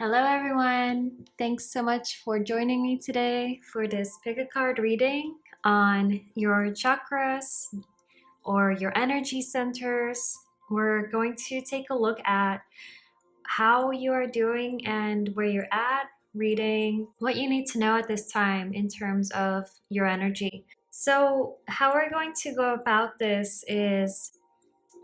Hello everyone! Thanks so much for joining me today for this pick a card reading on your chakras or your energy centers. We're going to take a look at how you are doing and where you're at, reading what you need to know at this time in terms of your energy. So how we're going to go about this is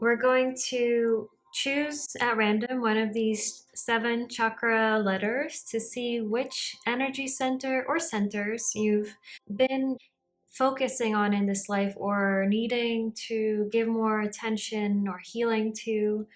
we're going to choose at random one of these 7 chakra letters to see which energy center or centers you've been focusing on in this life or needing to give more attention or healing to.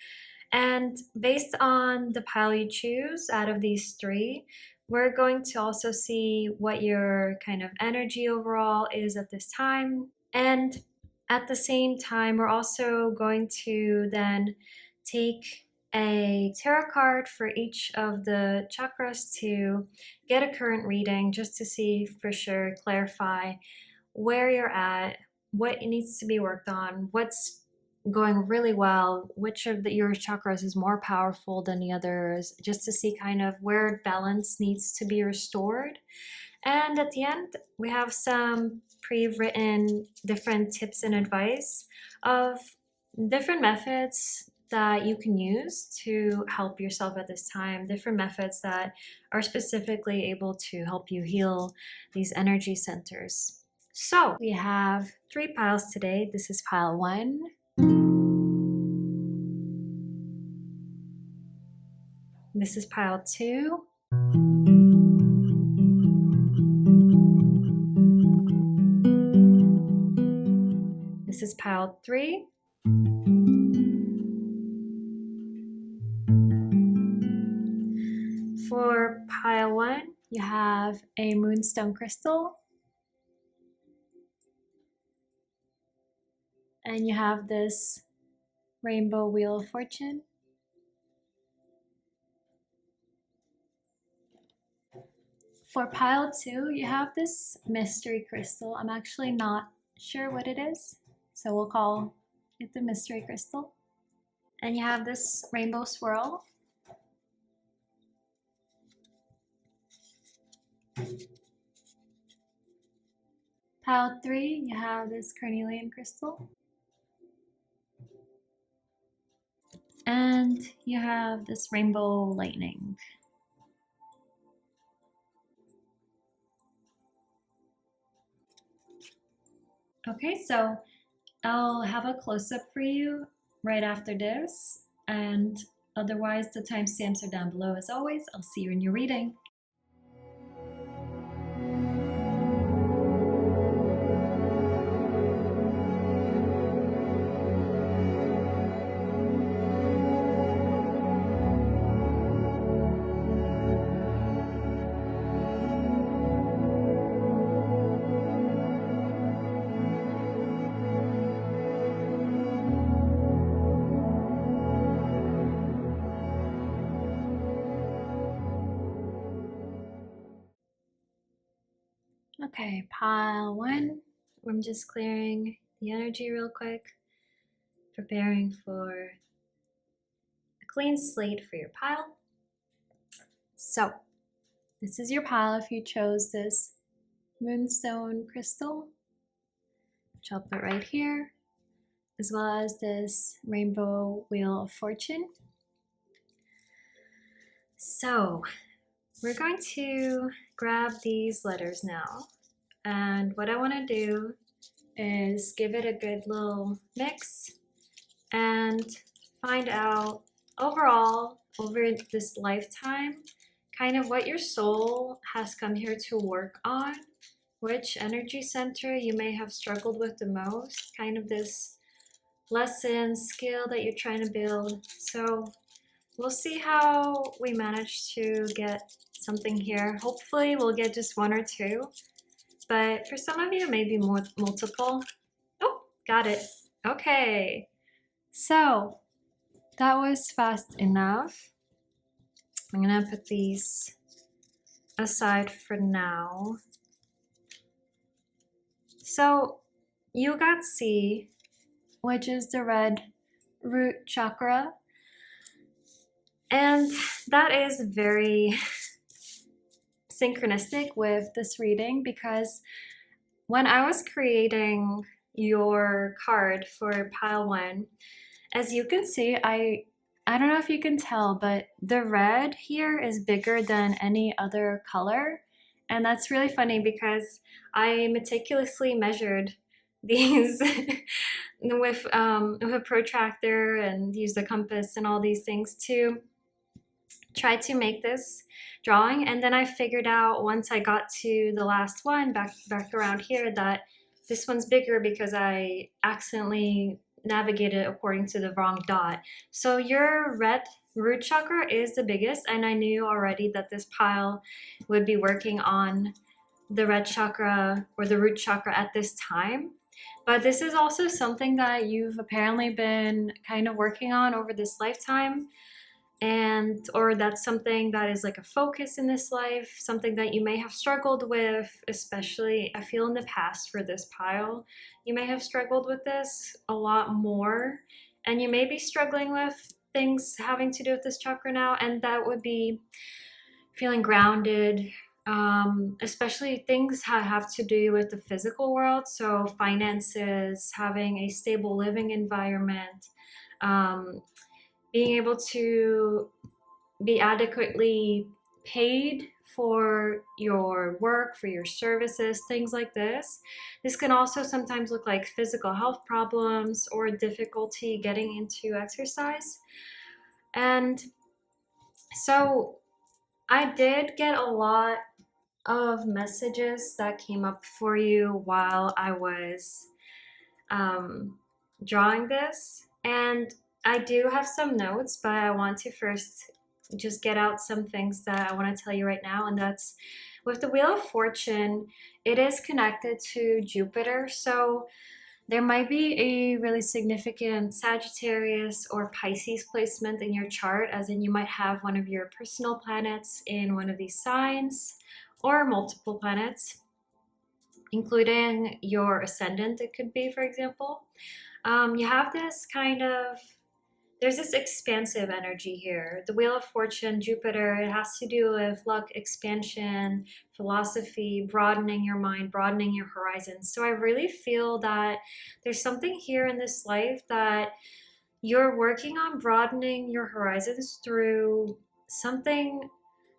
And based on the pile you choose out of these 3, we're going to also see what your kind of energy overall is at this time. And at the same time, we're also going to then take a tarot card for each of the chakras to get a current reading, just to see for sure, clarify where you're at, what needs to be worked on, what's going really well, which of your chakras is more powerful than the others, just to see kind of where balance needs to be restored. And at the end, we have some pre-written different tips and advice of different methods that you can use to help yourself at this time, different methods that are specifically able to help you heal these energy centers. So we have 3 piles today. This is pile 1. This is pile 2. This is pile 3. For pile 1, you have a moonstone crystal. And you have this rainbow wheel of fortune. For pile 2, you have this mystery crystal. I'm actually not sure what it is, so we'll call it the mystery crystal. And you have this rainbow swirl. Pile 3, you have this carnelian crystal. And you have this rainbow lightning. Okay, so I'll have a close-up for you right after this, and otherwise the timestamps are down below as always. I'll see you in your reading. Okay, pile 1. I'm just clearing the energy real quick, preparing for a clean slate for your pile. So, this is your pile if you chose this moonstone crystal, which I'll put right here, as well as this rainbow wheel of fortune. So, we're going to grab these letters now, and what I want to do is give it a good little mix and find out overall over this lifetime kind of what your soul has come here to work on, which energy center you may have struggled with the most, kind of this lesson, skill that you're trying to build. So we'll see how we manage to get something here. Hopefully we'll get just 1 or 2, but for some of you maybe more multiple. Oh, got it. Okay, so that was fast enough. I'm gonna put these aside for now. So you got C, which is the red root chakra. And that is very synchronistic with this reading, because when I was creating your card for pile one, as you can see, I don't know if you can tell, but the red here is bigger than any other color. And that's really funny because I meticulously measured these with a protractor and used a compass and all these things to try to make this drawing. And then I figured out once I got to the last one back around here that this one's bigger because I accidentally navigated according to the wrong dot. So your red root chakra is the biggest, and I knew already that this pile would be working on the red chakra or the root chakra at this time. But this is also something that you've apparently been kind of working on over this lifetime, and or that's something that is like a focus in this life, something that you may have struggled with, especially I feel in the past for this pile. You may have struggled with this a lot more, and you may be struggling with things having to do with this chakra now, and that would be feeling grounded, especially things that have to do with the physical world. So finances, having a stable living environment, um, being able to be adequately paid for your work, for your services, things like this. This can also sometimes look like physical health problems or difficulty getting into exercise. And so I did get a lot of messages that came up for you while I was um, drawing this. And I do have some notes, but I want to first just get out some things that I want to tell you right now. And that's with the Wheel of Fortune, it is connected to Jupiter. So there might be a really significant Sagittarius or Pisces placement in your chart, as in you might have one of your personal planets in one of these signs or multiple planets, including your ascendant, it could be, for example. You have this kind of, there's this expansive energy here. The Wheel of Fortune, Jupiter, it has to do with luck, expansion, philosophy, broadening your mind, broadening your horizons. So I really feel that there's something here in this life that you're working on broadening your horizons through something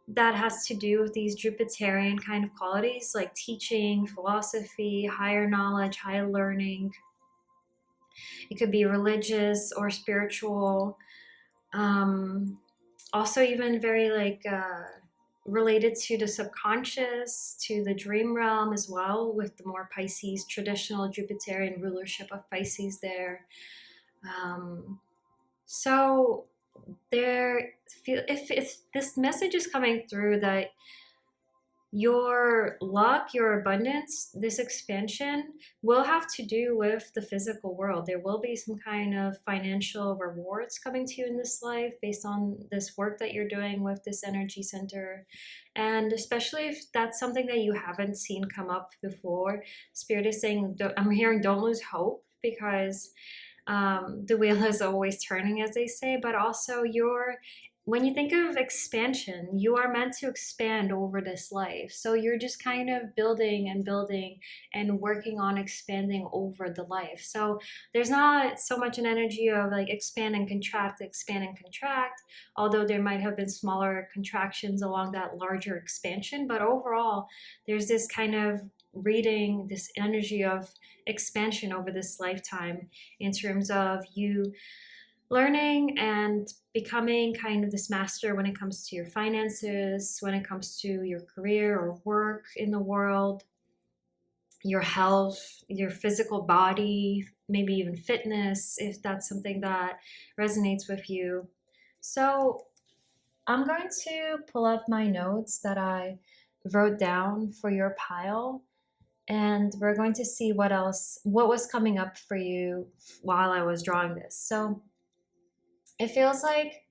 that has to do with these Jupiterian kind of qualities, like teaching, philosophy, higher knowledge, higher learning. It could be religious or spiritual. Also, even very related to the subconscious, to the dream realm as well, with the more Pisces, traditional Jupiterian rulership of Pisces there. So there, if this message is coming through that your luck, your abundance, this expansion will have to do with the physical world. There will be some kind of financial rewards coming to you in this life based on this work that you're doing with this energy center. And especially if that's something that you haven't seen come up before, Spirit is saying, I'm hearing don't lose hope, because the wheel is always turning, as they say, but also when you think of expansion, you are meant to expand over this life. So you're just kind of building and building and working on expanding over the life. So there's not so much an energy of like expand and contract, although there might have been smaller contractions along that larger expansion. But overall, there's this kind of reading, this energy of expansion over this lifetime in terms of you learning and becoming kind of this master when it comes to your finances, when it comes to your career or work in the world, your health, your physical body, maybe even fitness, if that's something that resonates with you. So I'm going to pull up my notes that I wrote down for your pile, and we're going to see what was coming up for you while I was drawing this. So it feels like,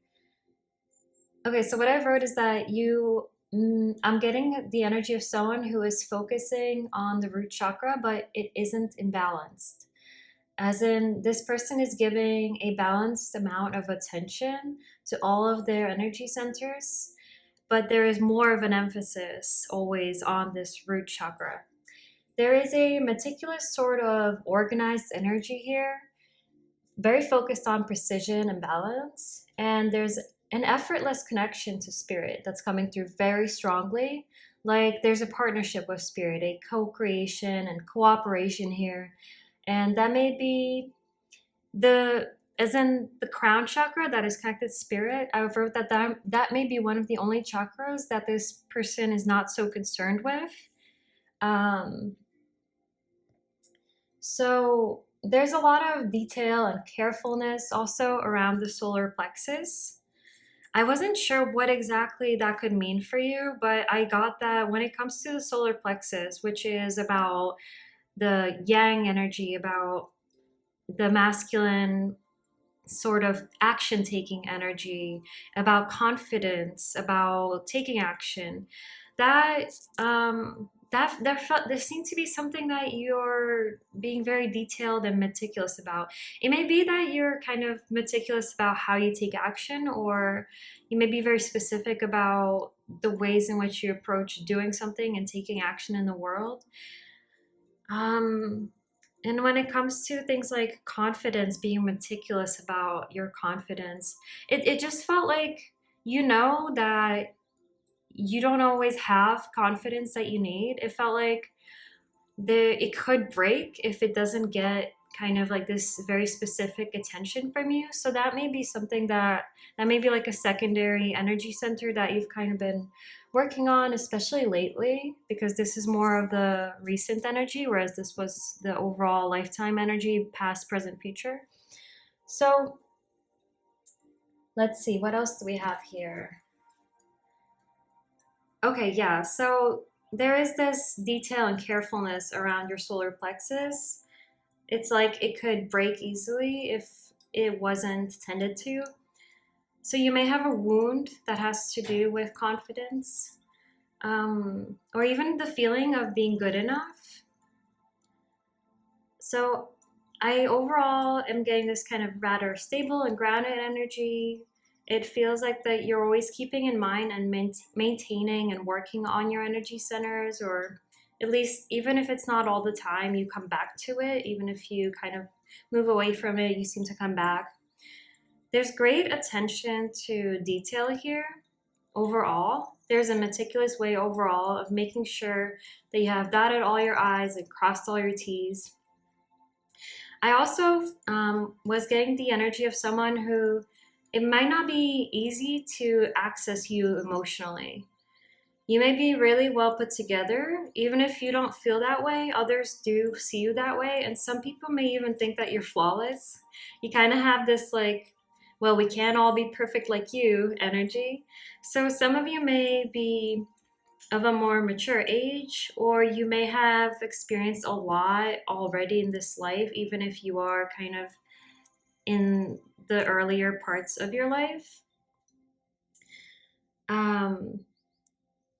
okay, so what I wrote is that I'm getting the energy of someone who is focusing on the root chakra, but it isn't imbalanced. as in this person is giving a balanced amount of attention to all of their energy centers, but there is more of an emphasis always on this root chakra. There is a meticulous sort of organized energy here, very focused on precision and balance, and there's an effortless connection to spirit that's coming through very strongly. Like there's a partnership with spirit, a co-creation and cooperation here. And that may be the as in the crown chakra that is connected to spirit. I wrote that may be one of the only chakras that this person is not so concerned with. Um, so there's a lot of detail and carefulness also around the solar plexus. I wasn't sure what exactly that could mean for you, but I got that when it comes to the solar plexus, which is about the yang energy, about the masculine sort of action taking energy, about confidence, about taking action, that there seemed to be something that you're being very detailed and meticulous about. It may be that you're kind of meticulous about how you take action, or you may be very specific about the ways in which you approach doing something and taking action in the world. And when it comes to things like confidence, being meticulous about your confidence, it just felt like you know that you don't always have confidence that you need. It felt like it could break if it doesn't get kind of like this very specific attention from you. So that may be something that may be like a secondary energy center that you've kind of been working on, especially lately, because this is more of the recent energy, whereas this was the overall lifetime energy, past, present, future. So let's see, what else do we have here? Okay, yeah, so there is this detail and carefulness around your solar plexus. It's like it could break easily if it wasn't tended to. So you may have a wound that has to do with confidence, or even the feeling of being good enough. So I overall am getting this kind of rather stable and grounded energy. It feels like that you're always keeping in mind and maintaining and working on your energy centers, or at least even if it's not all the time, you come back to it. Even if you kind of move away from it, you seem to come back. There's great attention to detail here overall. There's a meticulous way overall of making sure that you have dotted all your I's and crossed all your T's. I also was getting the energy of someone who it might not be easy to access you emotionally. You may be really well put together. Even if you don't feel that way, others do see you that way. And some people may even think that you're flawless. You kind of have this like, well, we can't all be perfect like you energy. So some of you may be of a more mature age, or you may have experienced a lot already in this life, even if you are kind of in the earlier parts of your life.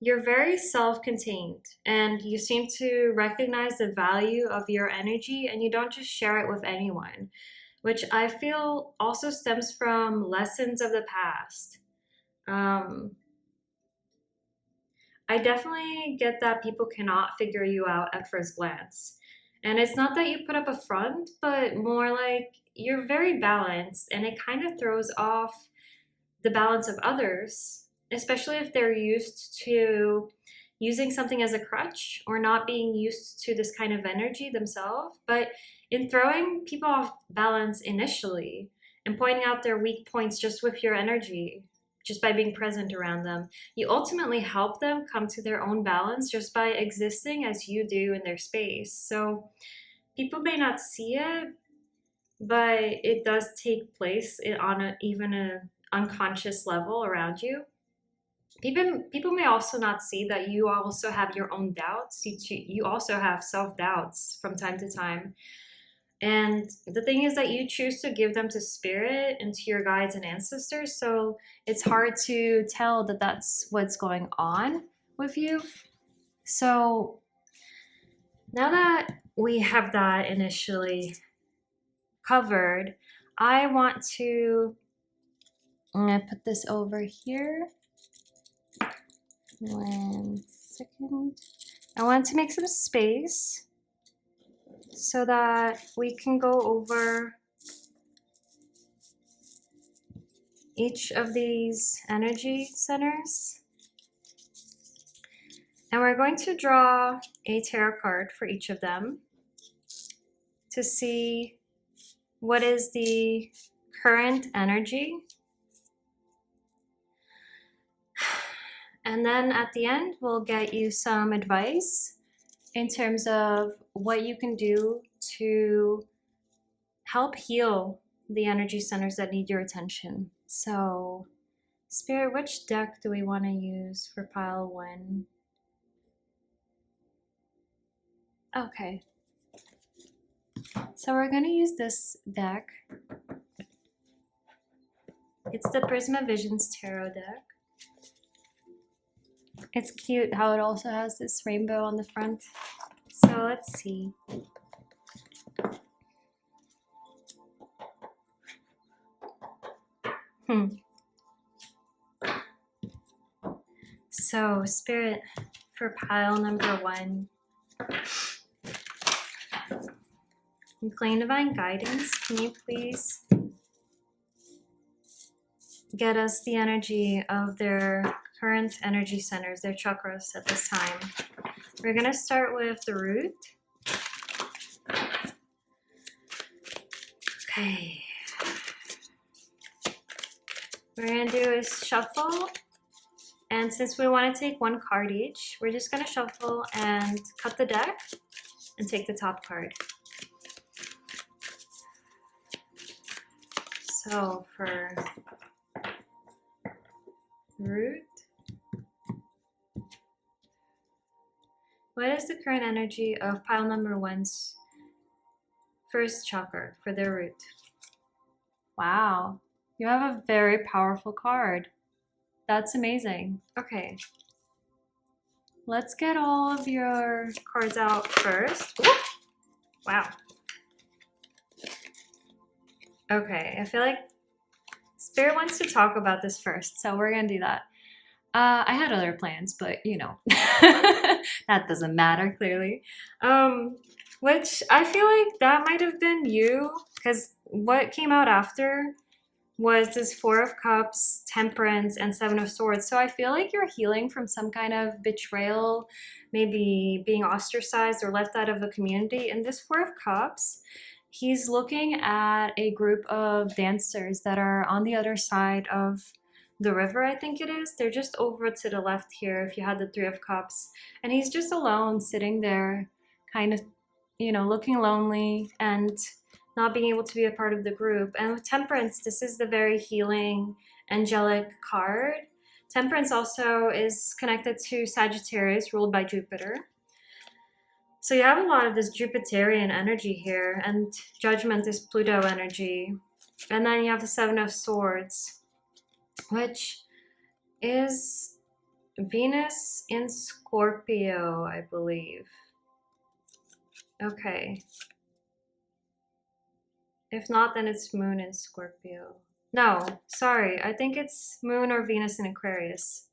You're very self contained and you seem to recognize the value of your energy, and you don't just share it with anyone, which I feel also stems from lessons of the past. Um, I definitely get that people cannot figure you out at first glance. And it's not that you put up a front, but more like you're very balanced, and it kind of throws off the balance of others, especially if they're used to using something as a crutch or not being used to this kind of energy themselves. But in throwing people off balance initially and pointing out their weak points just with your energy, just by being present around them, you ultimately help them come to their own balance just by existing as you do in their space. So people may not see it, but it does take place on even a unconscious level around you. People may also not see that you also have your own doubts. You also have self doubts from time to time. And the thing is that you choose to give them to spirit and to your guides and ancestors. So it's hard to tell that that's what's going on with you. So now that we have that initially, covered, I'm going to put this over here. 1 second. I want to make some space so that we can go over each of these energy centers. And we're going to draw a tarot card for each of them to see what is the current energy. And then at the end, we'll get you some advice in terms of what you can do to help heal the energy centers that need your attention. So, Spirit, which deck do we want to use for pile 1? Okay. So we're going to use this deck. It's the Prisma Visions Tarot deck. It's cute how it also has this rainbow on the front. So let's see. So, Spirit, for pile number 1, Claim Divine Guidance, can you please get us the energy of their current energy centers, their chakras at this time? We're going to start with the root. Okay. What we're going to do is shuffle. And since we want to take 1 card each, we're just going to shuffle and cut the deck and take the top card. So for root, what is the current energy of pile number 1's first chakra for their root? Wow, you have a very powerful card. That's amazing. Okay, let's get all of your cards out first. Ooh. Wow. Okay, I feel like Spirit wants to talk about this first, so we're gonna do that. I had other plans, but you know, that doesn't matter clearly. Which I feel like that might have been you, because what came out after was this 4 of Cups, Temperance, and 7 of Swords. So I feel like you're healing from some kind of betrayal, maybe being ostracized or left out of a community. And this 4 of Cups, he's looking at a group of dancers that are on the other side of the river, I think it is. They're just over to the left here if you had the 3 of Cups. And he's just alone, sitting there, kind of, you know, looking lonely and not being able to be a part of the group. And with Temperance, this is the very healing, angelic card. Temperance also is connected to Sagittarius, ruled by Jupiter. So you have a lot of this Jupiterian energy here, and Judgment is Pluto energy. And then you have the 7 of Swords, which is Venus in Scorpio, I believe. Okay. If not, then it's Moon in Scorpio. No, sorry. I think it's Moon or Venus in Aquarius.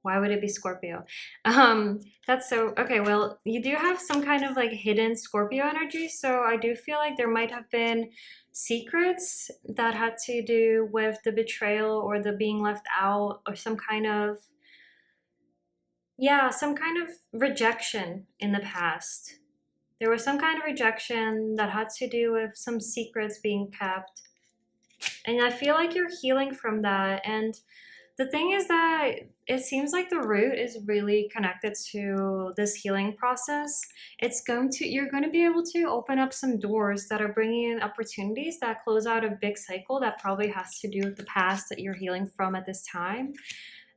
Why would it be Scorpio? That's so... Okay, well, you do have some kind of like hidden Scorpio energy, so I do feel like there might have been secrets that had to do with the betrayal or the being left out or some kind of... Yeah, some kind of rejection in the past. There was some kind of rejection that had to do with some secrets being kept. And I feel like you're healing from that. And the thing is that it seems like the root is really connected to this healing process. You're going to be able to open up some doors that are bringing in opportunities that close out a big cycle that probably has to do with the past that you're healing from at this time.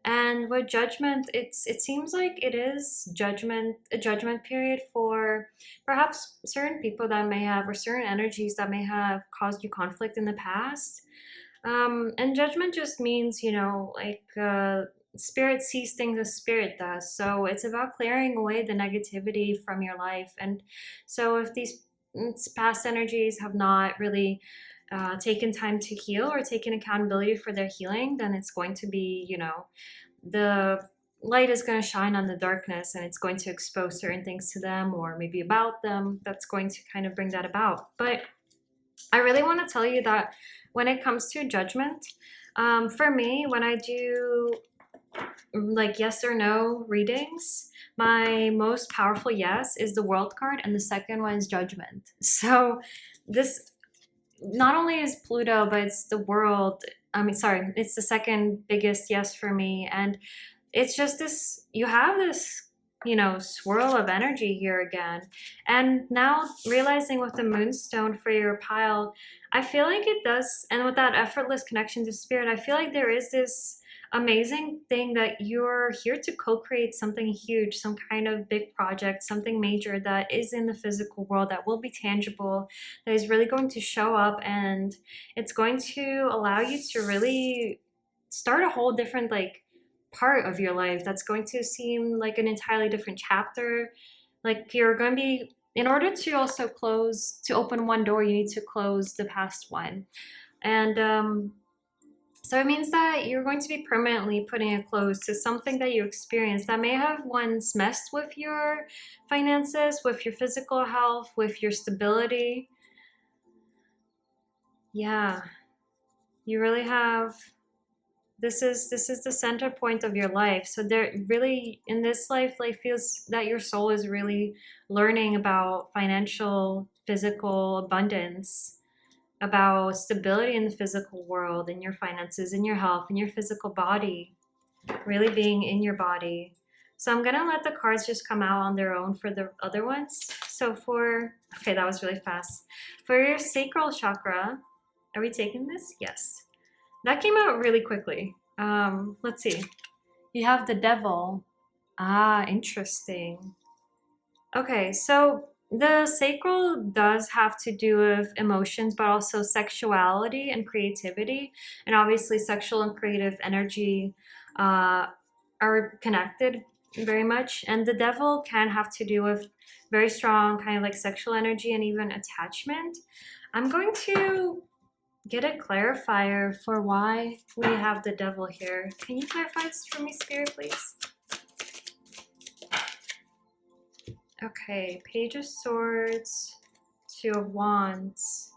And with Judgment, it seems like it is a judgment period for perhaps certain people that may have, or certain energies that may have caused you conflict in the past. And Judgment just means, you know, like Spirit sees things as Spirit does. So it's about clearing away the negativity from your life. And so if these past energies have not really taken time to heal or taken accountability for their healing, then it's going to be, the light is going to shine on the darkness, and it's going to expose certain things to them or maybe about them that's going to kind of bring that about. But I really want to tell you that when it comes to judgment, for me, when I do like yes or no readings, my most powerful yes is the world card, and the second one is judgment. So this not only is Pluto, but it's the world. I mean, sorry, it's the second biggest yes for me. And it's just this, you have this, swirl of energy here again. And now realizing with the moonstone for your pile, I feel like it does, and with that effortless connection to spirit, I feel like there is this amazing thing that you're here to co-create something huge, some kind of big project, something major that is in the physical world, that will be tangible, that is really going to show up, and it's going to allow you to really start a whole different like part of your life that's going to seem like an entirely different chapter. Like you're going to be, in order to also to open one door, you need to close the past one. And so it means that you're going to be permanently putting a close to something that you experienced that may have once messed with your finances, with your physical health, with your stability. Yeah, you really have, this is the center point of your life. So there really, in this life, like feels that your soul is really learning about financial, physical abundance, about stability in the physical world, in your finances, in your health, in your physical body, really being in your body. So I'm gonna let the cards just come out on their own for the other ones. So okay, that was really fast. For your sacral chakra, are we taking this? Yes. That came out really quickly. Let's see. You have the devil. Ah, interesting. Okay, so the sacral does have to do with emotions, but also sexuality and creativity. And obviously, sexual and creative energy are connected very much. And the devil can have to do with very strong kind of like sexual energy and even attachment. I'm going to get a clarifier for why we have the devil here. Can you clarify this for me, Spirit, please? Okay, Page of Swords, Two of Wands.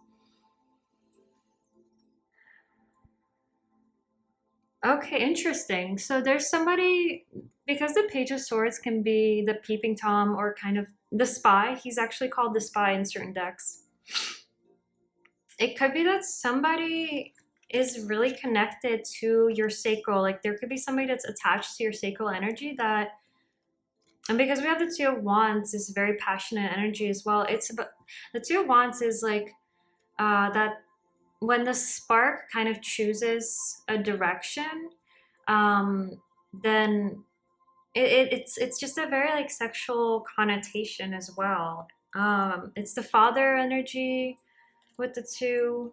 Okay, interesting. So there's somebody, because the Page of Swords can be the peeping Tom or kind of the spy. He's actually called the spy in certain decks. It could be that somebody is really connected to your sacral. Like there could be somebody that's attached to your sacral energy that, and because we have the Two of Wands, is very passionate energy as well. It's about, the Two of Wands is like that when the spark kind of chooses a direction, then it's just a very like sexual connotation as well. It's the father energy with the two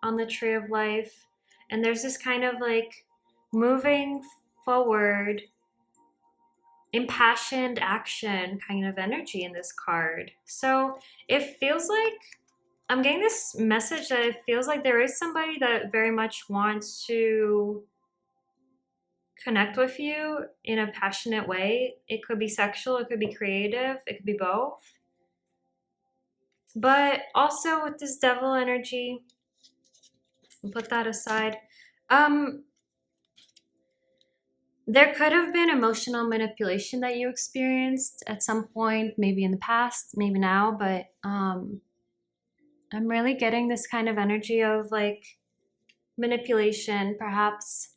on the tree of life, and there's this kind of like moving forward, impassioned action kind of energy in this card. So it feels like I'm getting this message that it feels like there is somebody that very much wants to connect with you in a passionate way. It could be sexual, it could be creative, it could be both. But also with this devil energy, we'll put that aside. There could have been emotional manipulation that you experienced at some point, maybe in the past, maybe now, but I'm really getting this kind of energy of like manipulation, perhaps.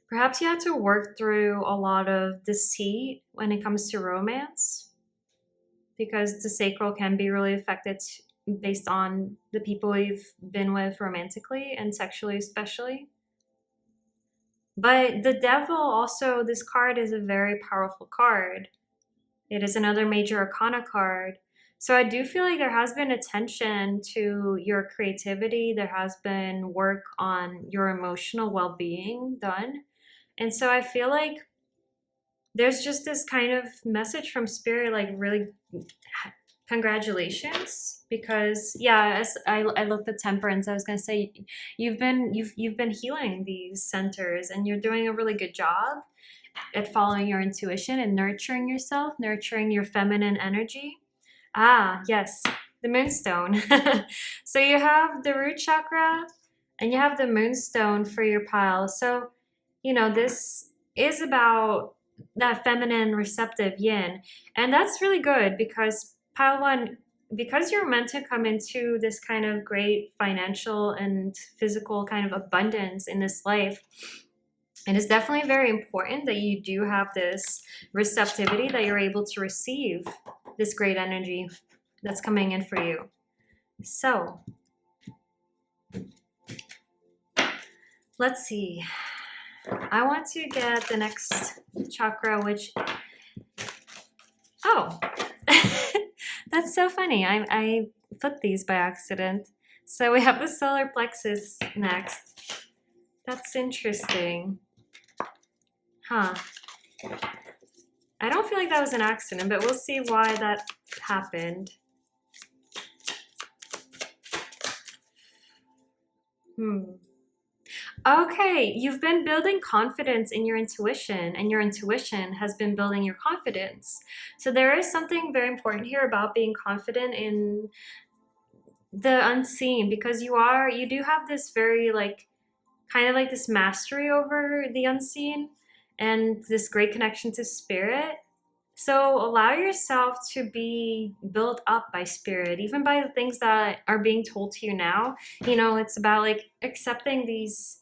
Perhaps you had to work through a lot of deceit when it comes to romance, because the sacral can be really affected based on the people you've been with romantically and sexually especially. But the devil also, this card is a very powerful card. It is another major arcana card. So I do feel like there has been attention to your creativity. There has been work on your emotional well-being done. And so I feel like there's just this kind of message from spirit, like really congratulations, because yeah, as I looked at temperance, I was gonna say you've been healing these centers, and you're doing a really good job at following your intuition and nurturing yourself, nurturing your feminine energy. Ah, yes, the moonstone. So you have the root chakra and you have the moonstone for your pile. So, this is about that feminine receptive yin. And that's really good because pile one, because you're meant to come into this kind of great financial and physical kind of abundance in this life, it is definitely very important that you do have this receptivity, that you're able to receive this great energy that's coming in for you. So, let's see. I want to get the next chakra, which, oh, that's so funny. I put these by accident. So we have the solar plexus next. That's interesting. Huh. I don't feel like that was an accident, but we'll see why that happened. Okay, you've been building confidence in your intuition, and your intuition has been building your confidence. So there is something very important here about being confident in the unseen, because you do have this very like kind of like this mastery over the unseen and this great connection to spirit. So allow yourself to be built up by spirit, even by the things that are being told to you now. It's about like accepting these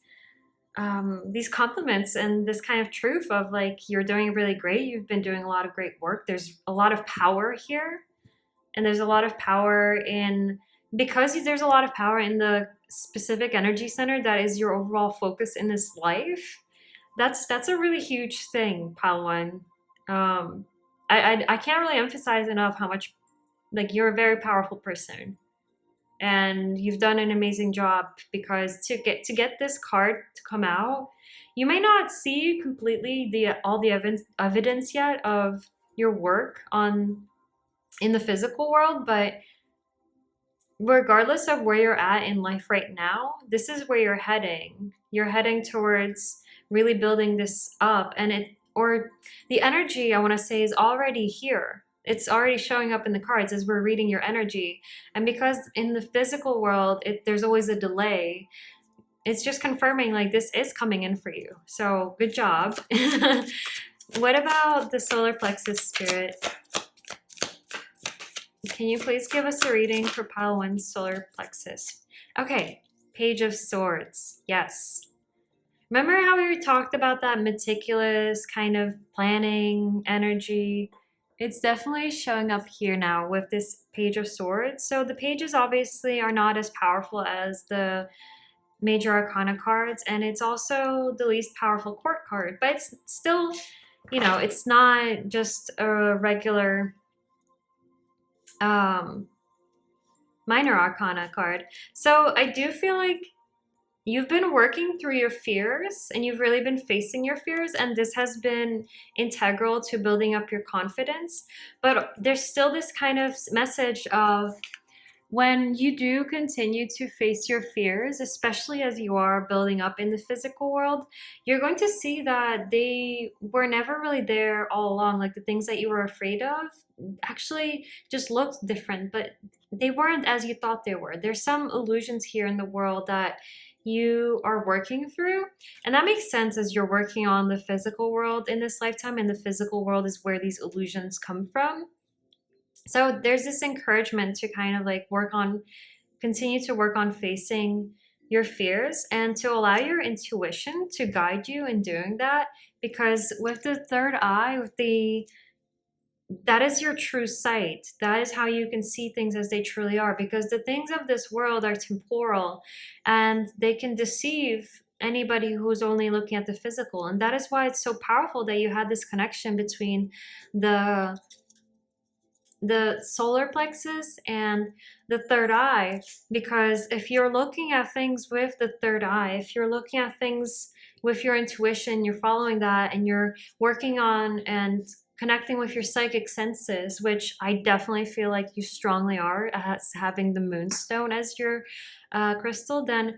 compliments and this kind of truth of like, you're doing really great. You've been doing a lot of great work. There's a lot of power here, and there's a lot of power because there's a lot of power in the specific energy center that is your overall focus in this life. That's a really huge thing, pile one. I can't really emphasize enough how much, like, you're a very powerful person, and you've done an amazing job, because to get this card to come out, you may not see completely all the evidence yet of your work in the physical world, but regardless of where you're at in life right now, this is where you're heading. You're heading towards really building this up, and the energy, I want to say, is already here. It's already showing up in the cards as we're reading your energy. And because in the physical world, there's always a delay, it's just confirming like this is coming in for you. So good job. What about the solar plexus, spirit? Can you please give us a reading for pile one, solar plexus? Okay, Page of Swords. Yes. Remember how we talked about that meticulous kind of planning energy? It's definitely showing up here now with this Page of Swords. So the pages obviously are not as powerful as the major arcana cards, and it's also the least powerful court card, but it's still, it's not just a regular minor arcana card. So I do feel like you've been working through your fears, and you've really been facing your fears, and this has been integral to building up your confidence. But there's still this kind of message of, when you do continue to face your fears, especially as you are building up in the physical world, you're going to see that they were never really there all along. Like, the things that you were afraid of actually just looked different, but they weren't as you thought they were. There's some illusions here in the world that you are working through, and that makes sense as you're working on the physical world in this lifetime, and the physical world is where these illusions come from. So there's this encouragement to kind of like continue to work on facing your fears, and to allow your intuition to guide you in doing that, because with the third eye, that is your true sight. That is how you can see things as they truly are, because the things of this world are temporal, and they can deceive anybody who's only looking at the physical. And that is why it's so powerful that you had this connection between the the solar plexus and the third eye, because if you're looking at things with the third eye, if you're looking at things with your intuition, you're following that, and you're working on and connecting with your psychic senses, which I definitely feel like you strongly are, as having the moonstone as your crystal, then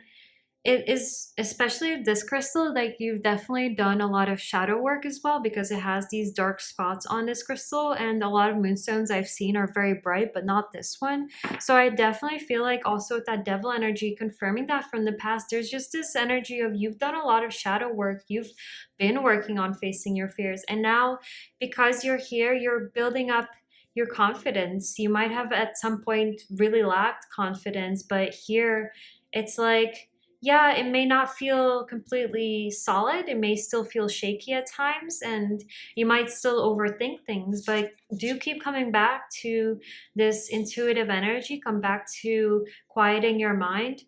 it is, especially this crystal, like you've definitely done a lot of shadow work as well, because it has these dark spots on this crystal, and a lot of moonstones I've seen are very bright, but not this one. So I definitely feel like also with that devil energy, confirming that from the past, there's just this energy of you've done a lot of shadow work, you've been working on facing your fears, and now because you're here, you're building up your confidence. You might have at some point really lacked confidence, but here it's like, yeah, it may not feel completely solid. It may still feel shaky at times, and you might still overthink things, but do keep coming back to this intuitive energy. Come back to quieting your mind,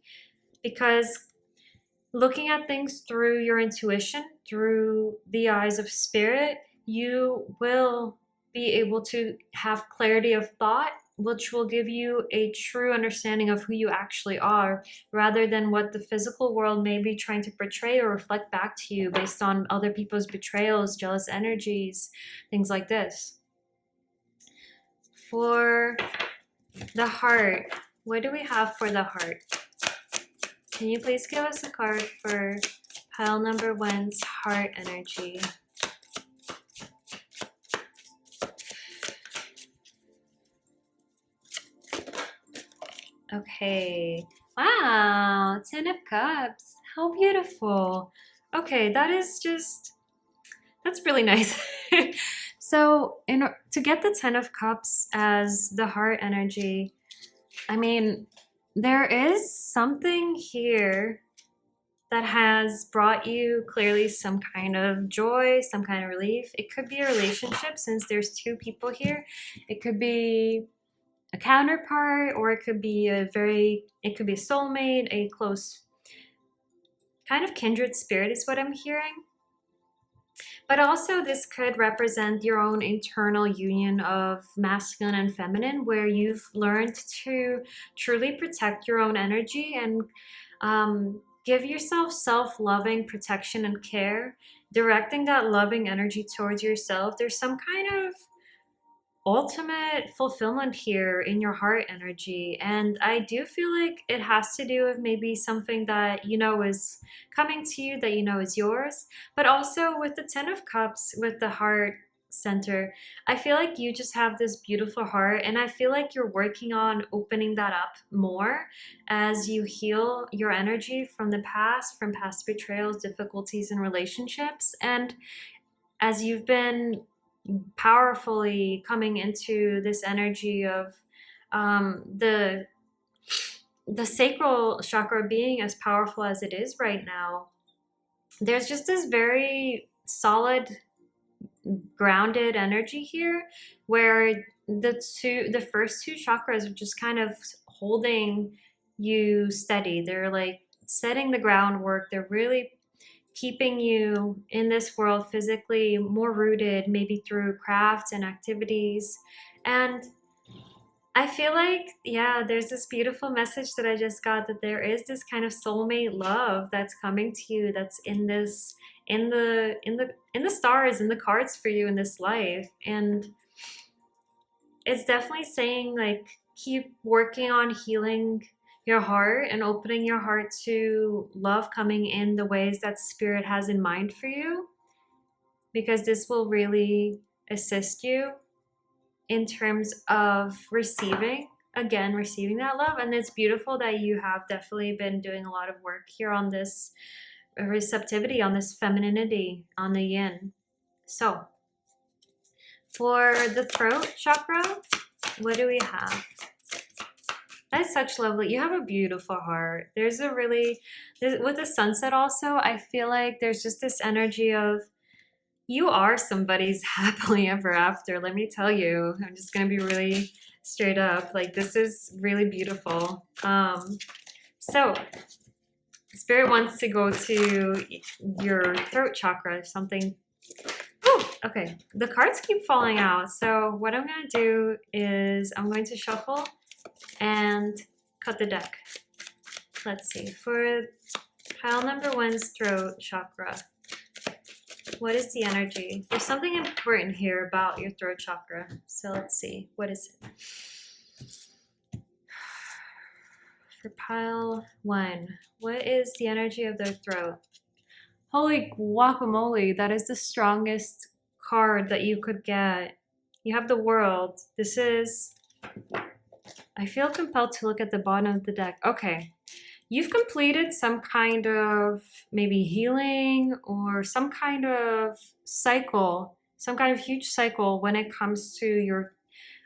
because looking at things through your intuition, through the eyes of spirit, you will be able to have clarity of thought, which will give you a true understanding of who you actually are, rather than what the physical world may be trying to portray or reflect back to you based on other people's betrayals, jealous energies, things like this. For the heart, what do we have for the heart? Can you please give us a card for pile number 1's heart energy? Okay. Wow, 10 of Cups. How beautiful. Okay, that's really nice. So, to get the 10 of Cups as the heart energy, I mean, there is something here that has brought you clearly some kind of joy, some kind of relief. It could be a relationship, since there's 2 people here. It could be a counterpart, or it could be a soulmate, a close kind of kindred spirit is what I'm hearing. But also this could represent your own internal union of masculine and feminine, where you've learned to truly protect your own energy and give yourself self-loving protection and care, directing that loving energy towards yourself. There's some kind of ultimate fulfillment here in your heart energy, and I do feel like it has to do with maybe something that you know is coming to you, that you know is yours. But also with the 10 of Cups, with the heart center, I feel like you just have this beautiful heart, and I feel like you're working on opening that up more as you heal your energy from the past, from past betrayals, difficulties in relationships, and as you've been powerfully coming into this energy of the sacral chakra being as powerful as it is right now, there's just this very solid, grounded energy here, where the first 2 chakras are just kind of holding you steady. They're like setting the groundwork. They're really keeping you in this world physically more rooted, maybe through crafts and activities. And I feel like, yeah, there's this beautiful message that I just got, that there is this kind of soulmate love that's coming to you, that's in this, in the stars, in the cards for you in this life. And it's definitely saying, like, keep working on healing your heart and opening your heart to love coming in the ways that spirit has in mind for you, because this will really assist you in terms of receiving that love. And it's beautiful that you have definitely been doing a lot of work here on this receptivity, on this femininity, on the yin. So for the throat chakra, what do we have? That's such lovely. You have a beautiful heart. There's a really, with the sunset also, I feel like there's just this energy of, you are somebody's happily ever after. Let me tell you, I'm just going to be really straight up. Like, this is really beautiful. So spirit wants to go to your throat chakra, something. Oh, Okay, the cards keep falling out. So what I'm going to do is I'm going to shuffle and cut the deck. Let's see. For pile number 1's throat chakra, what is the energy? There's something important here about your throat chakra. So let's see. What is it? For pile 1, what is the energy of their throat? Holy guacamole, that is the strongest card that you could get. You have the world. This is... I feel compelled to look at the bottom of the deck. Okay. You've completed some kind of maybe healing or some kind of cycle, some kind of huge cycle when it comes to your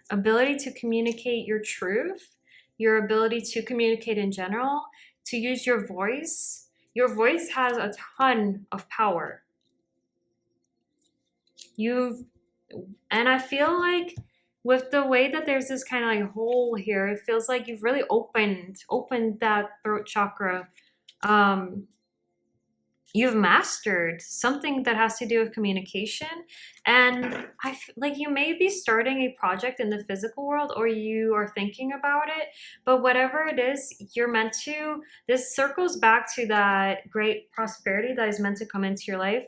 ability to communicate your truth, your ability to communicate in general, to use your voice. Your voice has a ton of power. And I feel like with the way that there's this kind of like hole here, it feels like you've really opened that throat chakra. You've mastered something that has to do with communication, and like you may be starting a project in the physical world, or you are thinking about it, but whatever it is you're meant to, this circles back to that great prosperity that is meant to come into your life.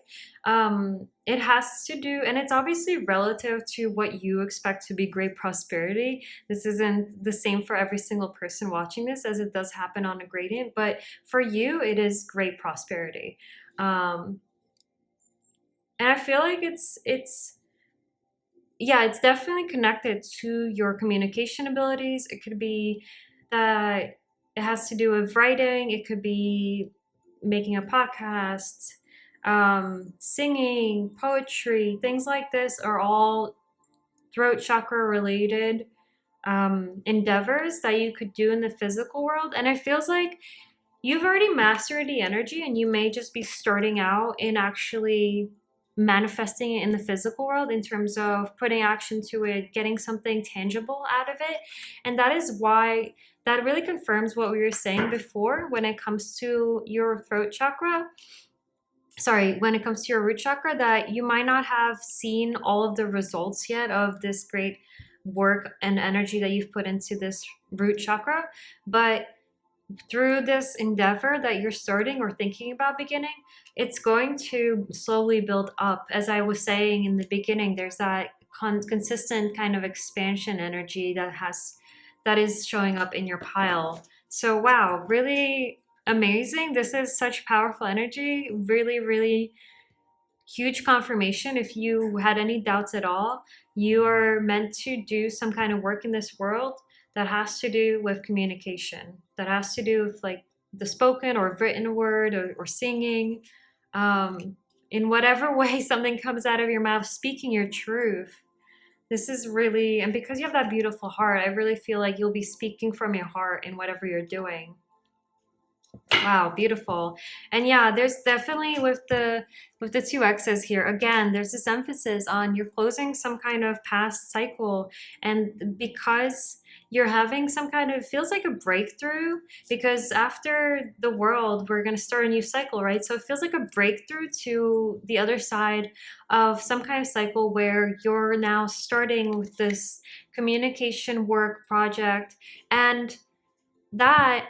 It has to do, and it's obviously relative to what you expect to be great prosperity. This isn't the same for every single person watching this, as it does happen on a gradient, but for you it is great prosperity. And I feel like it's definitely connected to your communication abilities. It could be that it has to do with writing. It could be making a podcast, singing, poetry, things like this are all throat chakra related endeavors that you could do in the physical world. And it feels like you've already mastered the energy, and you may just be starting out in actually manifesting it in the physical world in terms of putting action to it, getting something tangible out of it. And that is why that really confirms what we were saying before when it comes to your throat chakra. Sorry, when it comes to your root chakra, that you might not have seen all of the results yet of this great work and energy that you've put into this root chakra, but through this endeavor that you're starting or thinking about beginning, it's going to slowly build up. As I was saying in the beginning, there's that consistent kind of expansion energy that is showing up in your pile. So wow, really amazing. This is such powerful energy. Really, really huge confirmation. If you had any doubts at all, you are meant to do some kind of work in this world that has to do with communication, that has to do with like the spoken or written word, or singing, in whatever way something comes out of your mouth, speaking your truth. This is really, and because you have that beautiful heart, I really feel like you'll be speaking from your heart in whatever you're doing. Wow, beautiful. And yeah, there's definitely with the 2X's here, again, there's this emphasis on you're closing some kind of past cycle. And because you're having some kind of, feels like a breakthrough, because after the world, we're going to start a new cycle, right? So it feels like a breakthrough to the other side of some kind of cycle where you're now starting with this communication work project. And that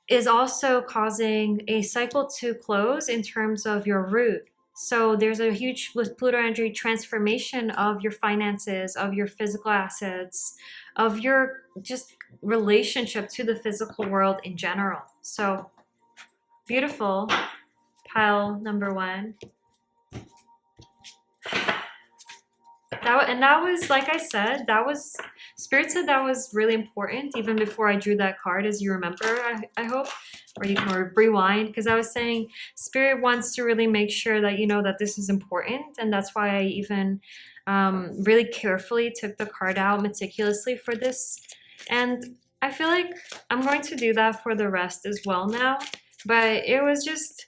is also causing a cycle to close in terms of your root. So there's a huge, with Pluto energy, transformation of your finances, of your physical assets, of your just relationship to the physical world in general. So beautiful, pile number 1. That was, like I said, that was, Spirit said that was really important even before I drew that card, as you remember, I hope, or you can rewind, because I was saying Spirit wants to really make sure that you know that this is important, and that's why I even really carefully took the card out meticulously for this. And I feel like I'm going to do that for the rest as well now. But it was just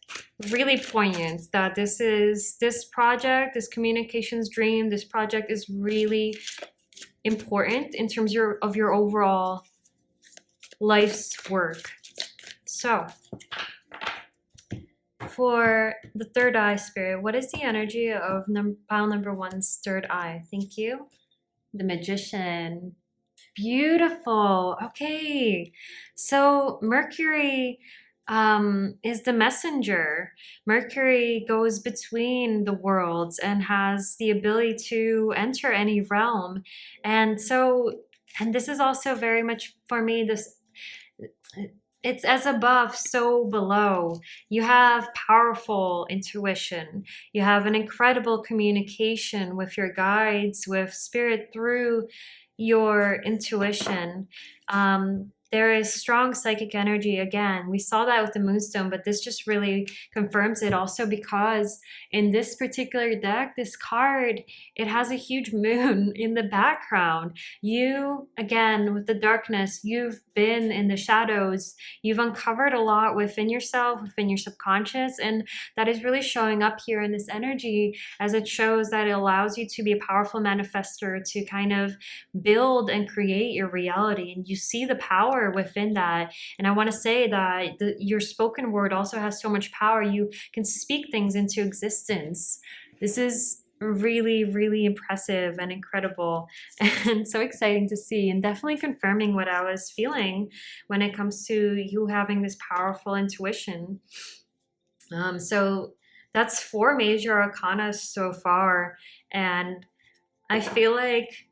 really poignant that this project, this communications dream, this project is really important in terms of your overall life's work. So for the third eye spirit, what is the energy of pile number one's third eye? Thank you. The Magician. Beautiful. Okay. So Mercury is the messenger. Mercury goes between the worlds and has the ability to enter any realm. And so, and this is also very much for me, this it's as above, so below. You have powerful intuition. You have an incredible communication with your guides, with spirit through your intuition. There is strong psychic energy. Again, we saw that with the moonstone, but this just really confirms it also because in this particular deck, this card, it has a huge moon in the background. You, again, with the darkness, you've been in the shadows. You've uncovered a lot within yourself, within your subconscious, and that is really showing up here in this energy as it shows that it allows you to be a powerful manifester to kind of build and create your reality. And you see the power within that. And I want to say that your spoken word also has so much power. You can speak things into existence. This is really, really impressive and incredible and so exciting to see, and definitely confirming what I was feeling when it comes to you having this powerful intuition. So that's 4 major arcana so far, and I feel like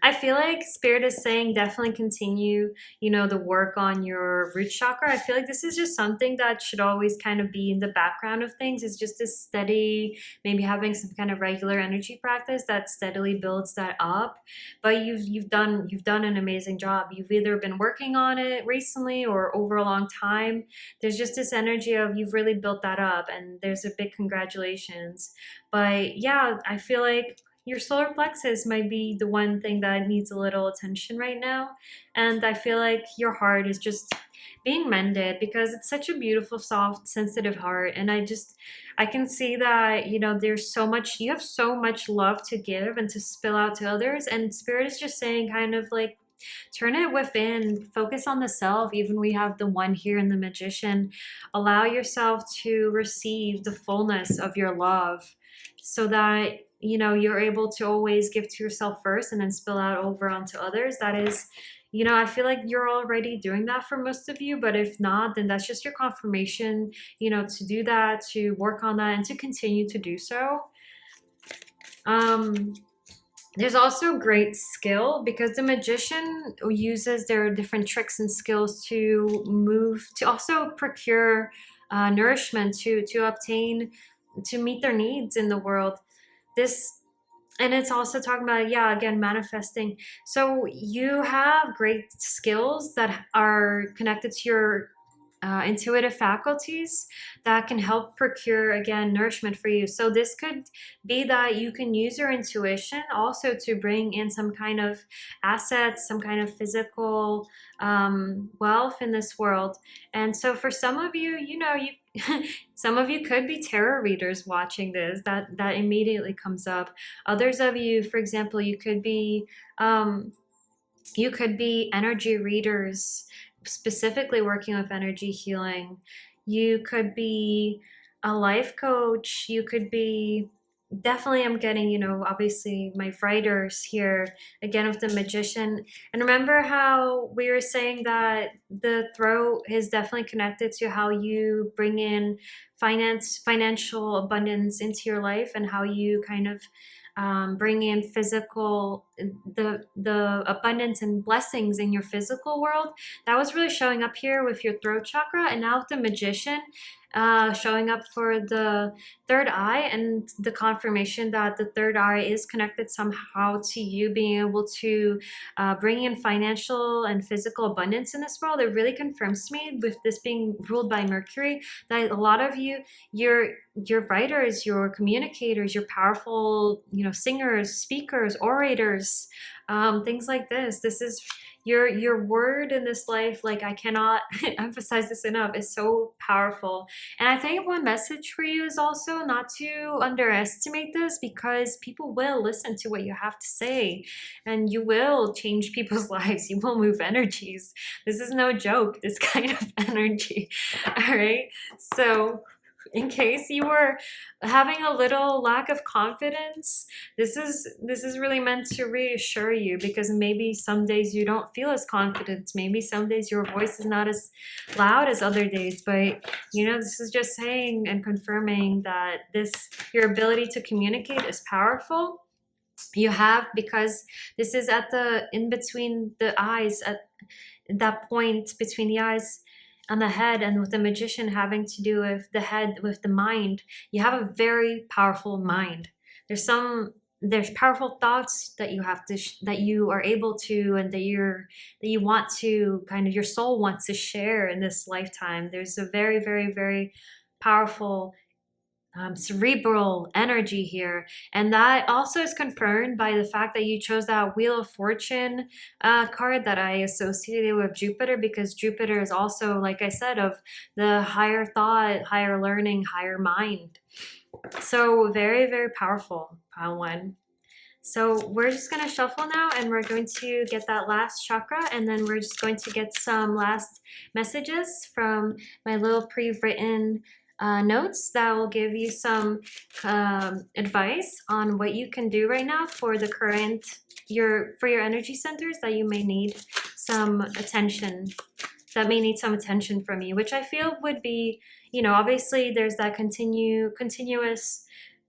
I feel like spirit is saying definitely continue, the work on your root chakra. I feel like this is just something that should always kind of be in the background of things. It's just this steady, maybe having some kind of regular energy practice that steadily builds that up. But you've done an amazing job. You've either been working on it recently or over a long time. There's just this energy of you've really built that up, and there's a big congratulations. But yeah, I feel like your solar plexus might be the one thing that needs a little attention right now. And I feel like your heart is just being mended because it's such a beautiful, soft, sensitive heart. And I can see that, there's so much, you have so much love to give and to spill out to others. And spirit is just saying kind of like, turn it within, focus on the self. Even we have the one here in the Magician. Allow yourself to receive the fullness of your love so that you're able to always give to yourself first and then spill out over onto others. That is, I feel like you're already doing that for most of you, but if not, then that's just your confirmation, to do that, to work on that, and to continue to do so. There's also great skill because the Magician uses their different tricks and skills to also procure nourishment, to obtain, to meet their needs in the world. And it's also talking about, yeah, again, manifesting. So you have great skills that are connected to your intuitive faculties that can help procure, again, nourishment for you. So this could be that you can use your intuition also to bring in some kind of assets, some kind of physical wealth in this world. And so for some of you, some of you could be tarot readers watching this. That immediately comes up. Others of you, for example, you could be energy readers, specifically working with energy healing. You could be a life coach. You could be, definitely, I'm getting, obviously my writers here, again with the Magician. And remember how we were saying that the throat is definitely connected to how you bring in financial abundance into your life, and how you kind of bring in the abundance and blessings in your physical world. That was really showing up here with your throat chakra, and now with the Magician showing up for the third eye, and the confirmation that the third eye is connected somehow to you being able to bring in financial and physical abundance in this world. It really confirms to me, with this being ruled by Mercury, that a lot of you, your writers, your communicators, your powerful, singers, speakers, orators, things like this. This is, your word in this life, like I cannot emphasize this enough, is so powerful. And I think one message for you is also not to underestimate this, because people will listen to what you have to say, and you will change people's lives. You will move energies. This is no joke, this kind of energy. All right. So in case you were having a little lack of confidence, this is really meant to reassure you, because maybe some days you don't feel as confident, maybe some days your voice is not as loud as other days, but this is just saying and confirming that your ability to communicate is powerful. You have, because this is at the in between the eyes, at that point between the eyes and the head, and with the magician having to do with the head, with the mind. You have a very powerful mind. There's powerful thoughts that you have to that you are able to, and that you want to, kind of, your soul wants to share in this lifetime. There's a very, very, very powerful cerebral energy here. And that also is confirmed by the fact that you chose that Wheel of Fortune card that I associated with Jupiter, because Jupiter is also, like I said, of the higher thought, higher learning, higher mind. So very, very powerful, pile one. So we're just going to shuffle now, and we're going to get that last chakra, and then we're just going to get some last messages from my little pre-written notes that will give you some advice on what you can do right now for the current for your energy centers that you may need some attention, that may need some attention from you, which I feel would be, obviously there's that continuous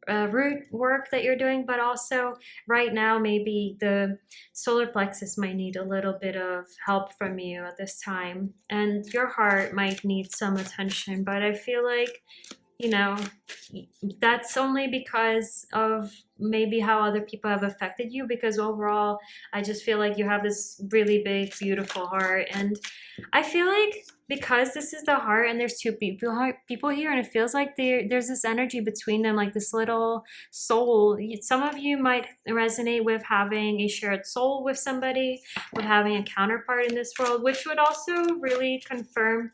root work that you're doing, but also right now maybe the solar plexus might need a little bit of help from you at this time, and your heart might need some attention. But I feel like that's only because of maybe how other people have affected you, because overall I just feel like you have this really big, beautiful heart. And I feel like because this is the heart and there's two people here, and it feels like there's this energy between them, like this little soul. Some of you might resonate with having a shared soul with somebody, with having a counterpart in this world, which would also really confirm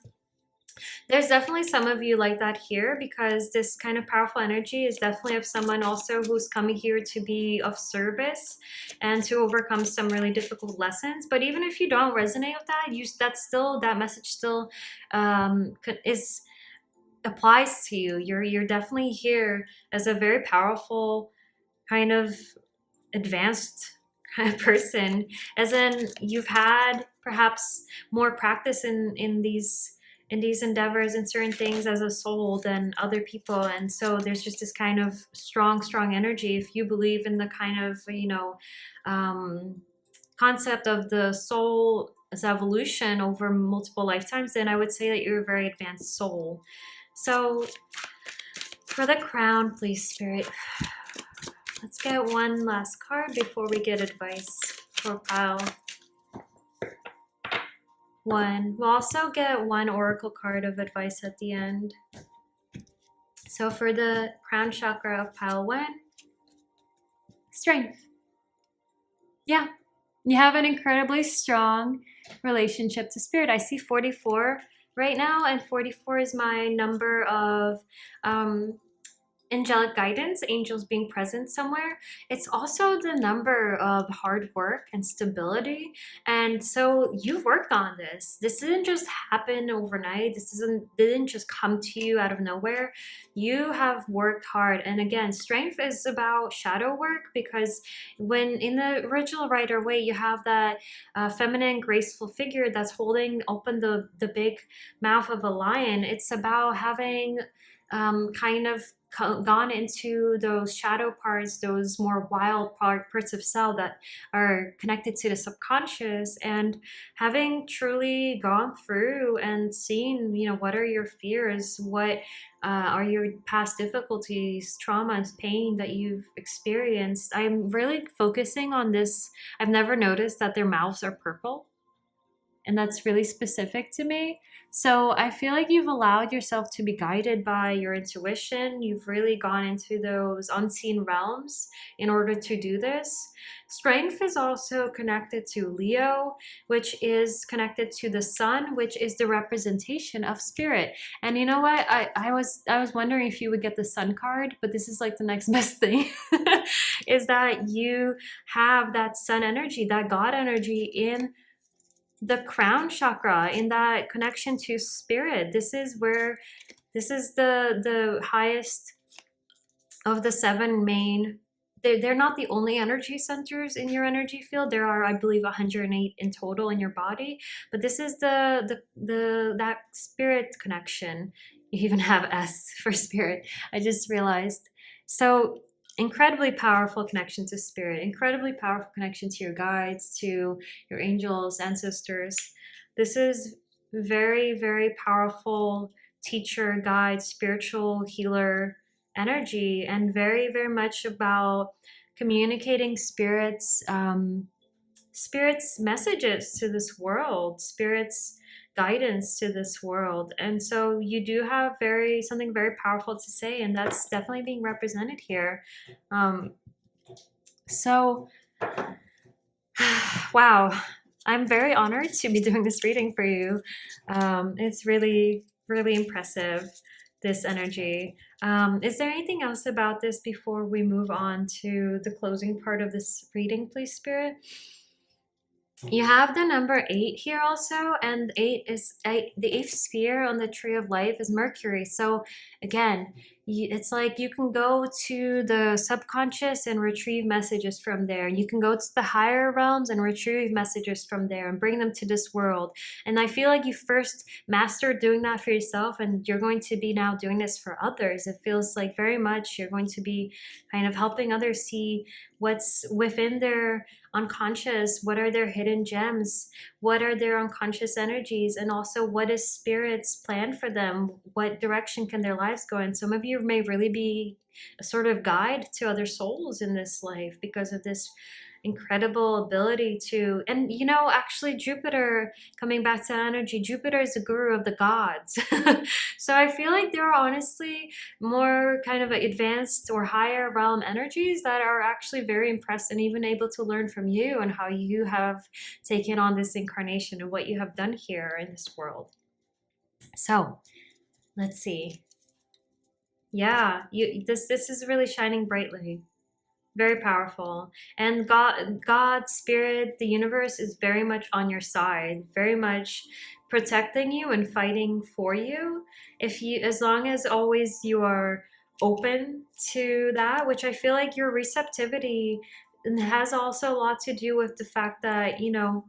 there's definitely some of you like that here, because this kind of powerful energy is definitely of someone also who's coming here to be of service and to overcome some really difficult lessons. But even if you don't resonate with that, that message still is applies to you. You're definitely here as a very powerful kind of advanced kind of person, as in you've had perhaps more practice in these endeavors and certain things as a soul than other people. And so there's just this kind of strong energy. If you believe in the kind of concept of the soul as evolution over multiple lifetimes, then I would say that you're a very advanced soul. So for the crown, please, Spirit, let's get one last card before we get advice for pile one. We'll also get one oracle card of advice at the end. So for the crown chakra of pile one, strength. Yeah, you have an incredibly strong relationship to spirit. I see 44 right now, and 44 is my number of angelic guidance, angels being present somewhere. It's also the number of hard work and stability. And so you've worked on this. This didn't just happen overnight. Didn't just come to you out of nowhere. You have worked hard. And again, strength is about shadow work, because when in the original Rider Waite, you have that feminine, graceful figure that's holding open the big mouth of a lion. It's about having kind of gone into those shadow parts, those more wild parts of self that are connected to the subconscious, and having truly gone through and seen, what are your fears, what are your past difficulties, traumas, pain that you've experienced. I'm really focusing on this. I've never noticed that their mouths are purple. and that's really specific to me. So I feel like you've allowed yourself to be guided by your intuition. You've really gone into those unseen realms in order to do this. Strength is also connected to Leo, which is connected to the sun, which is the representation of spirit. And you know what? I was wondering if you would get the sun card, but this is like the next best thing. Is that you have that sun energy, that God energy in the crown chakra, in that connection to spirit. This is the highest of the seven main. They're not the only energy centers in your energy field. There are, I believe, 108 in total in your body, but this is the that spirit connection. You even have S for spirit. I just realized. So incredibly powerful connection to spirit, incredibly powerful connection to your guides, to your angels, ancestors. This is very, very powerful teacher, guide, spiritual healer energy, and very, very much about communicating spirits messages to this world, spirits guidance to this world. And so you do have something very powerful to say, and that's definitely being represented here. So wow, I'm very honored to be doing this reading for you. It's really, really impressive, this energy. Is there anything else about this before we move on to the closing part of this reading, please, Spirit? You have the number 8 here also, and 8 is the 8th sphere on the tree of life is Mercury. So again, it's like you can go to the subconscious and retrieve messages from there. You can go to the higher realms and retrieve messages from there and bring them to this world. And I feel like you first mastered doing that for yourself, and you're going to be now doing this for others. It feels like very much you're going to be kind of helping others see what's within their unconscious, what are their hidden gems, what are their unconscious energies, and also what is spirit's plan for them, what direction can their lives go in. Some of you may really be a sort of guide to other souls in this life because of this incredible ability to, and you know, actually Jupiter, coming back to energy, Jupiter is the guru of the gods. So I feel like there are honestly more kind of advanced or higher realm energies that are actually very impressed and even able to learn from you and how you have taken on this incarnation and what you have done here in this world. So let's see. Yeah, this is really shining brightly. Very powerful. And God, spirit, the universe is very much on your side, very much protecting you and fighting for you. As long as always you are open to that, which I feel like your receptivity has also a lot to do with the fact that, you know,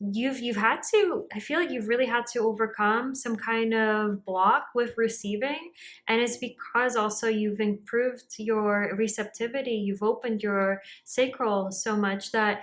you've had to, I feel like you've really had to overcome some kind of block with receiving, and it's because also you've improved your receptivity, you've opened your sacral so much that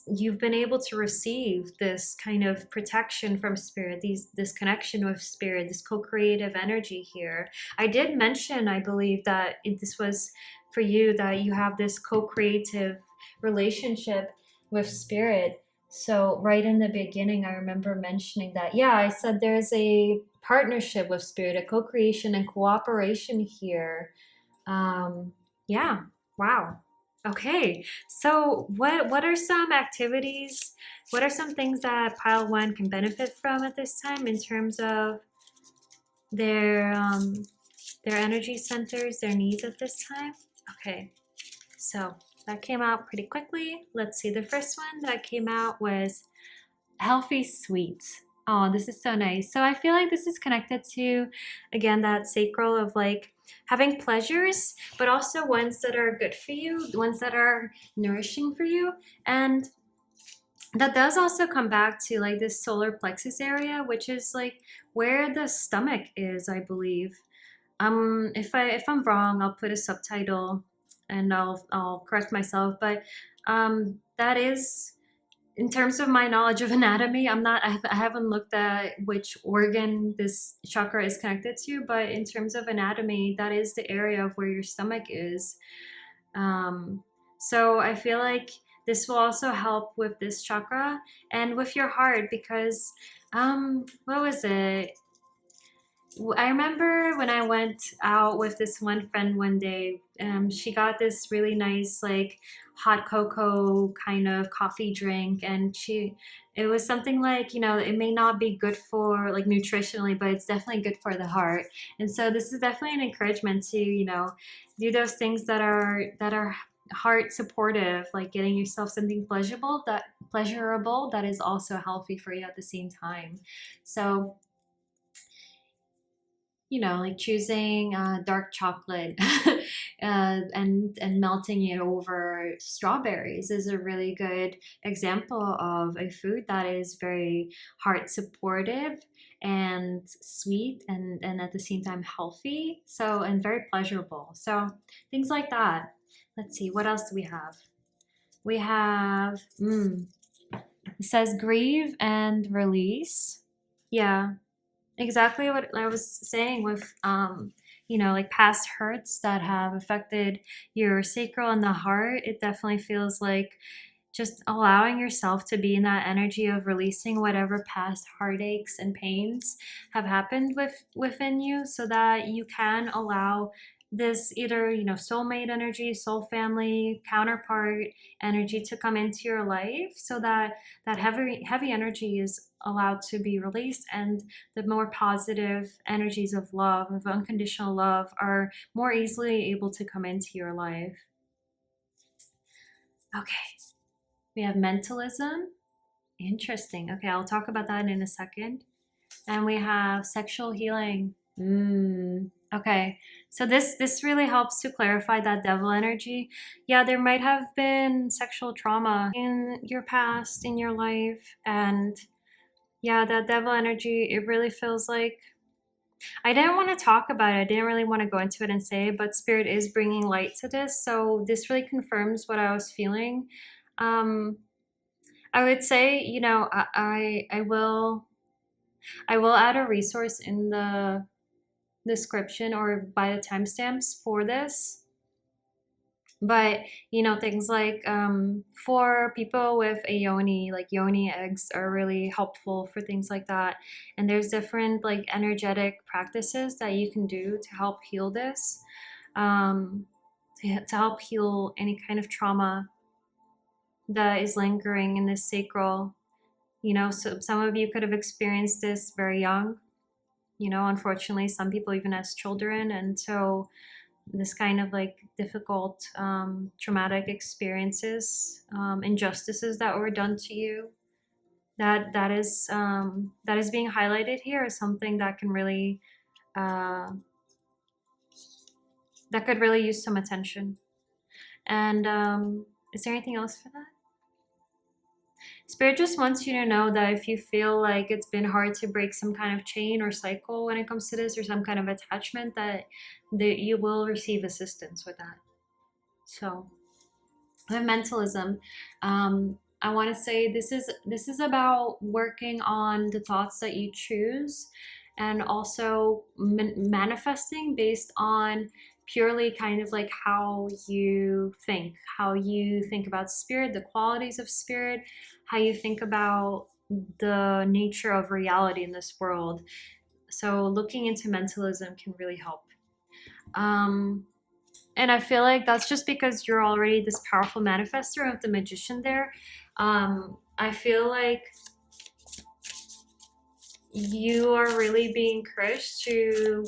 you've been able to receive this kind of protection from spirit, this connection with spirit, this co-creative energy here. I did mention, I believe, that this was for you, that you have this co-creative relationship with spirit. So right in the beginning, I remember mentioning that. Yeah, I said there's a partnership with spirit, a co-creation and cooperation here. Yeah, wow. Okay, so what are some activities? What are some things that pile 1 can benefit from at this time in terms of their energy centers, their needs at this time? Okay, so that came out pretty quickly. Let's see, the first one that came out was healthy sweets. Oh, this is so nice. So I feel like this is connected to, again, that sacral of like having pleasures, but also ones that are good for you, ones that are nourishing for you. And that does also come back to like this solar plexus area, which is like where the stomach is, I believe. If I'm wrong, I'll put a subtitle and I'll correct myself. But that is, in terms of my knowledge of anatomy, I haven't looked at which organ this chakra is connected to, but in terms of anatomy, that is the area of where your stomach is. So I feel like this will also help with this chakra and with your heart, because what was it? I remember when I went out with this one friend one day, she got this really nice, like, hot cocoa kind of coffee drink, and it was something like, it may not be good for, like, nutritionally, but it's definitely good for the heart. And so this is definitely an encouragement to, do those things that are heart supportive, like getting yourself something pleasurable that is also healthy for you at the same time. So, like choosing dark chocolate and melting it over strawberries is a really good example of a food that is very heart supportive and sweet, and at the same time healthy. So, and very pleasurable. So things like that. Let's see, what else do we have? We have, it says grieve and release. Yeah, exactly what I was saying with, like past hurts that have affected your sacral and the heart. It definitely feels like just allowing yourself to be in that energy of releasing whatever past heartaches and pains have happened within you, so that you can allow this either, soulmate energy, soul family, counterpart energy to come into your life, so that that heavy energy is allowed to be released, and the more positive energies of love, of unconditional love, are more easily able to come into your life. Okay, we have mentalism. Interesting. Okay, I'll talk about that in a second. And we have sexual healing. Okay, so this really helps to clarify that devil energy. Yeah, there might have been sexual trauma in your past, in your life, and yeah, that devil energy, it really feels like, I didn't want to talk about it. I didn't really want to go into it and say it, but Spirit is bringing light to this. So this really confirms what I was feeling. Um, I would say, I will add a resource in the description or by the timestamps for this. But things like, for people with a yoni, like yoni eggs are really helpful for things like that. And there's different, like, energetic practices that you can do to help heal this, um, to help heal any kind of trauma that is lingering in the sacral. So some of you could have experienced this very young. Unfortunately, some people even as children, and so this kind of, like, difficult, traumatic experiences, injustices that were done to you, that is being highlighted here, is something that can really, that could really use some attention. And is there anything else for that? Spirit just wants you to know that if you feel like it's been hard to break some kind of chain or cycle when it comes to this, or some kind of attachment, that you will receive assistance with that. So, the mentalism, I want to say this is about working on the thoughts that you choose, and also manifesting based on purely kind of like how you think about spirit, the qualities of spirit, how you think about the nature of reality in this world. So looking into mentalism can really help. And I feel like that's just because you're already this powerful manifester of the magician there. I feel like you are really being encouraged to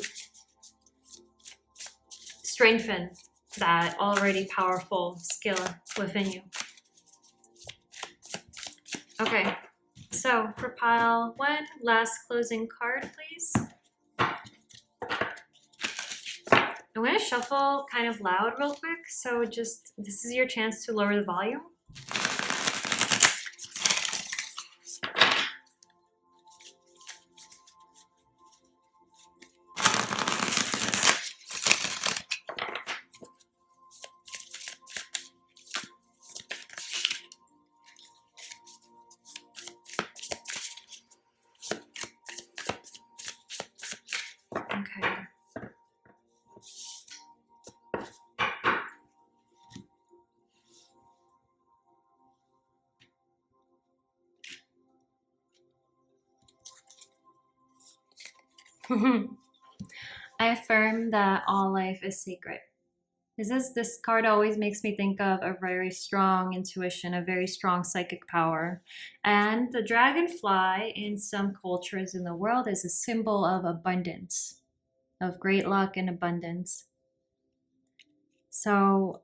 strengthen that already powerful skill within you. Okay, so for pile 1, last closing card, please. I'm going to shuffle kind of loud real quick, so just, this is your chance to lower the volume. Okay. I affirm that all life is sacred. This card always makes me think of a very strong intuition, a very strong psychic power. And the dragonfly in some cultures in the world is a symbol of abundance, of great luck and abundance. So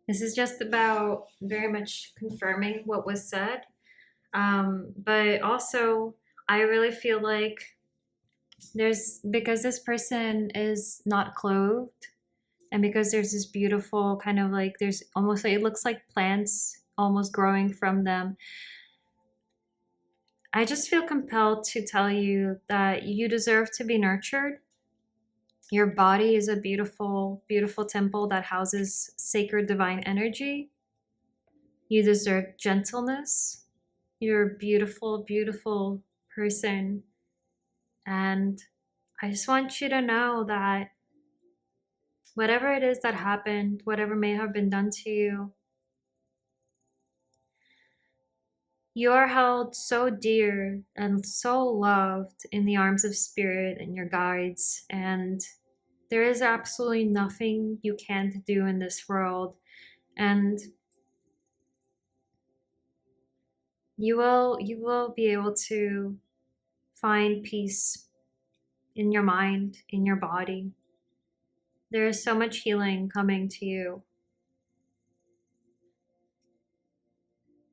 this is just about very much confirming what was said. But also, I really feel like because this person is not clothed, and because there's this beautiful kind of like, there's almost like, it looks like plants almost growing from them. I just feel compelled to tell you that you deserve to be nurtured. Your body is a beautiful, beautiful temple that houses sacred divine energy. You deserve gentleness. You're a beautiful, beautiful person. And I just want you to know that whatever it is that happened, whatever may have been done to you, you are held so dear and so loved in the arms of spirit and your guides. And there is absolutely nothing you can't do in this world. And you will be able to find peace in your mind, in your body. There is so much healing coming to you.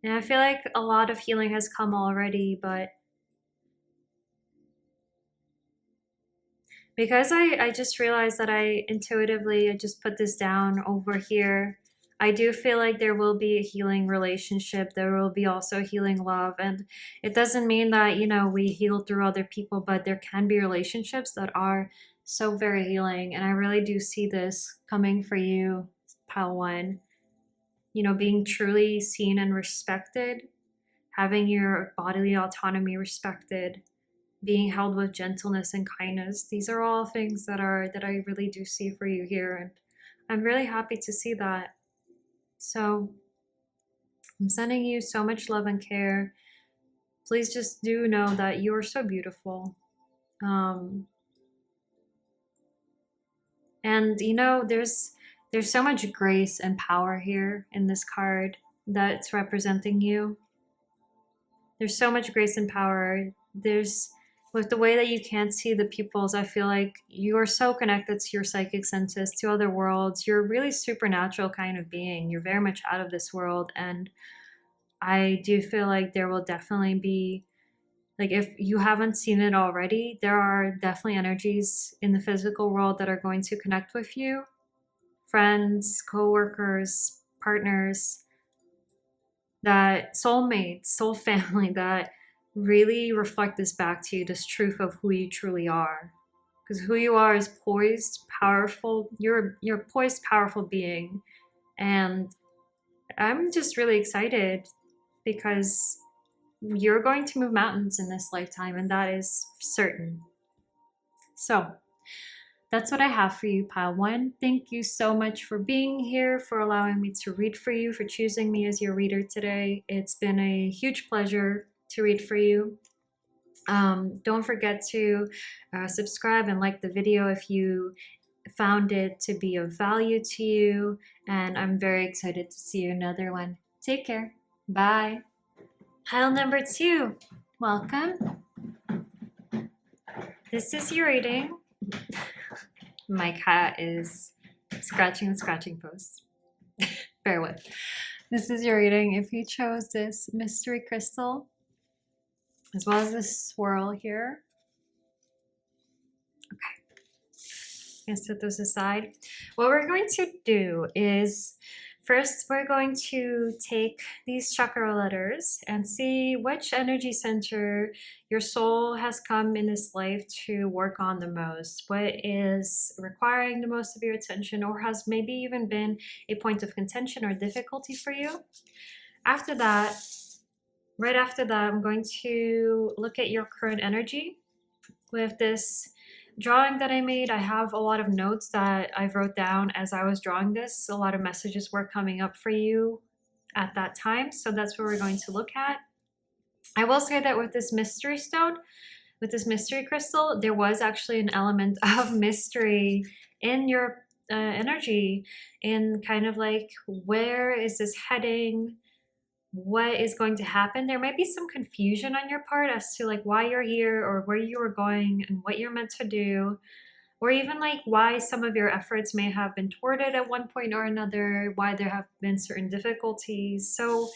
And I feel like a lot of healing has come already, but because I just realized that I just put this down over here, I do feel like there will be a healing relationship. There will be also healing love. And it doesn't mean that, we heal through other people, but there can be relationships that are so very healing. And I really do see this coming for you, Pile One. Being truly seen and respected, having your bodily autonomy respected, being held with gentleness and kindness. These are all things that I really do see for you here, and I'm really happy to see that. So I'm sending you so much love and care. Please just do know that you are so beautiful. And there's so much grace and power here in this card that's representing you. There's so much grace and power. With the way that you can't see the pupils, I feel like you are so connected to your psychic senses, to other worlds. You're a really supernatural kind of being. You're very much out of this world. And I do feel like there will definitely be, like, if you haven't seen it already, there are definitely energies in the physical world that are going to connect with you. Friends, co-workers, partners, that soulmates, soul family, that really reflect this back to you, this truth of who you truly are. Because who you are is poised, powerful. You're a poised, powerful being. And I'm just really excited because you're going to move mountains in this lifetime, and that is certain. So that's what I have for you, Pile One. Thank you so much for being here, for allowing me to read for you, for choosing me as your reader today. It's been a huge pleasure to read for you. Don't forget to subscribe and like the video if you found it to be of value to you. And I'm very excited to see you in another one. Take care. Bye. Pile number 2. Welcome. This is your reading. My cat is scratching the scratching post. Bear with. This is your reading. If you chose this mystery crystal, as well as this swirl here. Okay. I'm going to set those aside. What we're going to do is, first, we're going to take these chakra letters and see which energy center your soul has come in this life to work on the most. What is requiring the most of your attention, or has maybe even been a point of contention or difficulty for you. After that, right after that, I'm going to look at your current energy. With this drawing that I made, I have a lot of notes that I wrote down as I was drawing this. A lot of messages were coming up for you at that time. So that's what we're going to look at. I will say that with this mystery stone, with this mystery crystal, there was actually an element of mystery in your energy, in kind of like, where is this heading? What is going to happen? There might be some confusion on your part as to like why you're here or where you are going and what you're meant to do, or even like why some of your efforts may have been thwarted at one point or another, why there have been certain difficulties. So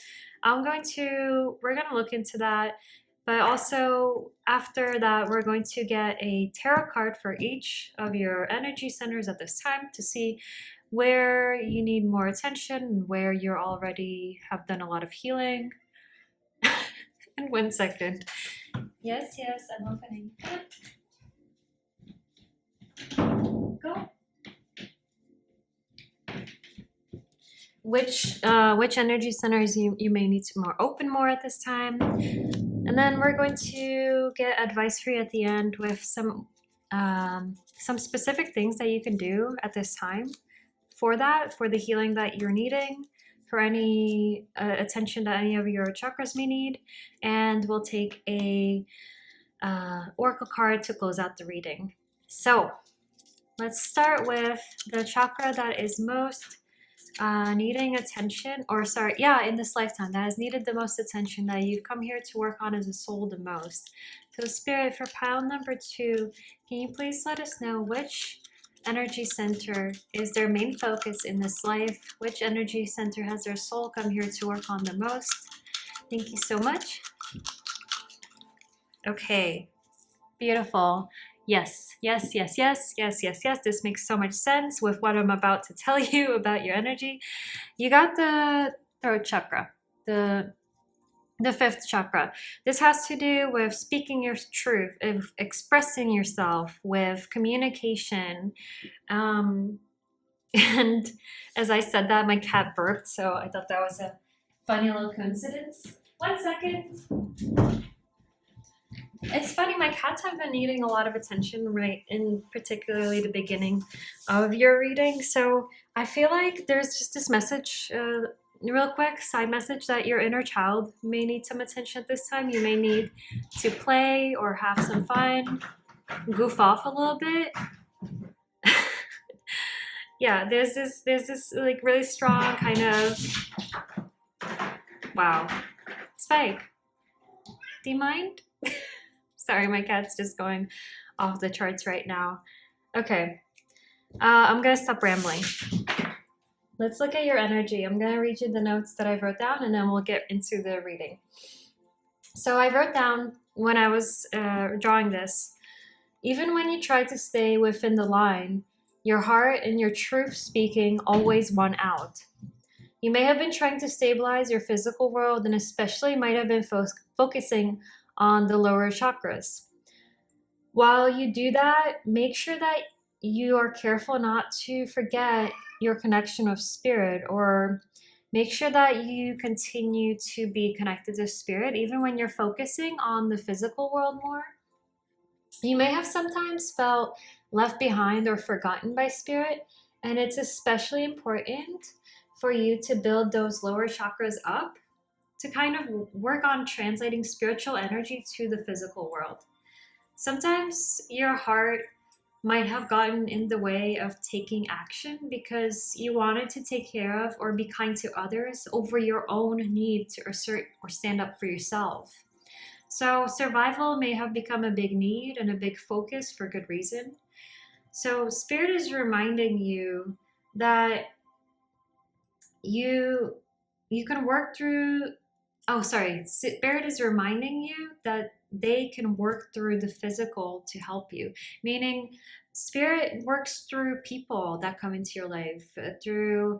we're going to look into that. But also, after that, we're going to get a tarot card for each of your energy centers at this time to see where you need more attention and where you already have done a lot of healing. In 1 second. Yes, yes, I'm opening. Go. Which energy centers you may need to open more at this time. And then we're going to get advice for you at the end with some specific things that you can do at this time for the healing that you're needing, for any attention that any of your chakras may need. And we'll take a oracle card to close out the reading. So let's start with the chakra that is most needing attention, in this lifetime, that has needed the most attention, that you've come here to work on as a soul the most. So Spirit, for pile number 2, can you please let us know which energy center is their main focus in this life? Which energy center has their soul come here to work on the most? Thank you so much. Okay, beautiful. Yes, yes, yes, yes, yes, yes, yes. This makes so much sense with what I'm about to tell you about your energy. You got the throat chakra, the 5th chakra. This has to do with speaking your truth, of expressing yourself, with communication. And as I said that, my cat burped, so I thought that was a funny little coincidence. 1 second. It's funny, my cats have been needing a lot of attention, right, in particularly the beginning of your reading. So I feel like there's just this message, real quick side message, that your inner child may need some attention at this time. You may need to play or have some fun, goof off a little bit. Yeah, there's this like really strong kind of, wow. Spike, do you mind? Sorry, my cat's just going off the charts right now. Okay, I'm gonna stop rambling. Let's look at your energy. I'm gonna read you the notes that I wrote down, and then we'll get into the reading. So I wrote down, when I was drawing this, even when you try to stay within the line, your heart and your truth speaking always won out. You may have been trying to stabilize your physical world, and especially might have been focusing on the lower chakras. While you do that, make sure that you are careful not to forget your connection with spirit, or make sure that you continue to be connected to spirit even when you're focusing on the physical world more. You may have sometimes felt left behind or forgotten by spirit, and it's especially important for you to build those lower chakras up, to kind of work on translating spiritual energy to the physical world. Sometimes your heart might have gotten in the way of taking action because you wanted to take care of or be kind to others over your own need to assert or stand up for yourself. So survival may have become a big need and a big focus for good reason. So Spirit is reminding you that you can work through, Spirit is reminding you that they can work through the physical to help you. Meaning, Spirit works through people that come into your life, through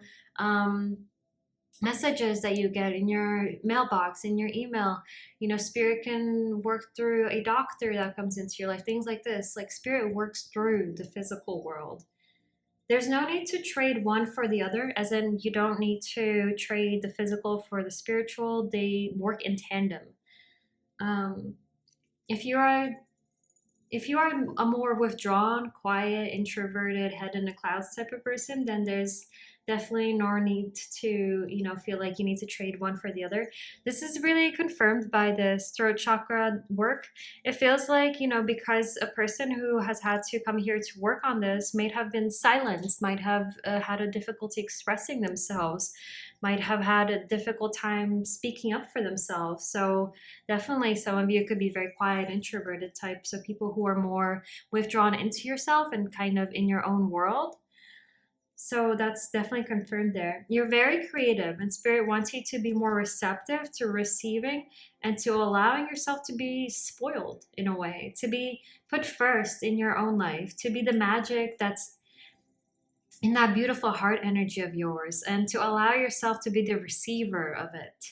messages that you get in your mailbox, in your email. Spirit can work through a doctor that comes into your life, things like this. Like, Spirit works through the physical world. There's no need to trade one for the other, as in you don't need to trade the physical for the spiritual. They work in tandem. If you are a more withdrawn, quiet, introverted, head in the clouds type of person, then there's definitely nor need to, feel like you need to trade one for the other. This is really confirmed by this throat chakra work. It feels like, because a person who has had to come here to work on this might have been silenced, might have had a difficulty expressing themselves, might have had a difficult time speaking up for themselves. So definitely some of you could be very quiet, introverted types, so people who are more withdrawn into yourself and kind of in your own world. So that's definitely confirmed there. You're very creative, and Spirit wants you to be more receptive to receiving and to allowing yourself to be spoiled in a way, to be put first in your own life, to be the magic that's in that beautiful heart energy of yours, and to allow yourself to be the receiver of it.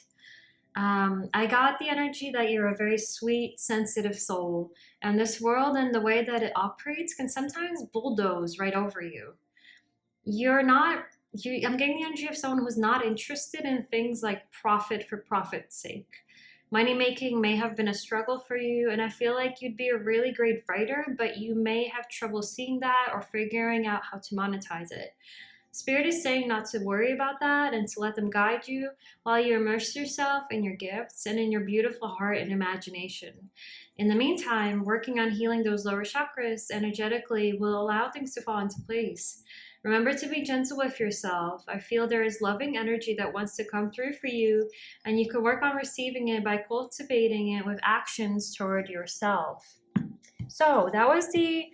I got the energy that you're a very sweet, sensitive soul, and this world and the way that it operates can sometimes bulldoze right over you. You're not, I'm getting the energy of someone who's not interested in things like profit for profit's sake. Money making may have been a struggle for you, and I feel like you'd be a really great writer, but you may have trouble seeing that or figuring out how to monetize it. Spirit is saying not to worry about that and to let them guide you while you immerse yourself in your gifts and in your beautiful heart and imagination. In the meantime, working on healing those lower chakras energetically will allow things to fall into place. Remember to be gentle with yourself. I feel there is loving energy that wants to come through for you, and you can work on receiving it by cultivating it with actions toward yourself. So that was the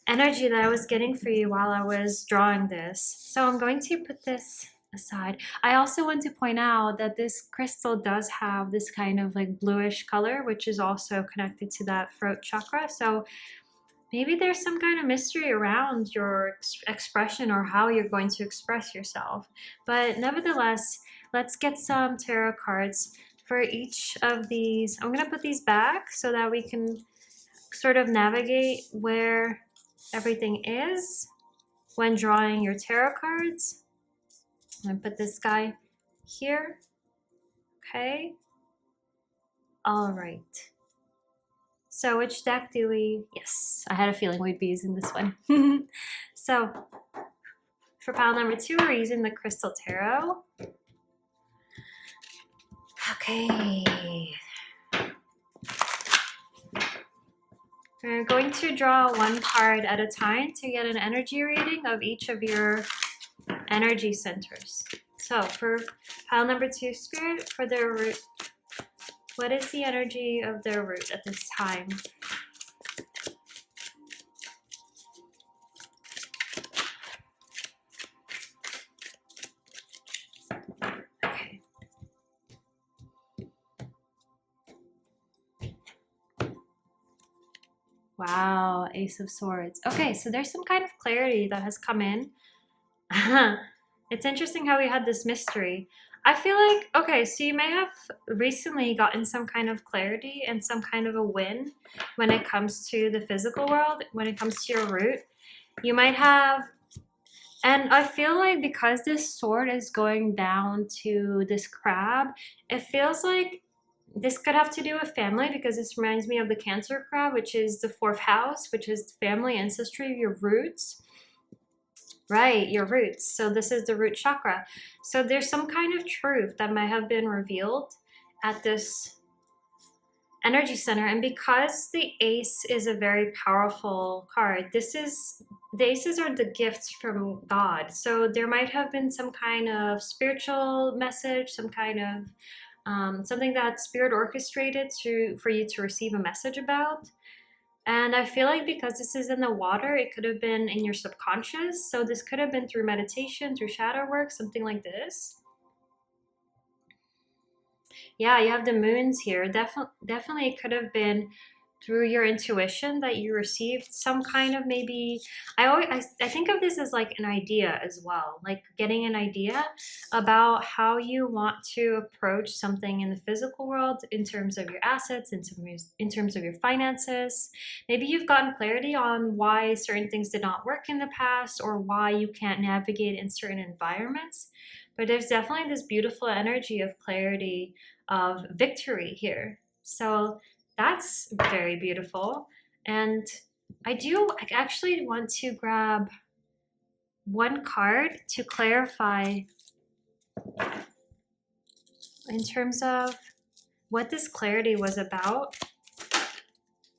energy that I was getting for you while I was drawing this. So I'm going to put this aside. I also want to point out that this crystal does have this kind of like bluish color, which is also connected to that throat chakra. So maybe there's some kind of mystery around your expression or how you're going to express yourself. But nevertheless, let's get some tarot cards for each of these. I'm going to put these back so that we can sort of navigate where everything is when drawing your tarot cards. I'm going to put this guy here. Okay. All right. So which deck do we, yes, I had a feeling we'd be using this one. So for pile number 2, we're using the Crystal Tarot. Okay. We're going to draw one card at a time to get an energy reading of each of your energy centers. So for pile number 2, Spirit, for their root, what is the energy of their root at this time? Okay. Wow, Ace of Swords. Okay, so there's some kind of clarity that has come in. It's interesting how we had this mystery. I feel like, okay, so you may have recently gotten some kind of clarity and some kind of a win when it comes to the physical world, when it comes to your root. You might have, and I feel like because this sword is going down to this crab, it feels like this could have to do with family, because this reminds me of the Cancer crab, which is the 4th house, which is family, ancestry, your roots. Right, your roots. So this is the root chakra. So there's some kind of truth that might have been revealed at this energy center. And because the ace is a very powerful card, the aces are the gifts from God. So there might have been some kind of spiritual message, some kind of something that Spirit orchestrated for you to receive a message about. And I feel like because this is in the water, it could have been in your subconscious. So this could have been through meditation, through shadow work, something like this. Yeah, you have the moons here. Definitely it could have been through your intuition that you received some kind of, maybe, I think of this as like an idea as well, like getting an idea about how you want to approach something in the physical world in terms of your assets, in terms of your finances. Maybe you've gotten clarity on why certain things did not work in the past, or why you can't navigate in certain environments. But there's definitely this beautiful energy of clarity, of victory here. So that's very beautiful. And I actually want to grab one card to clarify in terms of what this clarity was about.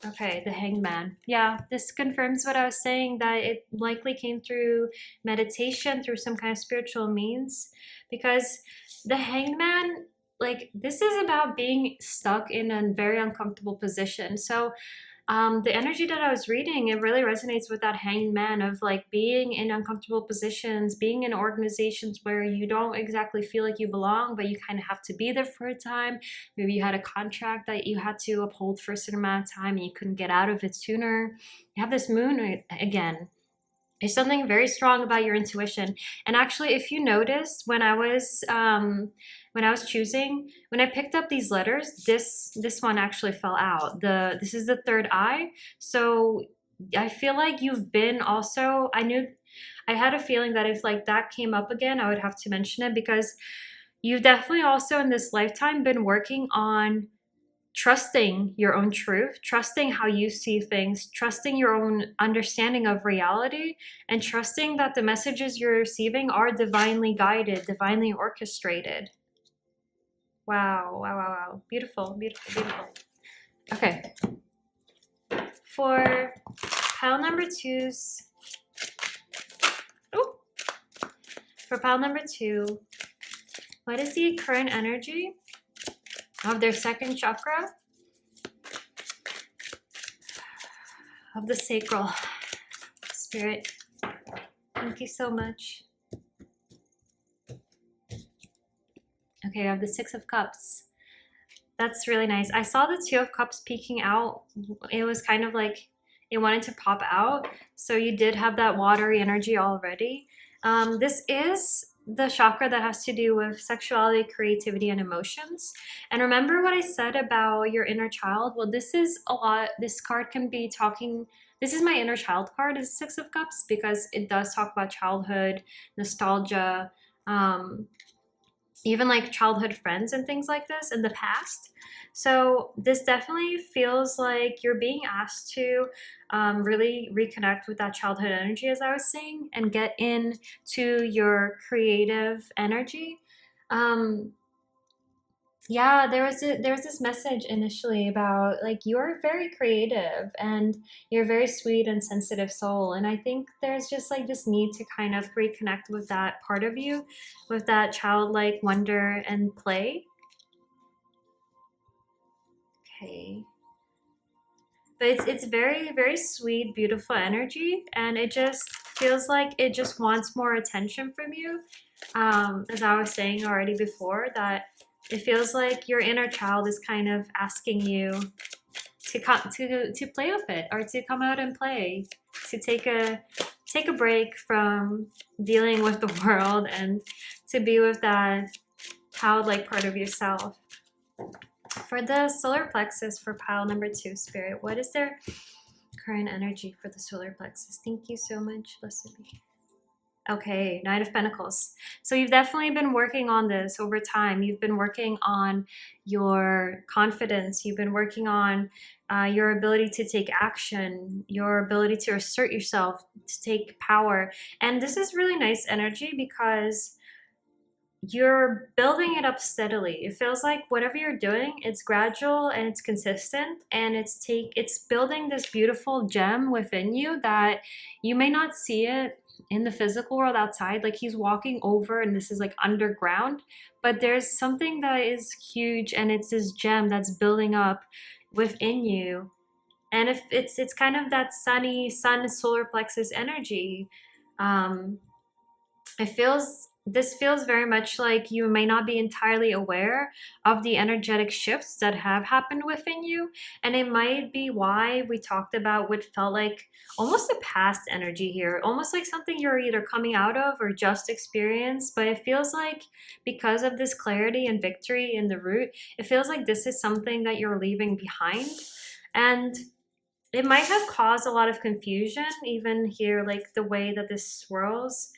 Okay, the Hanged Man. Yeah, this confirms what I was saying, that it likely came through meditation, through some kind of spiritual means, because the Hanged Man, like, this is about being stuck in a very uncomfortable position. So the energy that I was reading, it really resonates with that Hanged Man of like being in uncomfortable positions, being in organizations where you don't exactly feel like you belong, but you kind of have to be there for a time. Maybe you had a contract that you had to uphold for a certain amount of time and you couldn't get out of it sooner. You have this moon again. There's something very strong about your intuition. And actually, if you noticed when I was choosing, when I picked up these letters, this one actually fell out. This is the third eye. So I feel like you've been also, I had a feeling that if like that came up again, I would have to mention it, because you've definitely also in this lifetime been working on trusting your own truth, trusting how you see things, trusting your own understanding of reality, and trusting that the messages you're receiving are divinely guided, divinely orchestrated. Wow, wow, wow, wow. Beautiful, beautiful, beautiful. Okay. For pile number two's, oh, for pile number two, what is the current energy of their second chakra, of the sacral? Spirit, thank you so much. Okay, I have the Six of Cups. That's really nice. I saw the Two of Cups peeking out. It was kind of like it wanted to pop out. So you did have that watery energy already. This is the chakra that has to do with sexuality, creativity, and emotions. And remember what I said about your inner child? Well, this is a lot. This card can be talking. This is my inner child card, is Six of Cups, because it does talk about childhood, nostalgia, even like childhood friends and things like this in the past. So this definitely feels like you're being asked to really reconnect with that childhood energy, as I was saying, and get into your creative energy. Yeah, there was this message initially about like you're very creative and you're a very sweet and sensitive soul, and I think there's just like this need to kind of reconnect with that part of you, with that childlike wonder and play. Okay. But it's very, very sweet, beautiful energy, and it just feels like it just wants more attention from you. As I was saying already before, that it feels like your inner child is kind of asking you to come to play with it, or to come out and play, to take a break from dealing with the world and to be with that childlike part of yourself. For the solar plexus, for pile number two, Spirit, what is their current energy for the solar plexus? Thank you so much, blessed be. Okay, Knight of Pentacles. So you've definitely been working on this over time. You've been working on your confidence. You've been working on your ability to take action, your ability to assert yourself, to take power. And this is really nice energy because you're building it up steadily. It feels like whatever you're doing, it's gradual and it's consistent, and it's building this beautiful gem within you that you may not see it in the physical world outside. Like he's walking over and this is like underground, but there's something that is huge, and it's this gem that's building up within you. And if it's kind of that sunny sun solar plexus energy. This feels very much like you may not be entirely aware of the energetic shifts that have happened within you. And it might be why we talked about what felt like almost a past energy here, almost like something you're either coming out of or just experienced. But it feels like because of this clarity and victory in the root, it feels like this is something that you're leaving behind. And it might have caused a lot of confusion, even here, like the way that this swirls.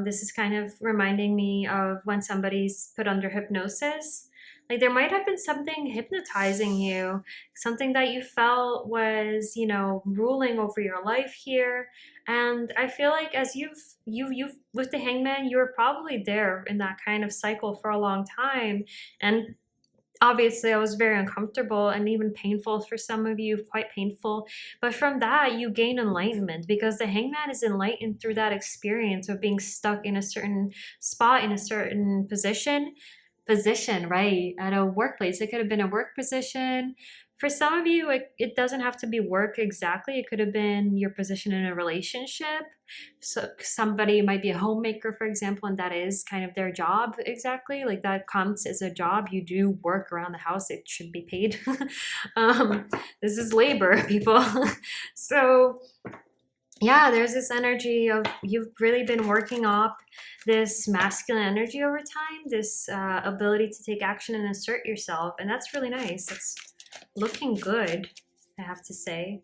This is kind of reminding me of when somebody's put under hypnosis. Like there might have been something hypnotizing you, something that you felt was, you know, ruling over your life here. And I feel like as you've with the hangman, you were probably there in that kind of cycle for a long time. And obviously I was very uncomfortable and even painful for some of you, quite painful. But from that, you gain enlightenment because the hangman is enlightened through that experience of being stuck in a certain spot, in a certain position, right? At a workplace. It could have been a work position. For some of you, it doesn't have to be work exactly. It could have been your position in a relationship. So somebody might be a homemaker, for example, and that is kind of their job exactly. Like that counts as a job. You do work around the house. It should be paid. um, this is labor, people. So yeah, there's this energy of you've really been working up this masculine energy over time, this ability to take action and assert yourself. And that's really nice. It's looking good, I have to say.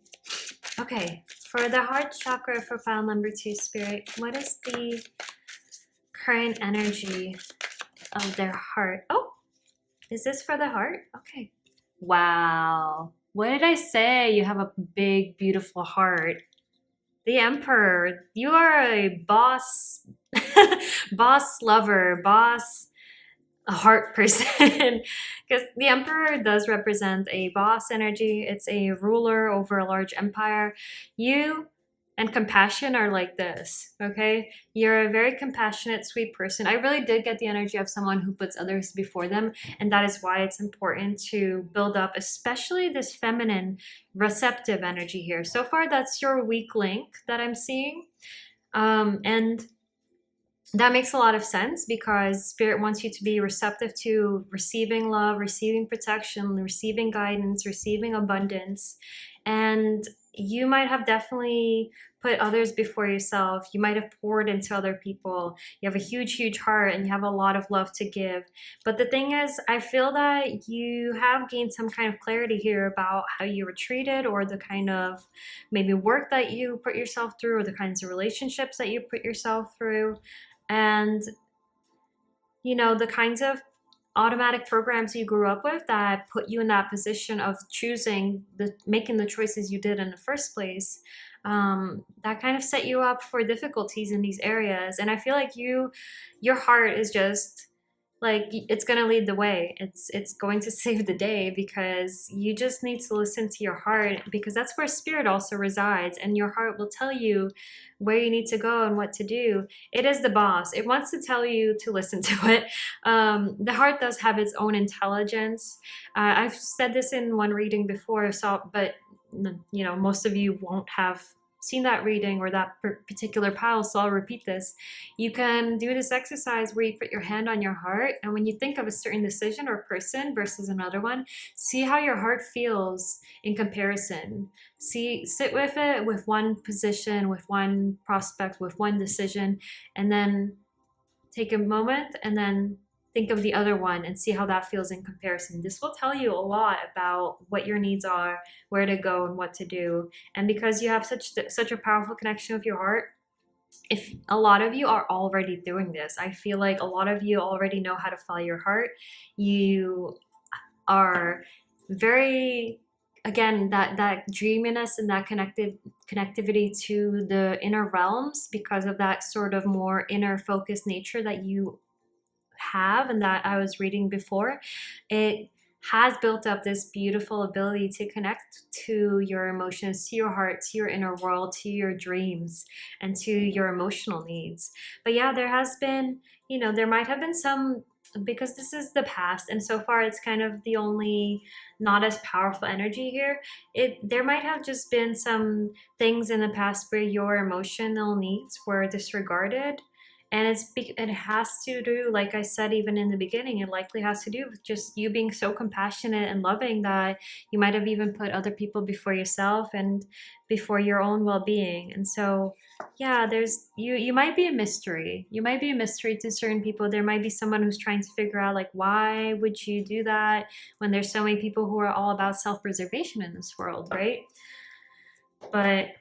Okay, for the heart chakra for file number 2, Spirit, what is the current energy of their heart? Oh, is this for the heart? Okay. Wow. What did I say? You have a big, beautiful heart. The Emperor, you are a boss, boss lover, boss a heart person. Because the Emperor does represent a boss energy. It's a ruler over a large empire. You and compassion are like this, okay? You're a very compassionate, sweet person. I really did get the energy of someone who puts others before them, and that is why it's important to build up, especially this feminine, receptive energy here. So far, that's your weak link that I'm seeing. And that makes a lot of sense because Spirit wants you to be receptive to receiving love, receiving protection, receiving guidance, receiving abundance. And you might have definitely put others before yourself. You might have poured into other people. You have a huge, huge heart and you have a lot of love to give. But the thing is, I feel that you have gained some kind of clarity here about how you were treated or the kind of maybe work that you put yourself through or the kinds of relationships that you put yourself through. And, you know, the kinds of automatic programs you grew up with that put you in that position of making the choices you did in the first place, that kind of set you up for difficulties in these areas. And I feel like your heart is just like it's going to lead the way. It's going to save the day because you just need to listen to your heart because that's where spirit also resides, and your heart will tell you where you need to go and what to do. It is the boss. It wants to tell you to listen to it. The heart does have its own intelligence. I've said this in one reading before, but you know, most of you won't have seen that reading or that particular pile, so I'll repeat this. You can do this exercise where you put your hand on your heart, and when you think of a certain decision or person versus another one, see how your heart feels in comparison. Sit with it, with one position, with one prospect, with one decision, and then take a moment and then think of the other one and see how that feels in comparison. This will tell you a lot about what your needs are, where to go, and what to do. And because you have such a powerful connection with your heart, if a lot of you are already doing this, I feel like a lot of you already know how to follow your heart. You are very, again, that dreaminess and that connectivity to the inner realms because of that sort of more inner focused nature that you have and that I was reading before. It has built up this beautiful ability to connect to your emotions, to your heart, to your inner world, to your dreams, and to your emotional needs. But yeah, there has been, you know, there might have been some, because this is the past and so far it's kind of the only not as powerful energy here. There might have just been some things in the past where your emotional needs were disregarded. And it has to do, like I said, even in the beginning, it likely has to do with just you being so compassionate and loving that you might have even put other people before yourself and before your own well-being. And so, yeah, you might be a mystery. You might be a mystery to certain people. There might be someone who's trying to figure out, like, why would you do that when there's so many people who are all about self-preservation in this world, right? But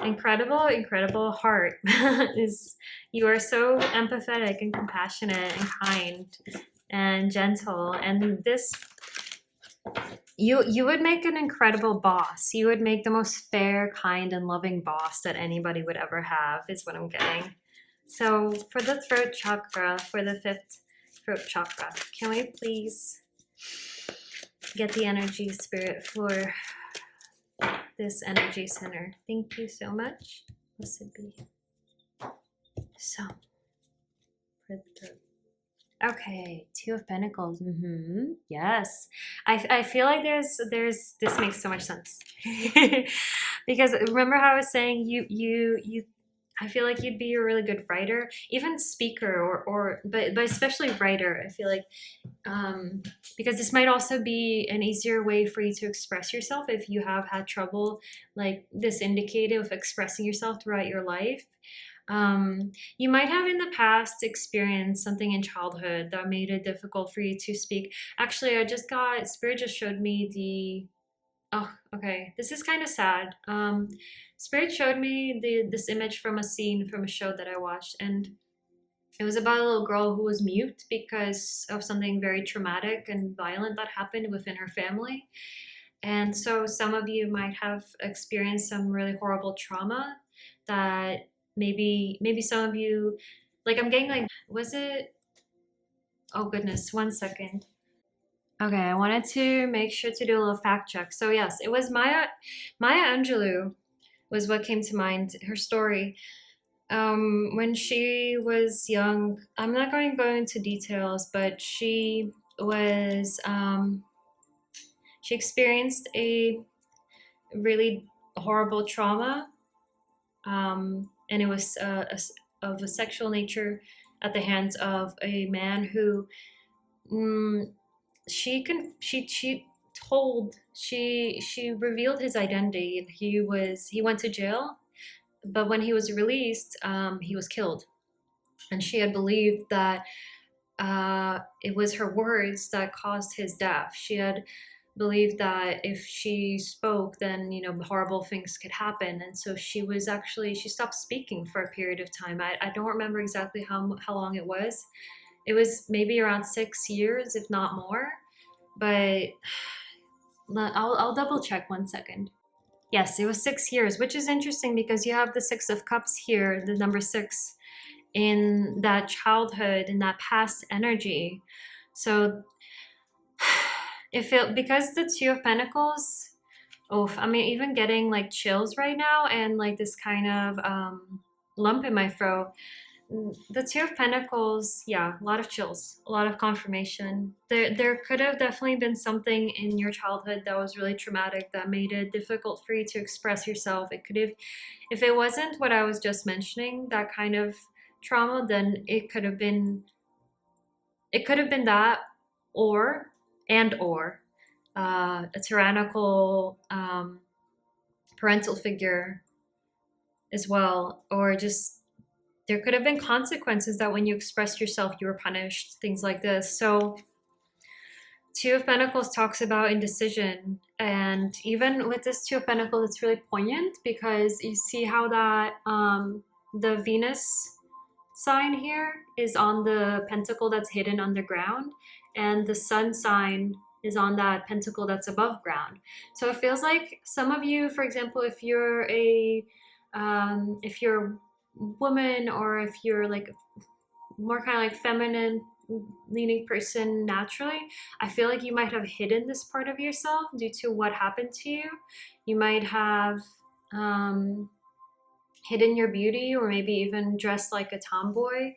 incredible heart is, you are so empathetic and compassionate and kind, and gentle. And this, you would make an incredible boss. You would make the most fair, kind, and loving boss that anybody would ever have, is what I'm getting. So for the throat chakra, for the fifth throat chakra, can we please get the energy spirit for this energy center? Thank you so much. Blessed be. So, for the throat. Okay, Two of Pentacles. Yes, I feel like there's this makes so much sense because remember how I was saying you. I feel like you'd be a really good writer, even speaker, but especially writer. I feel like because this might also be an easier way for you to express yourself if you have had trouble, like this indicated, with expressing yourself throughout your life. You might have in the past experienced something in childhood that made it difficult for you to speak. Actually, Spirit just showed me oh, okay, this is kind of sad. Spirit showed me this image from a scene from a show that I watched, and it was about a little girl who was mute because of something very traumatic and violent that happened within her family. And so some of you might have experienced some really horrible trauma that maybe some of you, like, I'm getting like, was it, oh goodness, 1 second. Okay, I wanted to make sure to do a little fact check. So yes, it was Maya Angelou was what came to mind, her story. When she was young, I'm not going to go into details, but she was she experienced a really horrible trauma, and it was of a sexual nature at the hands of a man who she revealed his identity, and he went to jail, but when he was released, he was killed, and she had believed that it was her words that caused his death. She had believed that if she spoke, then horrible things could happen, and so she stopped speaking for a period of time. I don't remember exactly how long it was. It was maybe around 6 years, if not more, but I'll double check 1 second. Yes, it was 6 years, which is interesting because you have the Six of Cups here, the number 6, in that childhood, in that past energy. So because the Two of Pentacles, I'm even getting like chills right now, and like this kind of lump in my throat. The Two of Pentacles, yeah, a lot of chills, a lot of confirmation. There could have definitely been something in your childhood that was really traumatic that made it difficult for you to express yourself. It could have, if it wasn't what I was just mentioning, that kind of trauma, then it could have been that, or a tyrannical parental figure as well, or just there could have been consequences that when you expressed yourself, you were punished, things like this. So Two of Pentacles talks about indecision. And even with this Two of Pentacles, it's really poignant because you see how that the Venus sign here is on the pentacle that's hidden underground, and the Sun sign is on that pentacle that's above ground. So it feels like some of you, for example, if you're a woman, or if you're like more kind of like feminine leaning person naturally, I feel like you might have hidden this part of yourself due to what happened to you. You might have hidden your beauty, or maybe even dressed like a tomboy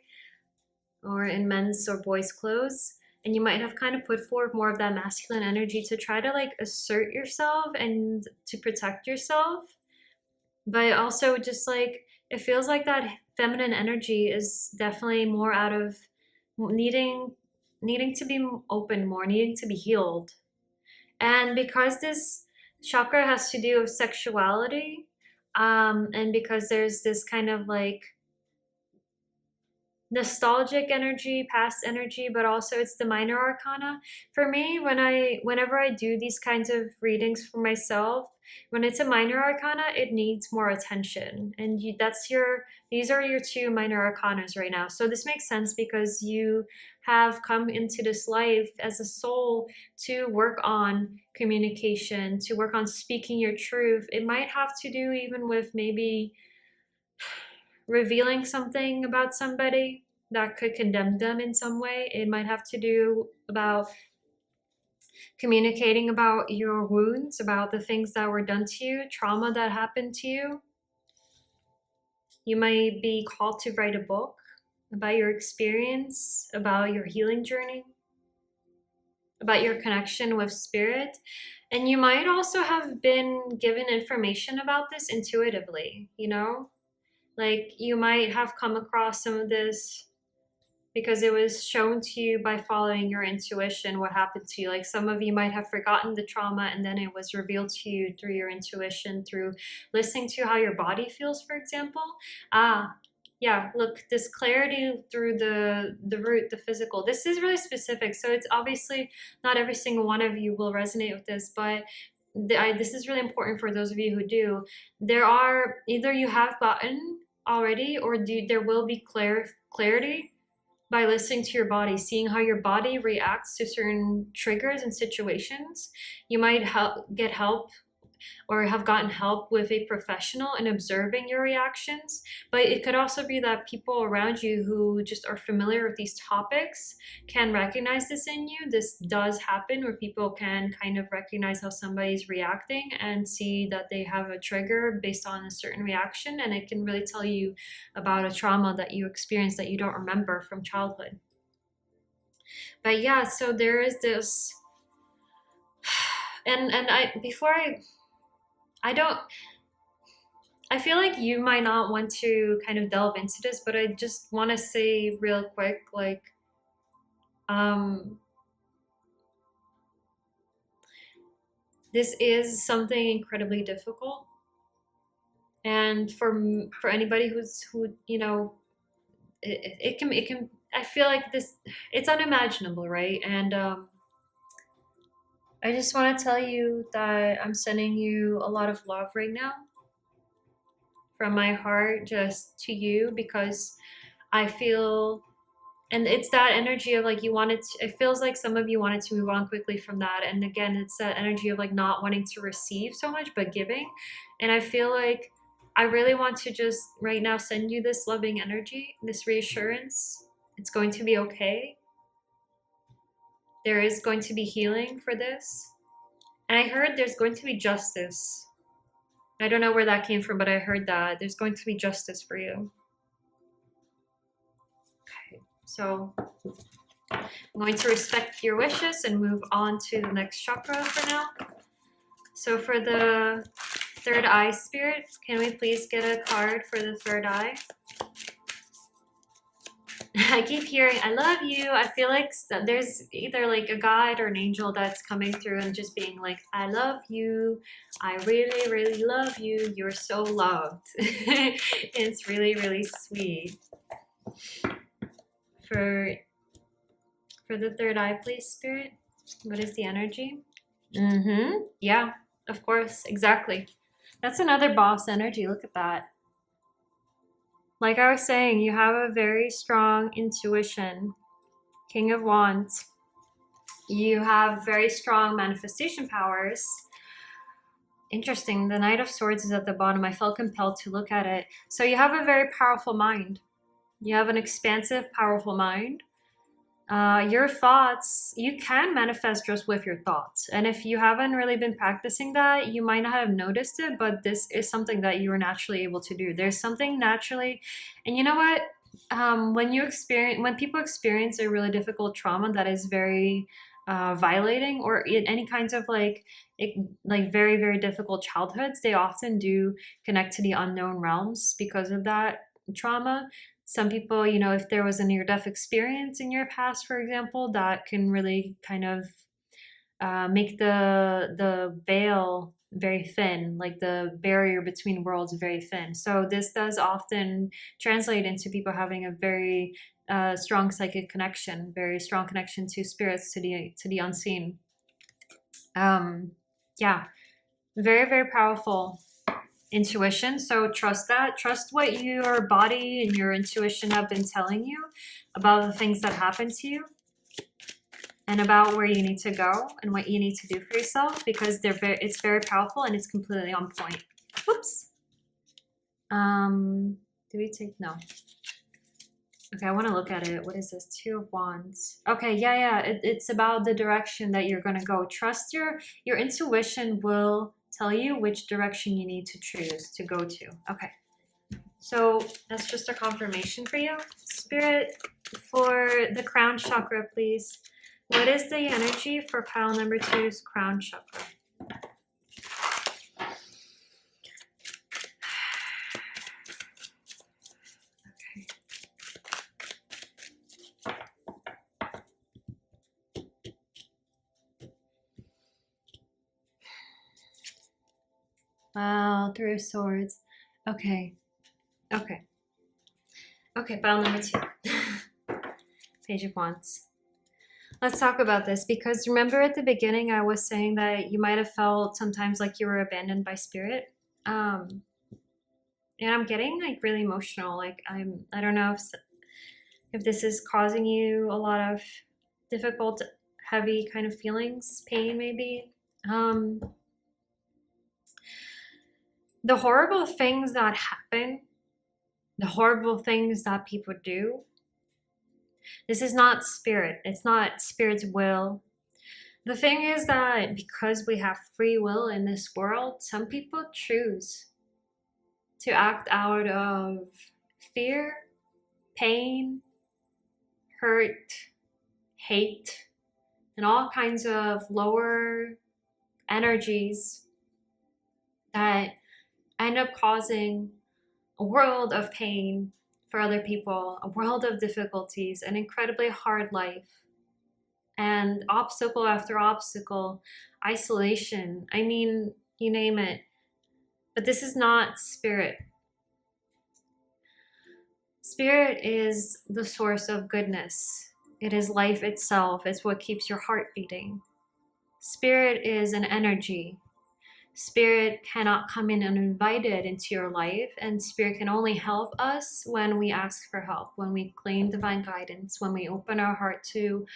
or in men's or boys' clothes. And you might have kind of put forth more of that masculine energy to try to like assert yourself and to protect yourself. But also just like, it feels like that feminine energy is definitely more out of needing to be open more, needing to be healed. And because this chakra has to do with sexuality, and because there's this kind of like nostalgic energy, past energy, but also it's the minor arcana. For me, whenever I do these kinds of readings for myself, when it's a minor arcana, it needs more attention. And these are your two minor arcanas right now. So this makes sense because you have come into this life as a soul to work on communication, to work on speaking your truth. It might have to do even with maybe revealing something about somebody that could condemn them in some way. It might have to do about communicating about your wounds, about the things that were done to you, trauma that happened to you. You might be called to write a book about your experience, about your healing journey, about your connection with spirit. And you might also have been given information about this intuitively, you know? Like you might have come across some of this because it was shown to you by following your intuition what happened to you. Like some of you might have forgotten the trauma and then it was revealed to you through your intuition, through listening to how your body feels, for example. Yeah, look, this clarity through the root, the physical. This is really specific. So it's obviously not every single one of you will resonate with this, but this is really important for those of you who do. There are either you have gotten already or there will be clarity by listening to your body, seeing how your body reacts to certain triggers and situations. You might get help or have gotten help with a professional in observing your reactions. But it could also be that people around you who just are familiar with these topics can recognize this in you. This does happen where people can kind of recognize how somebody's reacting and see that they have a trigger based on a certain reaction. And it can really tell you about a trauma that you experienced that you don't remember from childhood. But yeah, so there is this, and I feel like you might not want to kind of delve into this, but I just want to say real quick, like, this is something incredibly difficult. And for anybody who, you know, it can, I feel like this, it's unimaginable, right? And I just want to tell you that I'm sending you a lot of love right now from my heart just to you, because I feel, and it's that energy of like you wanted to, it feels like some of you wanted to move on quickly from that. And again, it's that energy of like not wanting to receive so much but giving. And I feel like I really want to just right now send you this loving energy, this reassurance. It's going to be okay. There is going to be healing for this. And I heard there's going to be justice. I don't know where that came from, but I heard that there's going to be justice for you. Okay, so I'm going to respect your wishes and move on to the next chakra for now. So for the third eye spirit, can we please get a card for the third eye? I keep hearing, I love you. I feel like there's either like a guide or an angel that's coming through and just being like, I love you. I really, really love you. You're so loved. It's really, really sweet. For the third eye, please, spirit. What is the energy? Yeah, of course. Exactly. That's another boss energy. Look at that. Like I was saying, you have a very strong intuition. King of Wands. You have very strong manifestation powers. Interesting. The Knight of Swords is at the bottom. I felt compelled to look at it. So you have a very powerful mind. You have an expansive, powerful mind. Your thoughts, you can manifest just with your thoughts. And if you haven't really been practicing that, you might not have noticed it, but this is something that you are naturally able to do. There's something naturally, and you know what? When people experience a really difficult trauma that is very violating, or in any kinds of like very, very difficult childhoods, they often do connect to the unknown realms because of that trauma. Some people, you know, if there was a near-death experience in your past, for example, that can really kind of make the veil very thin, like the barrier between worlds very thin. So this does often translate into people having a very strong psychic connection, very strong connection to spirits, to the unseen. Yeah, very, very powerful intuition. So trust that. Trust what your body and your intuition have been telling you about the things that happen to you. and about where you need to go and what you need to do for yourself, because it's very powerful and it's completely on point. Whoops. Do we take, no. Okay, I want to look at it. What is this? Two of Wands. Okay, yeah. It's about the direction that you're going to go. Trust your intuition will tell you which direction you need to choose to go to. Okay. So that's just a confirmation for you. Spirit, for the crown chakra, please. What is the energy for pile number 2's crown chakra? Wow, 3 of Swords. Okay, pile number 2. Page of Wands. Let's talk about this, because remember at the beginning I was saying that you might have felt sometimes like you were abandoned by spirit. And I'm getting like really emotional. Like I don't know if this is causing you a lot of difficult, heavy kind of feelings, pain maybe. The horrible things that happen, the horrible things that people do, this is not spirit. It's not spirit's will. The thing is that because we have free will in this world, some people choose to act out of fear, pain, hurt, hate, and all kinds of lower energies that end up causing a world of pain for other people, a world of difficulties, an incredibly hard life, and obstacle after obstacle, isolation. I mean, you name it. But this is not spirit. Spirit is the source of goodness. It is life itself. It's what keeps your heart beating. Spirit is an energy. Spirit cannot come in uninvited into your life, and spirit can only help us when we ask for help, when we claim divine guidance, when we open our heart to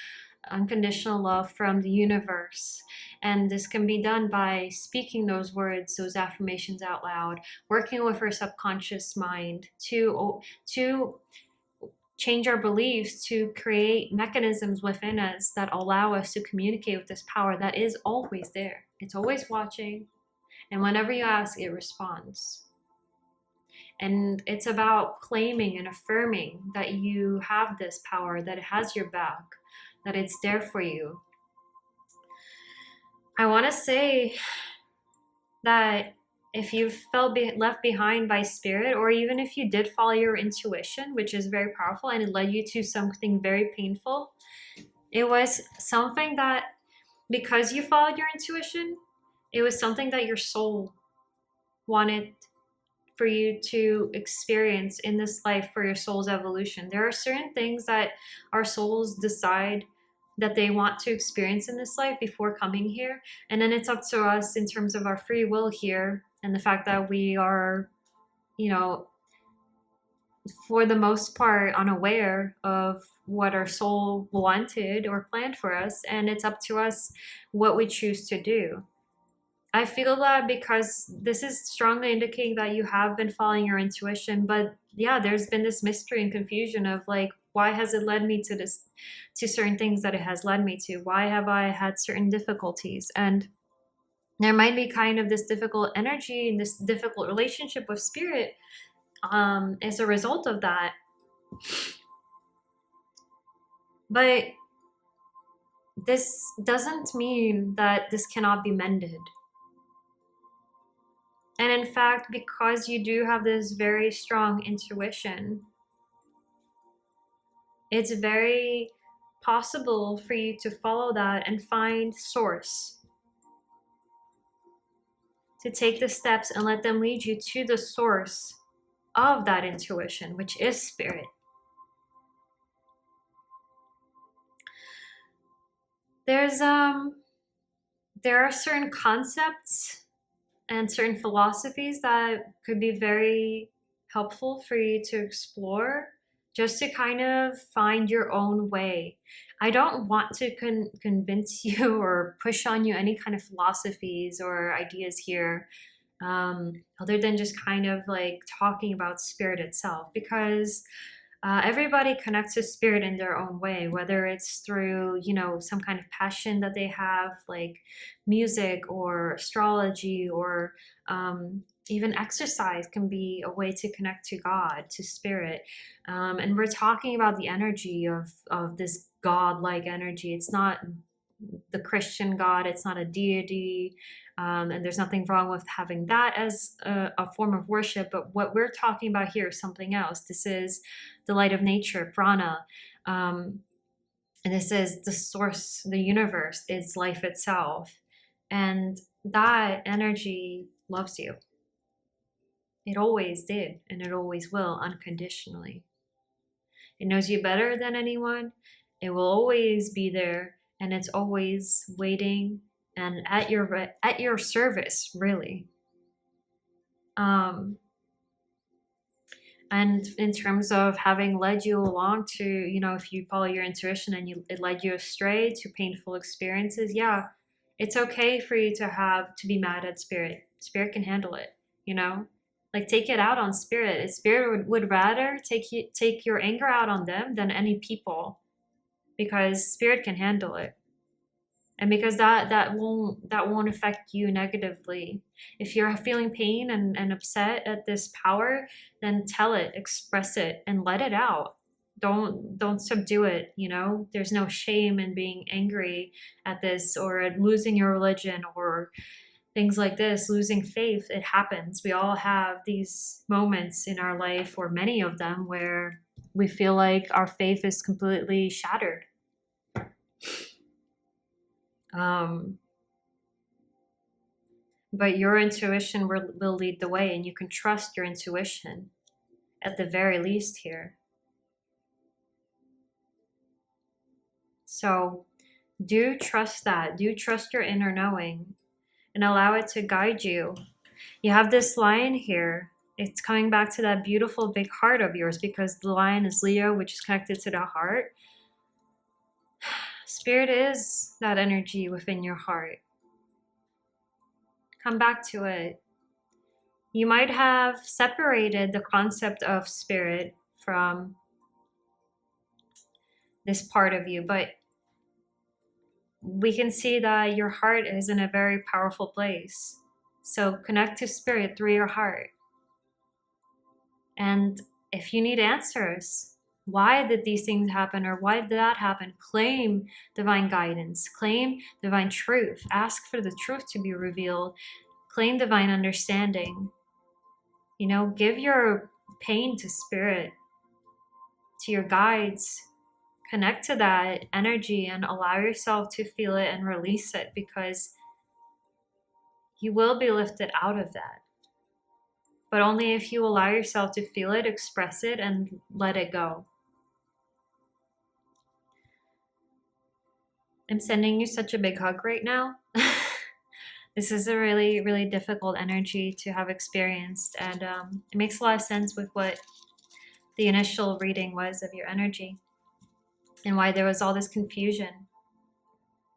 unconditional love from the universe. And this can be done by speaking those words, those affirmations out loud, working with our subconscious mind to change our beliefs, to create mechanisms within us that allow us to communicate with this power that is always there. It's always watching. And whenever you ask, it responds. And it's about claiming and affirming that you have this power, that it has your back, that it's there for you. I want to say that if you felt left behind by spirit, or even if you did follow your intuition, which is very powerful, and it led you to something very painful, it was something that, because you followed your intuition, it was something that your soul wanted for you to experience in this life for your soul's evolution. There are certain things that our souls decide that they want to experience in this life before coming here. And then it's up to us in terms of our free will here, and the fact that we are, for the most part, unaware of what our soul wanted or planned for us. And it's up to us what we choose to do. I feel that because this is strongly indicating that you have been following your intuition, but yeah, there's been this mystery and confusion of like, why has it led me to certain things that it has led me to? Why have I had certain difficulties? And there might be kind of this difficult energy and this difficult relationship with spirit as a result of that. But this doesn't mean that this cannot be mended. And in fact, because you do have this very strong intuition, it's very possible for you to follow that and find source. To take the steps and let them lead you to the source of that intuition, which is spirit. There are certain concepts and certain philosophies that could be very helpful for you to explore just to kind of find your own way. I don't want to convince you or push on you any kind of philosophies or ideas here, other than just kind of like talking about spirit itself, because everybody connects to spirit in their own way, whether it's through, some kind of passion that they have, like music or astrology, or even exercise can be a way to connect to God, to spirit. And we're talking about the energy of this God-like energy. It's not the Christian God, it's not a deity. And there's nothing wrong with having that as a form of worship. But what we're talking about here is something else. This is the light of nature, prana. And this is the source, the universe, is life itself. And that energy loves you. It always did, and it always will, unconditionally. It knows you better than anyone. It will always be there, and it's always waiting and at your service, really. And in terms of having led you along to, if you follow your intuition and it led you astray to painful experiences, yeah, it's okay for you to be mad at spirit. Spirit can handle it, like take it out on spirit. Spirit would rather take your anger out on them than any people, because spirit can handle it. And because that won't affect you negatively. If you're feeling pain and upset at this power, then tell it, express it, and let it out. Don't subdue it. There's no shame in being angry at this, or at losing your religion, or things like this, losing faith. It happens. We all have these moments in our life, or many of them, where we feel like our faith is completely shattered. But your intuition will lead the way, and you can trust your intuition at the very least here. So do trust that. Do trust your inner knowing and allow it to guide you. You have this lion here. It's coming back to that beautiful big heart of yours, because the lion is Leo, which is connected to the heart. Spirit is that energy within your heart. Come back to it. You might have separated the concept of spirit from this part of you, but we can see that your heart is in a very powerful place. So connect to spirit through your heart. And if you need answers, why did these things happen, or why did that happen? Claim divine guidance, claim divine truth, ask for the truth to be revealed, claim divine understanding. Give your pain to spirit, to your guides. Connect to that energy and allow yourself to feel it and release it, because you will be lifted out of that. But only if you allow yourself to feel it, express it, and let it go. I'm sending you such a big hug right now. This is a really, really difficult energy to have experienced, and it makes a lot of sense with what the initial reading was of your energy, and why there was all this confusion.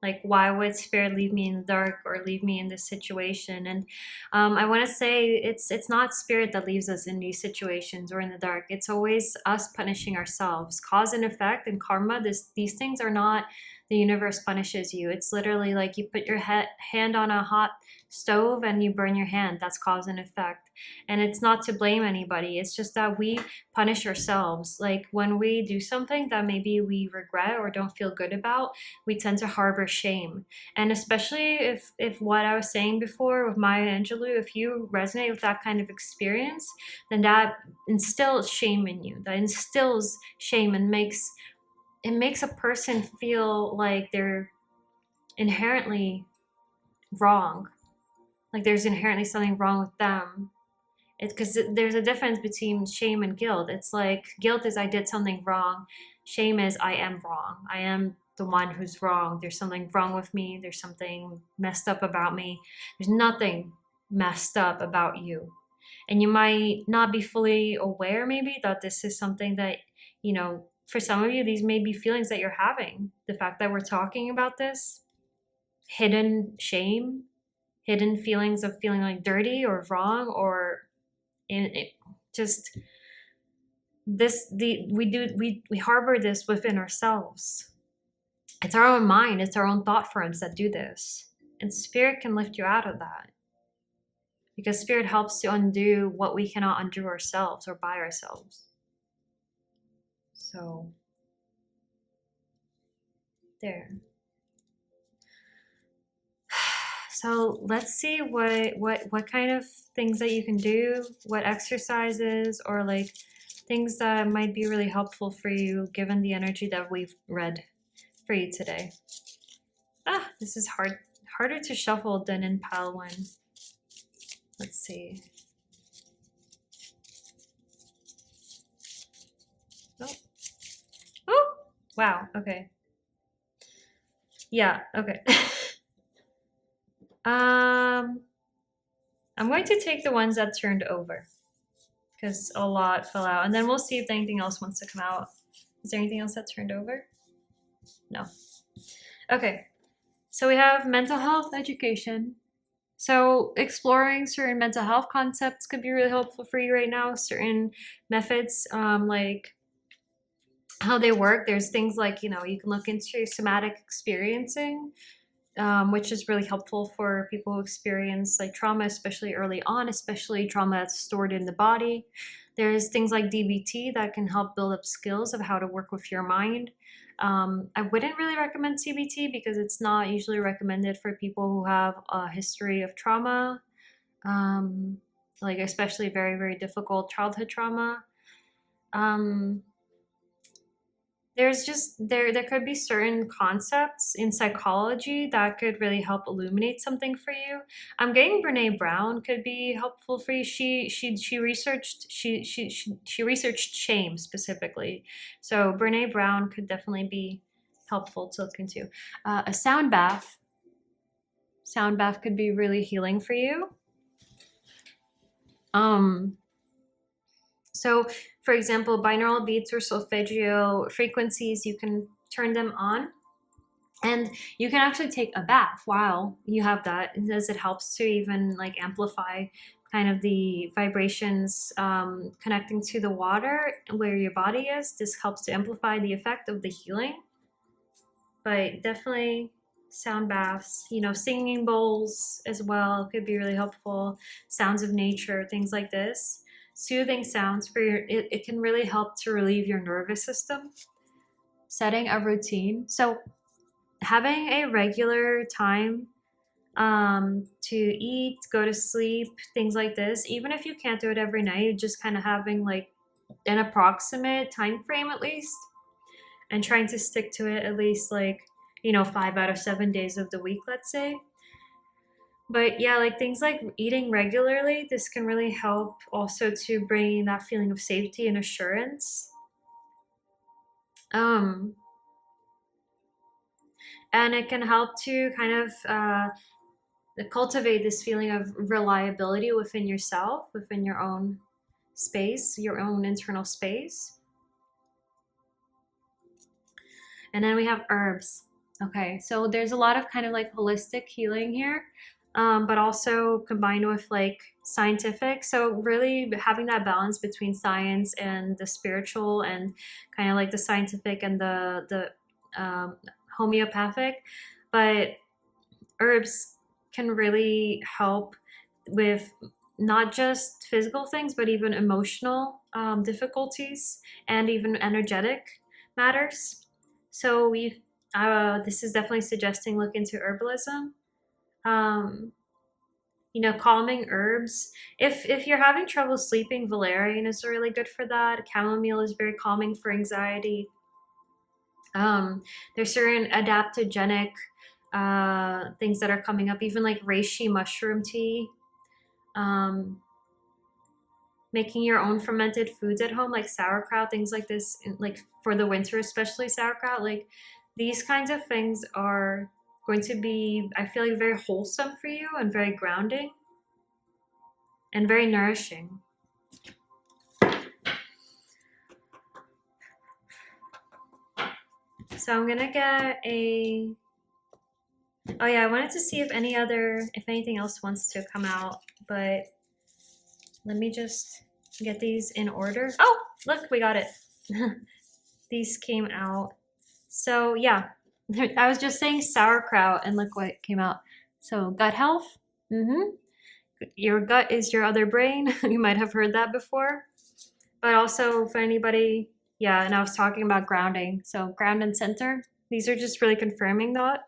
Like, why would spirit leave me in the dark, or leave me in this situation? And I want to say it's not spirit that leaves us in these situations or in the dark. It's always us punishing ourselves. Cause and effect and karma, these things are not the universe punishes you. It's literally like you put your hand on a hot stove and you burn your hand. That's cause and effect. And it's not to blame anybody. It's just that we punish ourselves. Like when we do something that maybe we regret or don't feel good about, we tend to harbor shame. And especially if what I was saying before with Maya Angelou, if you resonate with that kind of experience, then that instills shame in you. That instills shame and makes a person feel like they're inherently wrong. Like there's inherently something wrong with them. It's because there's a difference between shame and guilt. It's like guilt is I did something wrong. Shame is I am wrong. I am the one who's wrong. There's something wrong with me. There's something messed up about me. There's nothing messed up about you. And you might not be fully aware maybe that this is something that you know, for some of you, these may be feelings that you're having. The fact that we're talking about this, hidden shame, hidden feelings of feeling like dirty or wrong, or just this, we harbor this within ourselves. It's our own mind, it's our own thought forms that do this. And spirit can lift you out of that. Because spirit helps to undo what we cannot undo ourselves or by ourselves. So, there. So let's see what kind of things that you can do, what exercises or like things that might be really helpful for you given the energy that we've read for you today. This is harder to shuffle than in pile one. Let's see. Oh, wow. Okay. Yeah. Okay. I'm going to take the ones that turned over because a lot fell out, and then we'll see if anything else wants to come out. Is there anything else that turned over? No. Okay. So we have mental health education. So exploring certain mental health concepts could be really helpful for you right now. Certain methods, like how they work. There's things like, you know, you can look into somatic experiencing, which is really helpful for people who experience like trauma, especially early on, especially trauma that's stored in the body. There's things like DBT that can help build up skills of how to work with your mind. I wouldn't really recommend CBT because it's not usually recommended for people who have a history of trauma, like especially very, very difficult childhood trauma. There's just there could be certain concepts in psychology that could really help illuminate something for you. I'm getting Brene Brown could be helpful for you. She researched shame specifically, so Brene Brown could definitely be helpful to look into. A sound bath could be really healing for you. So, for example, binaural beats or solfeggio frequencies, you can turn them on, and you can actually take a bath while you have that, as it helps to even like amplify kind of the vibrations connecting to the water where your body is. This helps to amplify the effect of the healing. But definitely sound baths, you know, singing bowls as well could be really helpful. Sounds of nature, things like this. Soothing sounds for your, it can really help to relieve your nervous system. Setting a routine. So having a regular time to eat, go to sleep, things like this, even if you can't do it every night, just kind of having like an approximate time frame at least, and trying to stick to it at least like, you know, 5 out of 7 days of the week, let's say. But yeah, like things like eating regularly, this can really help also to bring that feeling of safety and assurance. And it can help to kind of cultivate this feeling of reliability within yourself, within your own space, your own internal space. And then we have herbs. Okay, so there's a lot of kind of like holistic healing here. But also combined with like scientific. So really having that balance between science and the spiritual, and kind of like the scientific and the homeopathic. But herbs can really help with not just physical things, but even emotional difficulties and even energetic matters. So this is definitely suggesting look into herbalism. You know, calming herbs. If you're having trouble sleeping, valerian is really good for that. Chamomile is very calming for anxiety. There's certain adaptogenic things that are coming up, even like reishi mushroom tea. Making your own fermented foods at home, like sauerkraut, things like this, like for the winter, especially sauerkraut. Like these kinds of things are going to be, I feel like, very wholesome for you and very grounding and very nourishing. So I'm gonna get a, oh yeah, I wanted to see if anything else wants to come out, but let me just get these in order. Oh, look, we got it. These came out. So yeah, I was just saying sauerkraut and look what came out. So gut health. Your gut is your other brain. You might have heard that before. But also for anybody, yeah, and I was talking about grounding. So ground and center. These are just really confirming that.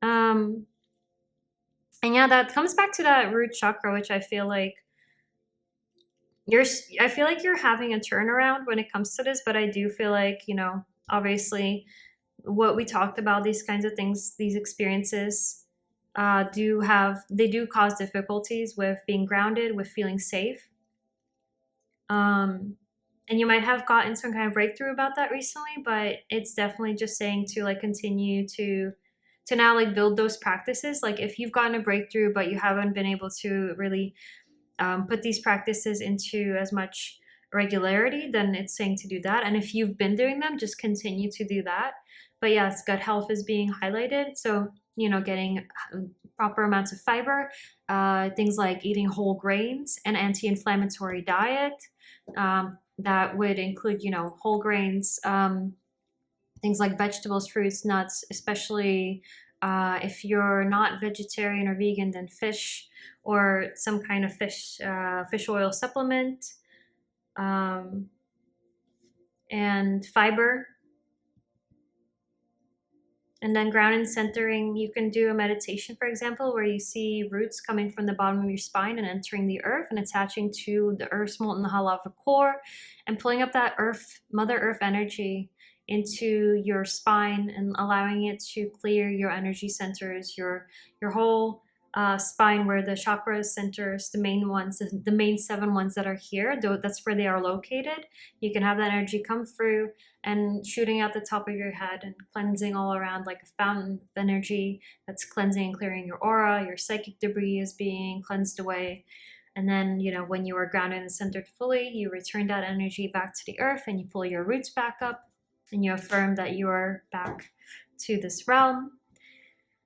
And yeah, that comes back to that root chakra, which I feel like you're having a turnaround when it comes to this, but I do feel like, obviously what we talked about, these kinds of things, these experiences they do cause difficulties with being grounded, with feeling safe. And you might have gotten some kind of breakthrough about that recently, but it's definitely just saying to like continue to now like build those practices. Like if you've gotten a breakthrough but you haven't been able to really put these practices into as much regularity, then it's saying to do that. And if you've been doing them, just continue to do that. But yes, gut health is being highlighted. So, getting proper amounts of fiber, things like eating whole grains, an anti-inflammatory diet. That would include, whole grains, things like vegetables, fruits, nuts, especially if you're not vegetarian or vegan, then fish or some kind of fish oil supplement, and fiber. And then ground and centering, you can do a meditation, for example, where you see roots coming from the bottom of your spine and entering the earth and attaching to the earth's molten lava core and pulling up that Mother Earth energy into your spine and allowing it to clear your energy centers, your whole spine, where the chakra centers, the main ones, the main 7 ones that are here, that's where they are located. You can have that energy come through and shooting out the top of your head and cleansing all around like a fountain of energy that's cleansing and clearing your aura. Your psychic debris is being cleansed away. And then, when you are grounded and centered fully, you return that energy back to the earth and you pull your roots back up and you affirm that you are back to this realm.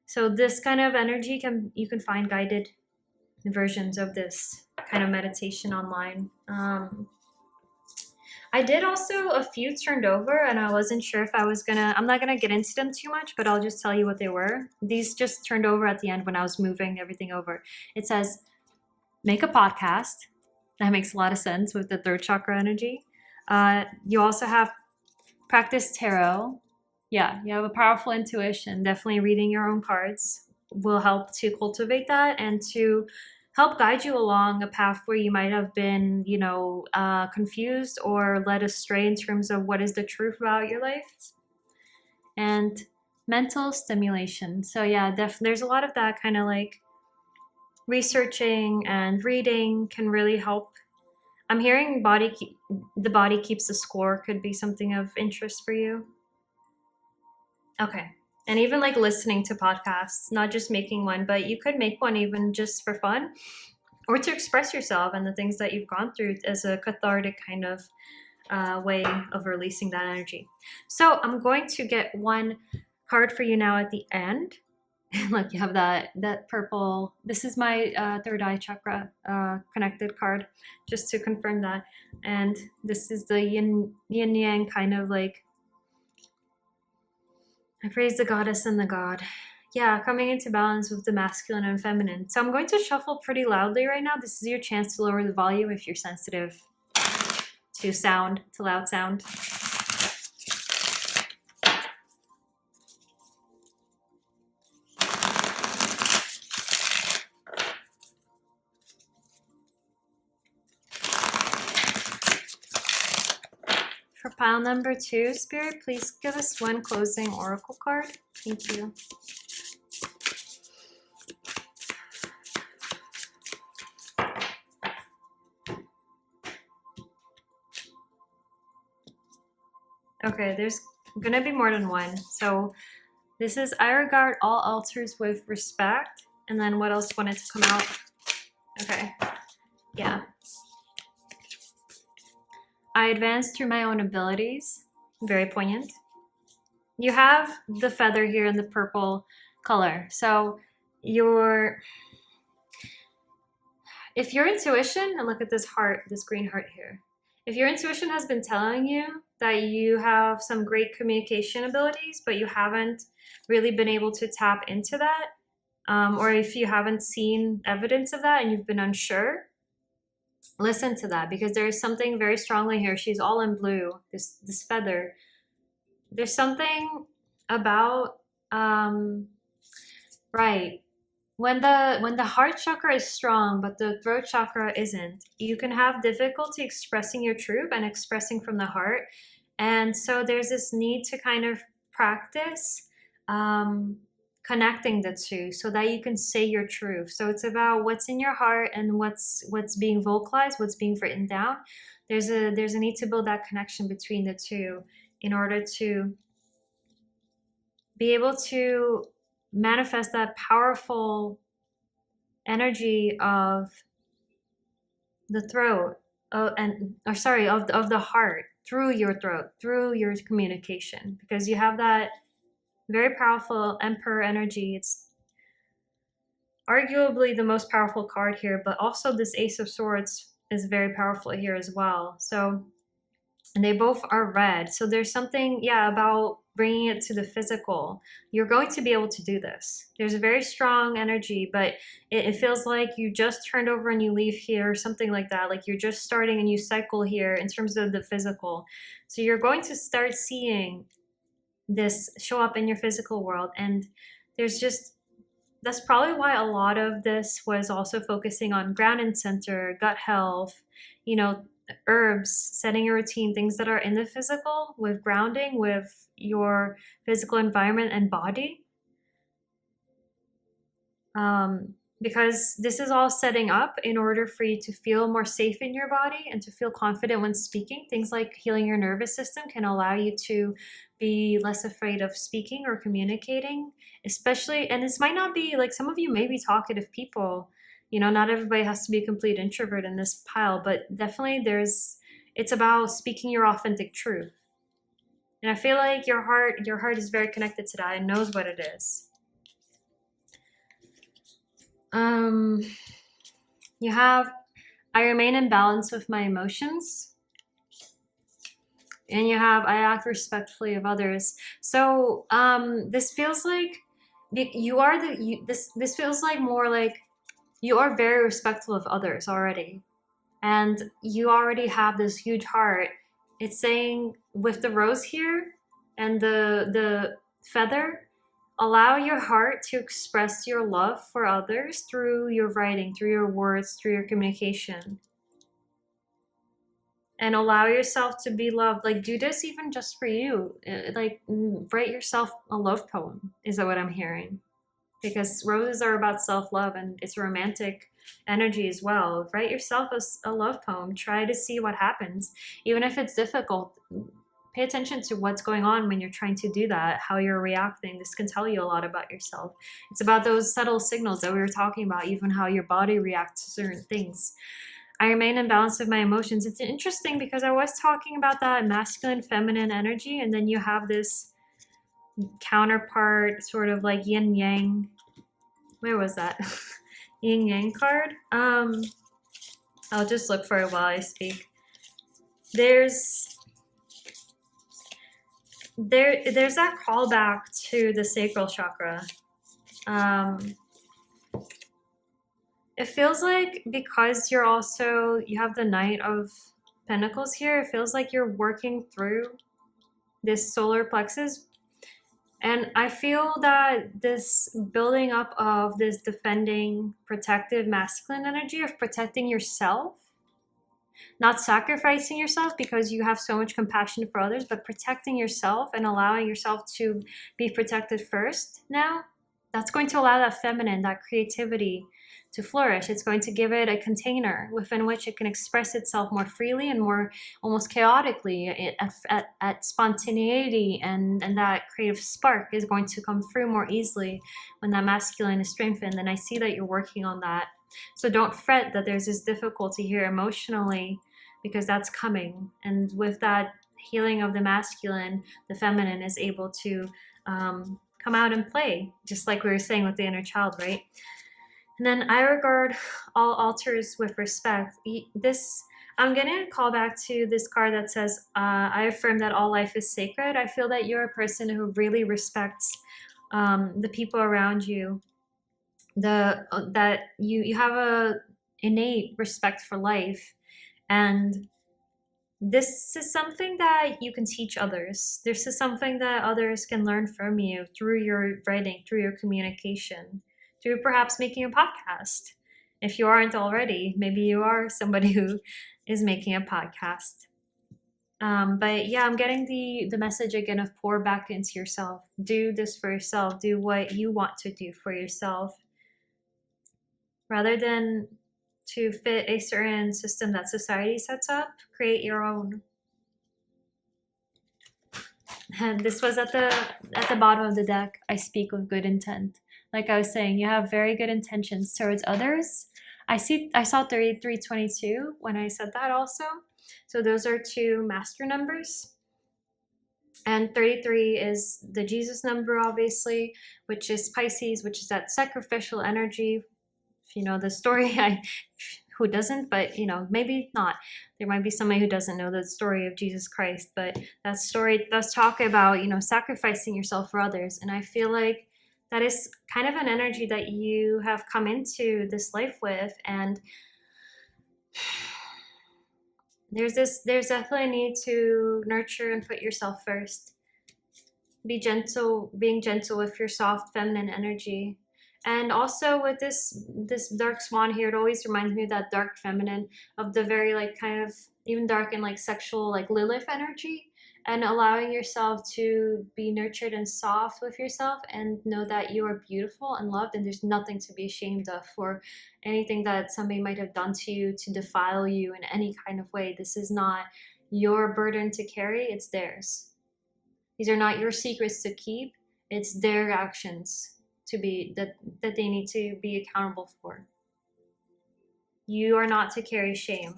So this kind of energy you can find guided versions of this kind of meditation online. I did also a few turned over and I wasn't sure if I'm not gonna get into them too much, but I'll just tell you what they were. These just turned over at the end when I was moving everything over. It says, make a podcast. That makes a lot of sense with the third chakra energy. You also have practice tarot. Yeah, you have a powerful intuition. Definitely reading your own cards will help to cultivate that and to help guide you along a path where you might have been, confused or led astray in terms of what is the truth about your life. And mental stimulation. So yeah, there's a lot of that kind of like researching and reading can really help. I'm hearing the body keeps the score could be something of interest for you. Okay. And even like listening to podcasts, not just making one, but you could make one even just for fun or to express yourself and the things that you've gone through as a cathartic kind of way of releasing that energy. So I'm going to get one card for you now at the end. Look, you have that purple. This is my third eye chakra connected card, just to confirm that. And this is the yin yang kind of like, I praise the goddess and the god. Yeah, coming into balance with the masculine and feminine. So I'm going to shuffle pretty loudly right now. This is your chance to lower the volume if you're sensitive to loud sound. For pile number 2, Spirit, please give us one closing oracle card. Thank you. Okay, there's gonna be more than one. So this is, I regard all altars with respect. And then what else wanted to come out? Okay, yeah. I advance through my own abilities. Very poignant. you have the feather here in the purple color. So if your intuition, and look at this heart, this green heart here, if your intuition has been telling you that you have some great communication abilities, but you haven't really been able to tap into that, or if you haven't seen evidence of that and you've been unsure, listen to that, because there is something very strongly here. She's all in blue, this feather. There's something about, right, when the heart chakra is strong but the throat chakra isn't, you can have difficulty expressing your truth and expressing from the heart. And so there's this need to kind of practice connecting the two so that you can say your truth. So it's about what's in your heart and what's being vocalized, what's being written down. There's a need to build that connection between the two in order to be able to manifest that powerful energy of the throat, of the heart through your throat, through your communication, because you have that very powerful Emperor energy. It's arguably the most powerful card here, but also this Ace of Swords is very powerful here as well. So, and they both are red. So there's something, about bringing it to the physical. You're going to be able to do this. There's a very strong energy, but it feels like you just turned over and you leave here, or something like that. Like you're just starting a new cycle here in terms of the physical. So you're going to start seeing this show up in your physical world. And that's probably why a lot of this was also focusing on ground and center, gut health, herbs, setting a routine, things that are in the physical, with grounding with your physical environment and body. Because this is all setting up in order for you to feel more safe in your body and to feel confident when speaking. Things like healing your nervous system can allow you to be less afraid of speaking or communicating, especially, and this might not be like, some of you may be talkative people. Not everybody has to be a complete introvert in this pile, but definitely it's about speaking your authentic truth. And I feel like your heart is very connected to that and knows what it is. You have, I remain in balance with my emotions. And you have, I act respectfully of others. So this feels like this feels like more like you are very respectful of others already. And you already have this huge heart. It's saying with the rose here and the feather, allow your heart to express your love for others through your writing, through your words, through your communication. And allow yourself to be loved. Like, do this even just for you. Like, write yourself a love poem, is that what I'm hearing? Because roses are about self-love and it's romantic energy as well. Write yourself a love poem. Try to see what happens. Even if it's difficult, pay attention to what's going on when you're trying to do that, how you're reacting. This can tell you a lot about yourself. It's about those subtle signals that we were talking about, even how your body reacts to certain things. I remain in balance with my emotions. It's interesting because I was talking about that masculine, feminine energy, and then you have this counterpart, sort of like yin yang. Where was that? Yin yang card. I'll just look for it while I speak. There's that callback to the sacral chakra. It feels like, because you have the Knight of Pentacles here, it feels like you're working through this solar plexus. And I feel that this building up of this defending, protective, masculine energy of protecting yourself, not sacrificing yourself because you have so much compassion for others, but protecting yourself and allowing yourself to be protected first now, that's going to allow that feminine, that creativity to flourish. It's going to give it a container within which it can express itself more freely and more almost chaotically at spontaneity, and that creative spark is going to come through more easily when that masculine is strengthened. And I see that you're working on that. So don't fret that there's this difficulty here emotionally, because that's coming. And with that healing of the masculine, the feminine, is able to come out and play, just like we were saying with the inner child, right? And then I regard all altars with respect. I'm gonna call back to this card that says, I affirm that all life is sacred. I feel that you're a person who really respects the people around you, that you have a innate respect for life, and this is something that you can teach others. This is something that others can learn from you through your writing, through your communication, through perhaps making a podcast. If you aren't already, maybe you are somebody who is making a podcast. But yeah, I'm getting the message again of pour back into yourself. Do this for yourself. Do what you want to do for yourself, rather than to fit a certain system that society sets up. Create your own. And this was at the bottom of the deck. I speak with good intent. Like I was saying, you have very good intentions towards others. I saw 3322 when I said that also. So those are two master numbers. And 33 is the Jesus number, obviously, which is Pisces, which is that sacrificial energy. If you know the story, who doesn't, but maybe not. There might be somebody who doesn't know the story of Jesus Christ, but that story does talk about, sacrificing yourself for others. And I feel like that is kind of an energy that you have come into this life with. And there's definitely a need to nurture and put yourself first. Being gentle with your soft feminine energy. And also with this dark swan here, it always reminds me of that dark feminine, of the very kind of even dark and sexual Lilith energy, and allowing yourself to be nurtured and soft with yourself, and know that you are beautiful and loved, and there's nothing to be ashamed of for anything that somebody might have done to you to defile you in any kind of way. This is not your burden to carry, it's theirs. These are not your secrets to keep, it's their actions that they need to be accountable for. You are not to carry shame.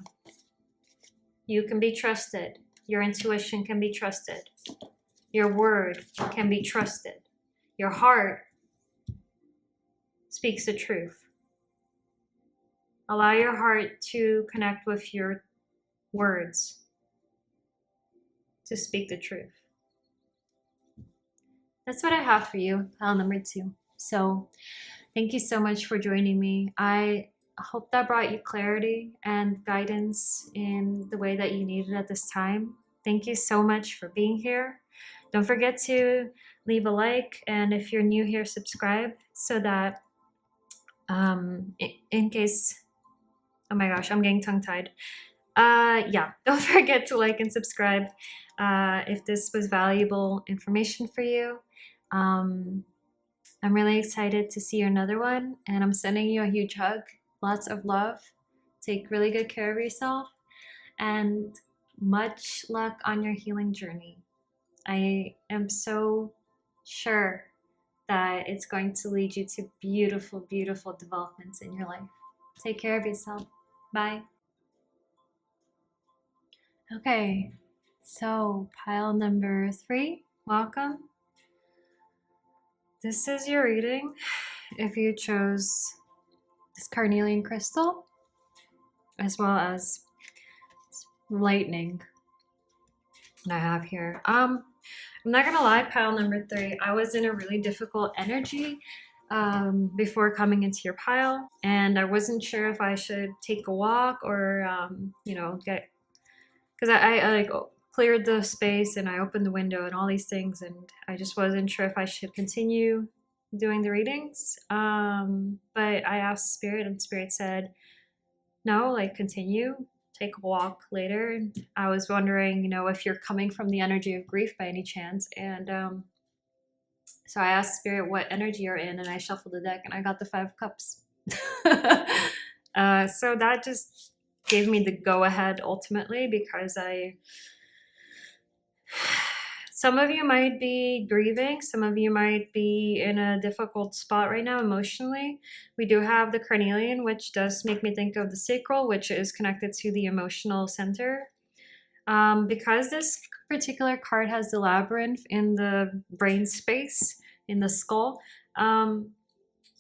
You can be trusted. Your intuition can be trusted. Your word can be trusted. Your heart speaks the truth. Allow your heart to connect with your words to speak the truth. That's what I have for you, pile number 2. So thank you so much for joining me. I hope that brought you clarity and guidance in the way that you needed at this time. Thank you so much for being here. Don't forget to leave a like, and if you're new here, subscribe, so that in case, oh my gosh, I'm getting tongue-tied. Don't forget to like and subscribe if this was valuable information for you. I'm really excited to see you another one, and I'm sending you a huge hug. Lots of love. Take really good care of yourself, and much luck on your healing journey. I am so sure that it's going to lead you to beautiful, beautiful developments in your life. Take care of yourself. Bye. Okay, so pile number 3, welcome. This is your reading if you chose this carnelian crystal, as well as lightning that I have here. I'm not gonna lie, pile number 3, I was in a really difficult energy before coming into your pile, and I wasn't sure if I should take a walk or because I cleared the space and I opened the window and all these things, and I just wasn't sure if I should continue doing the readings. But I asked Spirit, and Spirit said, no, continue, take a walk later. And I was wondering, if you're coming from the energy of grief by any chance. And so I asked Spirit what energy you're in, and I shuffled the deck, and I got the 5 cups. So that just gave me the go-ahead ultimately, because some of you might be grieving, some of you might be in a difficult spot right now emotionally. We do have the carnelian, which does make me think of the sacral, which is connected to the emotional center. Because this particular card has the labyrinth in the brain space, in the skull,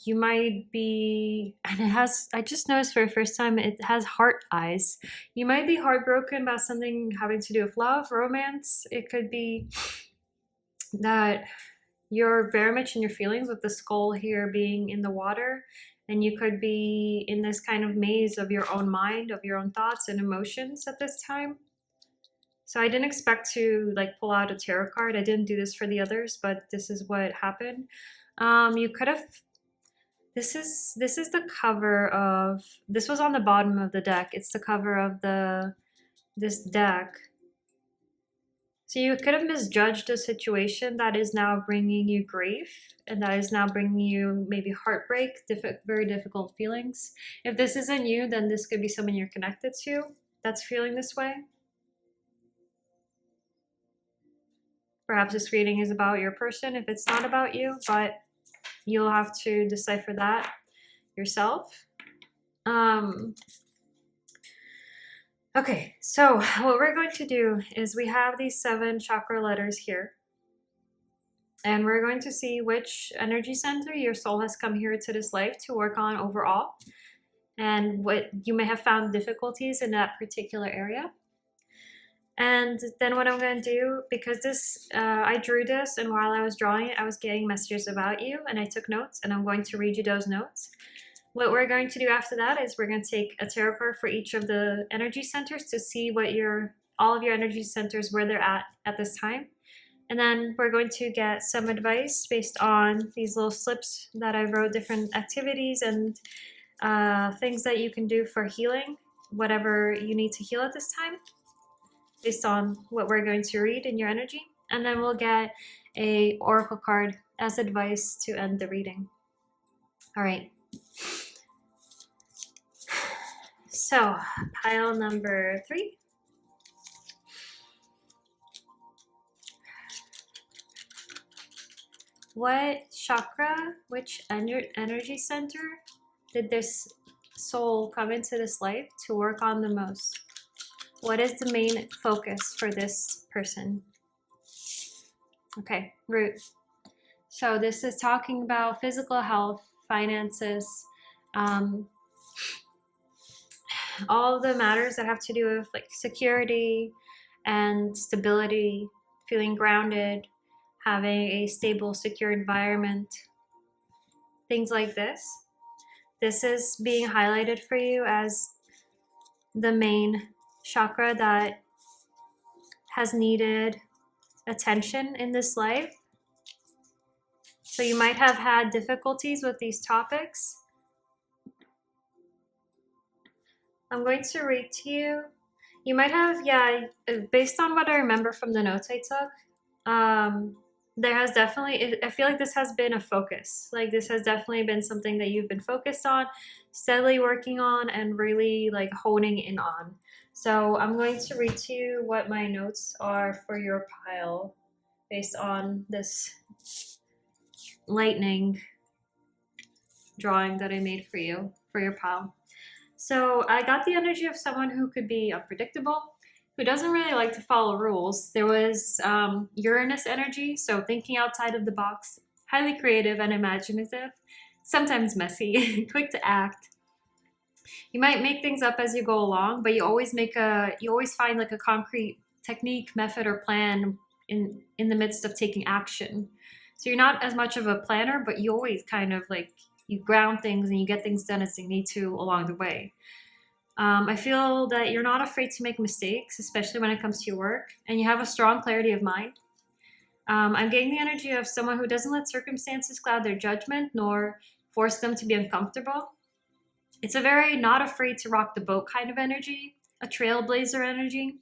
you might be, and it has, I just noticed for the first time, it has heart eyes. You might be heartbroken about something having to do with love, romance. It could be that you're very much in your feelings with the skull here being in the water, and you could be in this kind of maze of your own mind, of your own thoughts and emotions at this time. So I didn't expect to like pull out a tarot card. I didn't do this for the others, but this is what happened. You could have, this is the cover of, this was on the bottom of the deck. It's the cover of this deck. So you could have misjudged a situation that is now bringing you grief, and that is now bringing you maybe heartbreak, very difficult feelings. If this isn't you, then this could be someone you're connected to that's feeling this way. Perhaps this reading is about your person if it's not about you, but you'll have to decipher that yourself. Okay, so what we're going to do is we have these 7 chakra letters here. And we're going to see which energy center your soul has come here to this life to work on overall. And what you may have found difficulties in that particular area. And then what I'm going to do, because this, I drew this, and while I was drawing it, I was getting messages about you, and I took notes, and I'm going to read you those notes. What we're going to do after that is we're going to take a tarot card for each of the energy centers to see what all of your energy centers, where they're at this time. And then we're going to get some advice based on these little slips that I wrote, different activities and things that you can do for healing, whatever you need to heal at this time, based on what we're going to read in your energy. And then we'll get a oracle card as advice to end the reading. All right. So pile number 3. What chakra, which energy center did this soul come into this life to work on the most? What is the main focus for this person? Okay, root. So this is talking about physical health, finances, all the matters that have to do with like security and stability, feeling grounded, having a stable, secure environment, things like this. This is being highlighted for you as the main chakra that has needed attention in this life. So you might have had difficulties with these topics. I'm going to read to you. You might have, based on what I remember from the notes I took, there has definitely, I feel like this has been a focus. Like this has definitely been something that you've been focused on, steadily working on, and really like honing in on. So I'm going to read to you what my notes are for your pile based on this lightning drawing that I made for you, for your pile. So I got the energy of someone who could be unpredictable, who doesn't really like to follow rules. There was Uranus energy, so thinking outside of the box, highly creative and imaginative, sometimes messy, quick to act. You might make things up as you go along, but you always find like a concrete technique, method, or plan in the midst of taking action. So you're not as much of a planner, but you always kind of like, you ground things and you get things done as you need to along the way. I feel that you're not afraid to make mistakes, especially when it comes to your work, and you have a strong clarity of mind. I'm getting the energy of someone who doesn't let circumstances cloud their judgment nor force them to be uncomfortable. It's a very not afraid to rock the boat kind of energy, a trailblazer energy.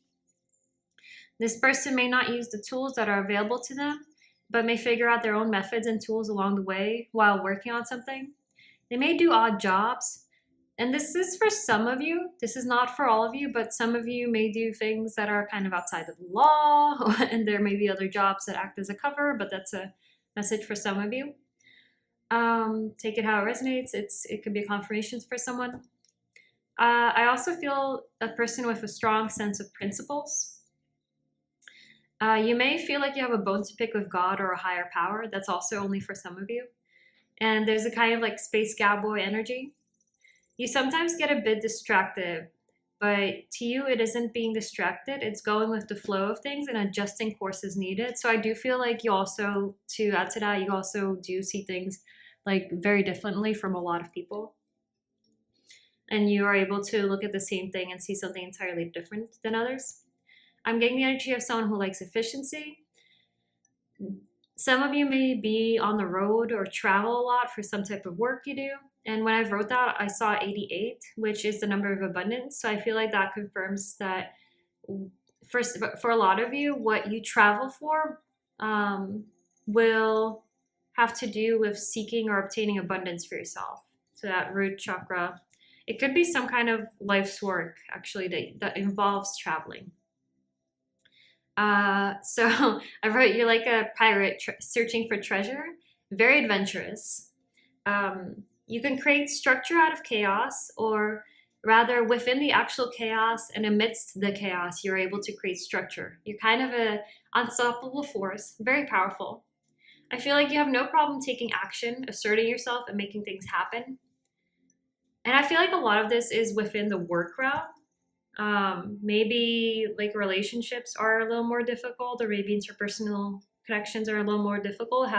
This person may not use the tools that are available to them, but may figure out their own methods and tools along the way while working on something. They may do odd jobs. And this is for some of you. This is not for all of you, but some of you may do things that are kind of outside of the law, and there may be other jobs that act as a cover, but that's a message for some of you. Take it how it resonates. It could be confirmations for someone. I also feel a person with a strong sense of principles. You may feel like you have a bone to pick with God or a higher power. That's also only for some of you. And there's a kind of like space cowboy energy. You sometimes get a bit distracted, but to you, it isn't being distracted. It's going with the flow of things and adjusting course as needed. So I do feel like you also, to add to that, you also do see things like very differently from a lot of people. And you are able to look at the same thing and see something entirely different than others. I'm getting the energy of someone who likes efficiency. Some of you may be on the road or travel a lot for some type of work you do. And when I wrote that, I saw 88, which is the number of abundance. So I feel like that confirms that first, for a lot of you, what you travel for will have to do with seeking or obtaining abundance for yourself. So that root chakra, it could be some kind of life's work actually that involves traveling. So I wrote, you're like a pirate searching for treasure, very adventurous. You can create structure out of chaos, or rather within the actual chaos and amidst the chaos, you're able to create structure. You're kind of an unstoppable force, very powerful. I feel like you have no problem taking action, asserting yourself, and making things happen. And I feel like a lot of this is within the work realm. Maybe like relationships are a little more difficult, or maybe interpersonal connections are a little more difficult,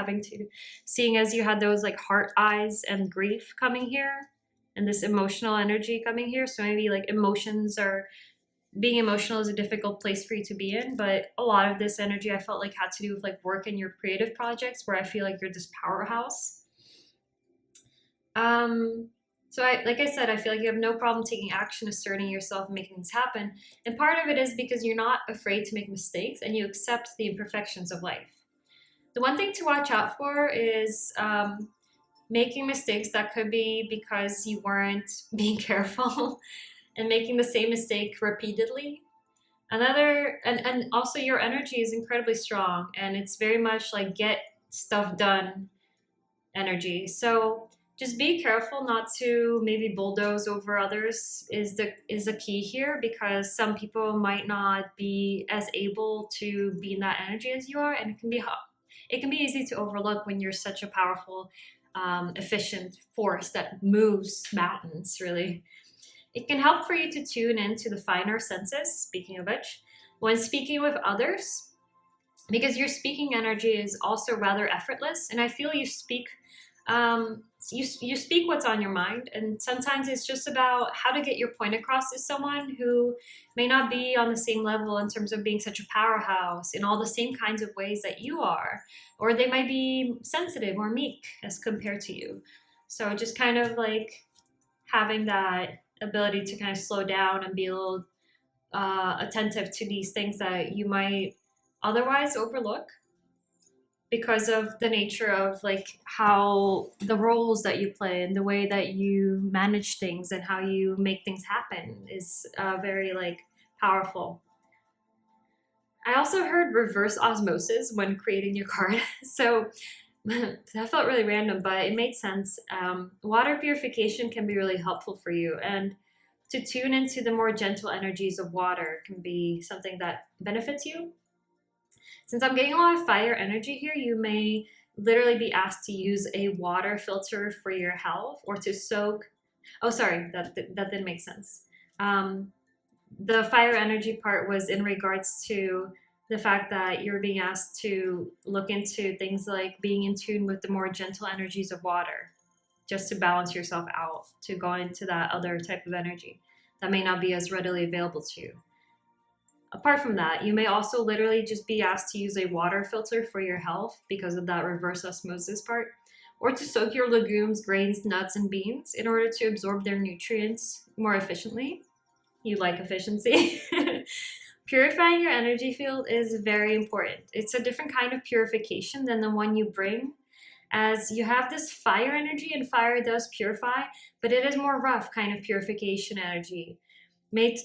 seeing as you had those like heart eyes and grief coming here and this emotional energy coming here. So maybe like being emotional is a difficult place for you to be in, but a lot of this energy I felt like had to do with like work in your creative projects, where I feel like you're this powerhouse. So like I said, I feel like you have no problem taking action, asserting yourself, and making things happen. And part of it is because you're not afraid to make mistakes and you accept the imperfections of life. The one thing to watch out for is making mistakes that could be because you weren't being careful and making the same mistake repeatedly. And also your energy is incredibly strong, and it's very much like get stuff done energy. So just be careful not to maybe bulldoze over others is a key here, because some people might not be as able to be in that energy as you are, and it can be easy to overlook when you're such a powerful, efficient force that moves mountains. Really, it can help for you to tune into the finer senses. Speaking of which, when speaking with others, because your speaking energy is also rather effortless, and I feel you speak you speak what's on your mind, and sometimes it's just about how to get your point across to someone who may not be on the same level in terms of being such a powerhouse in all the same kinds of ways that you are, or they might be sensitive or meek as compared to you. So just kind of like having that ability to kind of slow down and be a little attentive to these things that you might otherwise overlook, because of the nature of like how the roles that you play and the way that you manage things and how you make things happen is very like powerful. I also heard reverse osmosis when creating your card. So that felt really random, but it made sense. Water purification can be really helpful for you, and to tune into the more gentle energies of water can be something that benefits you. Since I'm getting a lot of fire energy here, you may literally be asked to use a water filter for your health, or to soak. Oh, sorry, that didn't make sense. The fire energy part was in regards to the fact that you're being asked to look into things like being in tune with the more gentle energies of water, just to balance yourself out, to go into that other type of energy that may not be as readily available to you. Apart from that, you may also literally just be asked to use a water filter for your health because of that reverse osmosis part, or to soak your legumes, grains, nuts, and beans in order to absorb their nutrients more efficiently. You like efficiency. Purifying your energy field is very important. It's a different kind of purification than the one you bring, as you have this fire energy, and fire does purify, but it is more rough kind of purification energy, made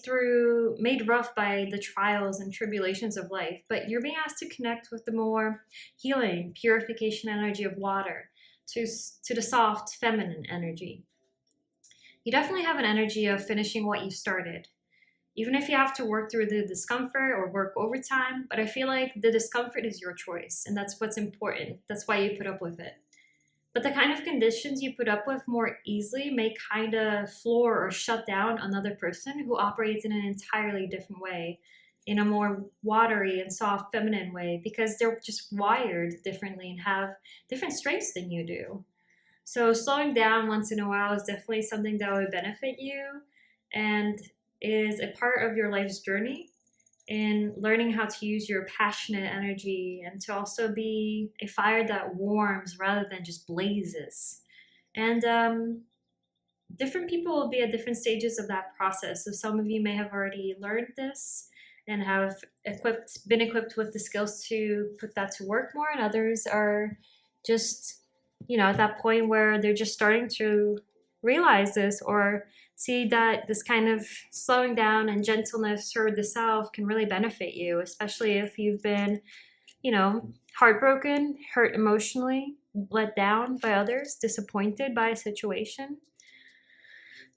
rough by the trials and tribulations of life. But you're being asked to connect with the more healing purification energy of water, to the soft feminine energy. You definitely have an energy of finishing what you started. even if you have to work through the discomfort or work overtime. But I feel like the discomfort is your choice, and that's what's important. That's why you put up with it. But the kind of conditions you put up with more easily may kind of floor or shut down another person who operates in an entirely different way, in a more watery and soft feminine way, because they're just wired differently and have different strengths than you do. So slowing down once in a while is definitely something that would benefit you and is a part of your life's journey in learning how to use your passionate energy and to also be a fire that warms rather than just blazes. And different people will be at different stages of that process. So some of you may have already learned this and have been equipped with the skills to put that to work more, and others are just, at that point where they're just starting to realize this or see that this kind of slowing down and gentleness toward the self can really benefit you, especially if you've been, heartbroken, hurt emotionally, let down by others, disappointed by a situation.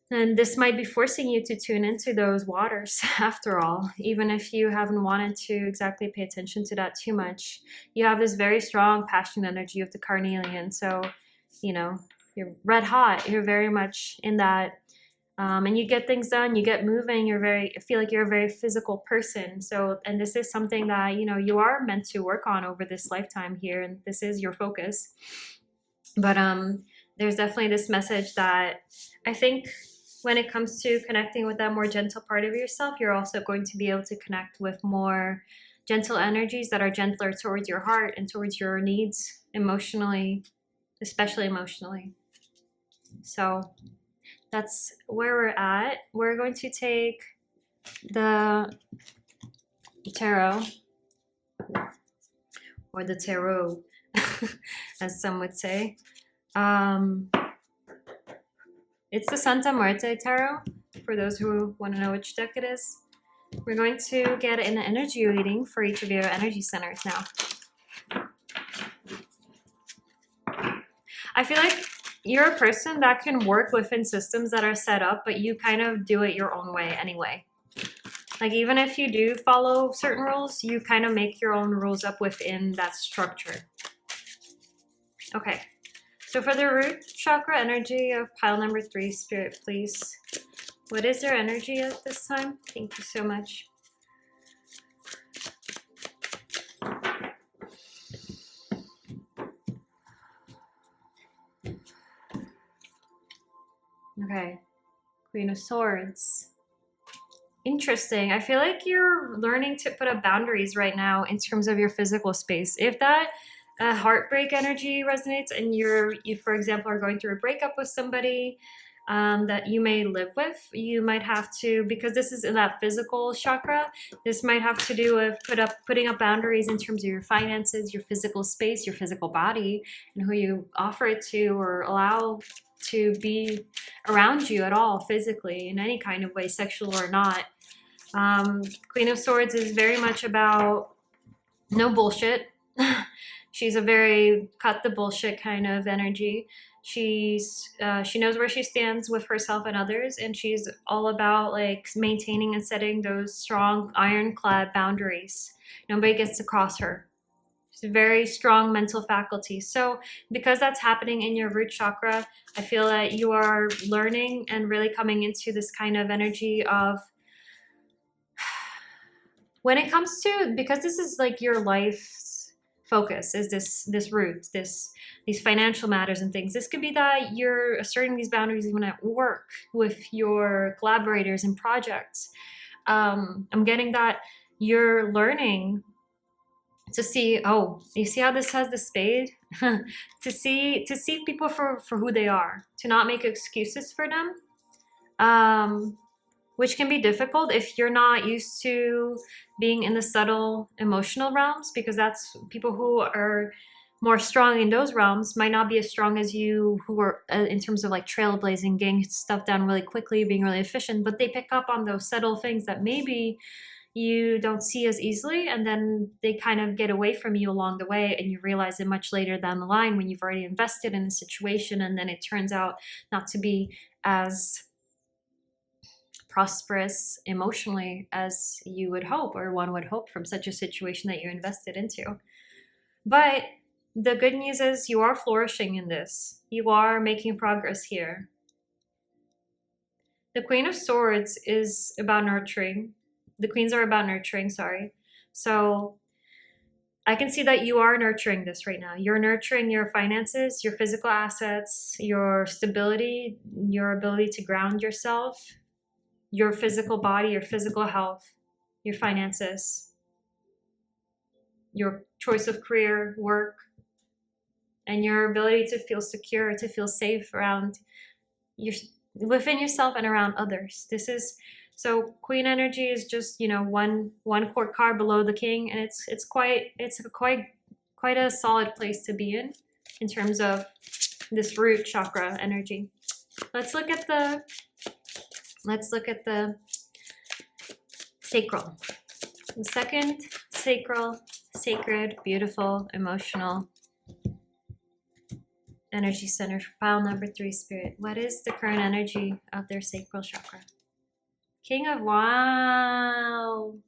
And this might be forcing you to tune into those waters after all, even if you haven't wanted to exactly pay attention to that too much. You have this very strong, passionate energy of the carnelian. So, you're red hot. You're very much in that. And you get things done, you get moving, I feel like you're a very physical person. So, and this is something that, you are meant to work on over this lifetime here. And this is your focus. But there's definitely this message that I think when it comes to connecting with that more gentle part of yourself, you're also going to be able to connect with more gentle energies that are gentler towards your heart and towards your needs emotionally, especially emotionally. So that's where we're at. We're going to take the tarot, or the tarot, as some would say. It's the Santa Muerte Tarot, for those who want to know which deck it is. We're going to get an energy reading for each of your energy centers now. I feel like you're a person that can work within systems that are set up, but you kind of do it your own way anyway. Like, even if you do follow certain rules, you kind of make your own rules up within that structure. Okay. So for the root chakra energy of pile number 3, Spirit, please. What is their energy at this time? Thank you so much. Okay. Queen of Swords. Interesting. I feel like you're learning to put up boundaries right now in terms of your physical space. If that heartbreak energy resonates and you, for example, are going through a breakup with somebody that you may live with, you might have to, because this is in that physical chakra, this might have to do with putting up boundaries in terms of your finances, your physical space, your physical body, and who you offer it to or allow to be around you at all physically in any kind of way, sexual or not. Queen of Swords is very much about no bullshit. She's a very cut the bullshit kind of energy. She knows where she stands with herself and others, and she's all about like maintaining and setting those strong ironclad boundaries. Nobody gets to cross her. She's a very strong mental faculty. So because that's happening in your root chakra, I feel that you are learning and really coming into this kind of energy of, when it comes to, because this is like your life's focus, is this root, these financial matters and things. This could be that you're asserting these boundaries even at work with your collaborators and projects. I'm getting that you're learning to see, oh, you see how this has the spade? to see people for who they are, to not make excuses for them. Which can be difficult if you're not used to being in the subtle emotional realms, because that's people who are more strong in those realms might not be as strong as you, who are in terms of like trailblazing, getting stuff done really quickly, being really efficient, but they pick up on those subtle things that maybe you don't see as easily, and then they kind of get away from you along the way, and you realize it much later down the line when you've already invested in a situation, and then it turns out not to be as prosperous emotionally as you would hope, or one would hope from such a situation that you invested into. But the good news is you are flourishing in this. You are making progress here. The Queen of Swords is about nurturing. The Queens are about nurturing, sorry. So I can see that you are nurturing this right now. You're nurturing your finances, your physical assets, your stability, your ability to ground yourself, your physical body, your physical health, your finances, your choice of career, work, and your ability to feel secure, to feel safe around your, within yourself and around others. This is, so Queen energy is just, you know, one court card below the King, and it's quite a solid place to be in terms of this root chakra energy. Let's look at the sacral. The second sacral, sacred, beautiful, emotional energy center for pile number 3, Spirit. What is the current energy of their sacral chakra? King of Wands.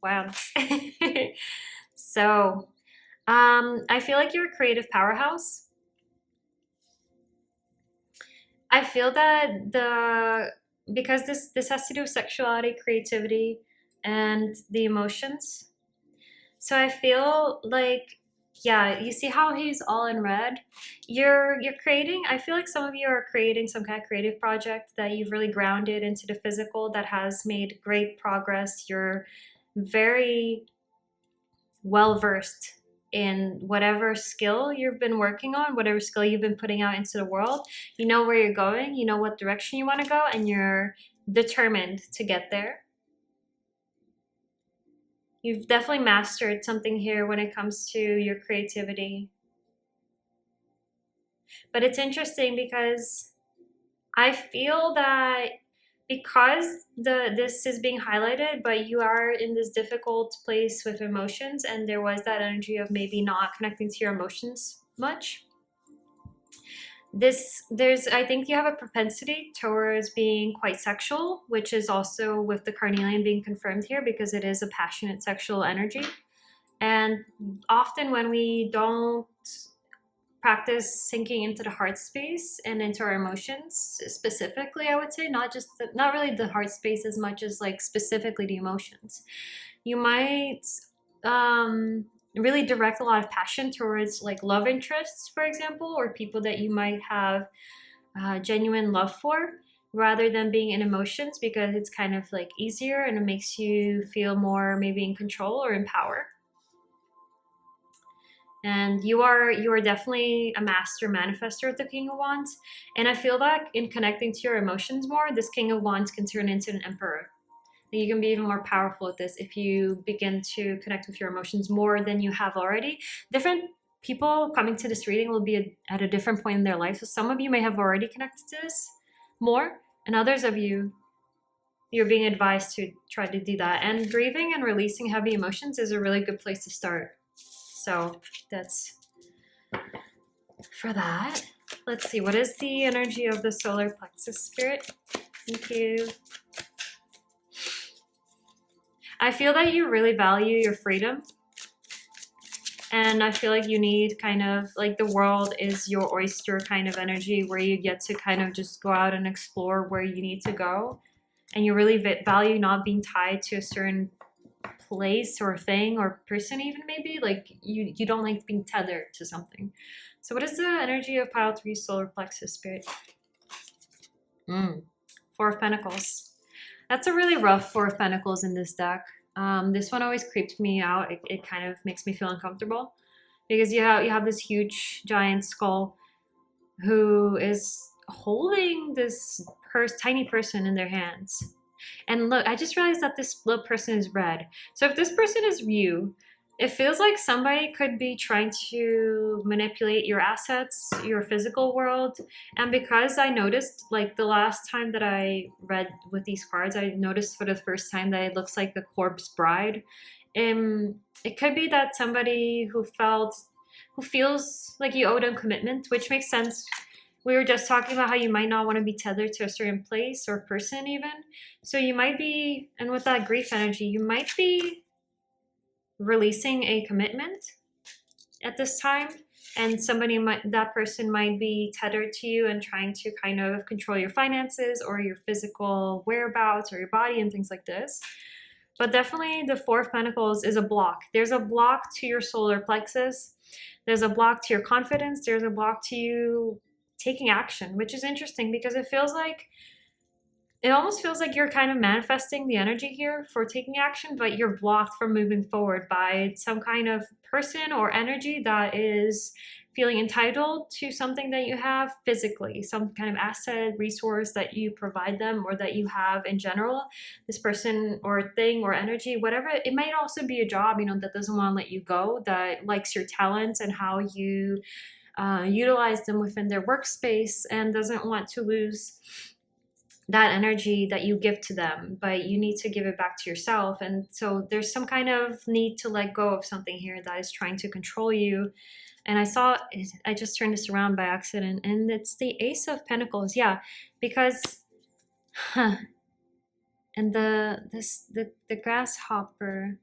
So, I feel like you're a creative powerhouse. I feel that because this has to do with sexuality, creativity, and the emotions. So I feel like, yeah, you see how he's all in red? You're creating, I feel like some of you are creating some kind of creative project that you've really grounded into the physical that has made great progress. You're very well versed in whatever skill you've been working on, whatever skill you've been putting out into the world. You know where you're going, you know what direction you want to go, and you're determined to get there. You've definitely mastered something here when it comes to your creativity. But it's interesting because I feel that because this is being highlighted, but you are in this difficult place with emotions, and there was that energy of maybe not connecting to your emotions much. I think you have a propensity towards being quite sexual, which is also with the carnelian being confirmed here, because it is a passionate sexual energy. And often when we don't practice sinking into the heart space and into our emotions specifically, I would say, not really the heart space as much as like specifically the emotions, you might really direct a lot of passion towards like love interests, for example, or people that you might have genuine love for, rather than being in emotions, because it's kind of like easier and it makes you feel more maybe in control or in power. And you are definitely a master manifester of the King of Wands. And I feel like in connecting to your emotions more, this King of Wands can turn into an Emperor. You can be even more powerful at this if you begin to connect with your emotions more than you have already. Different people coming to this reading will be at a different point in their life. So some of you may have already connected to this more, and others of you, you're being advised to try to do that. And grieving and releasing heavy emotions is a really good place to start. So that's for that. Let's see, what is the energy of the solar plexus, Spirit? Thank you. I feel that you really value your freedom. And I feel like you need kind of like the world is your oyster kind of energy, where you get to kind of just go out and explore where you need to go. And you really value not being tied to a certain place or thing or person, even maybe. Like you don't like being tethered to something. So what is the energy of pile 3 solar plexus, Spirit? 4 of Pentacles. That's a really rough 4 of Pentacles in this deck. This one always creeped me out. It kind of makes me feel uncomfortable, because you have this huge giant skull who is holding this tiny person in their hands. And look, I just realized that this little person is red. So if this person is you, it feels like somebody could be trying to manipulate your assets, your physical world. And because I noticed, like the last time that I read with these cards, I noticed for the first time that it looks like the corpse bride. It could be that somebody who feels like you owe them commitment, which makes sense We were just talking about how you might not want to be tethered to a certain place or person even. So you might be, and with that grief energy, you might be releasing a commitment at this time, and that person might be tethered to you and trying to kind of control your finances or your physical whereabouts or your body and things like this. But definitely the Four of Pentacles is a block. There's a block to your solar plexus. There's a block to your confidence. There's a block to you taking action, which is interesting because it almost feels like you're kind of manifesting the energy here for taking action, but you're blocked from moving forward by some kind of person or energy that is feeling entitled to something that you have physically, some kind of asset, resource that you provide them or that you have in general. This person or thing or energy, whatever. It might also be a job, that doesn't want to let you go, that likes your talents and how you utilize them within their workspace and doesn't want to lose that energy that you give to them, but you need to give it back to yourself. And so there's some kind of need to let go of something here that is trying to control you. And I just turned this around by accident, and it's the Ace of Pentacles. Yeah, because, and the grasshopper.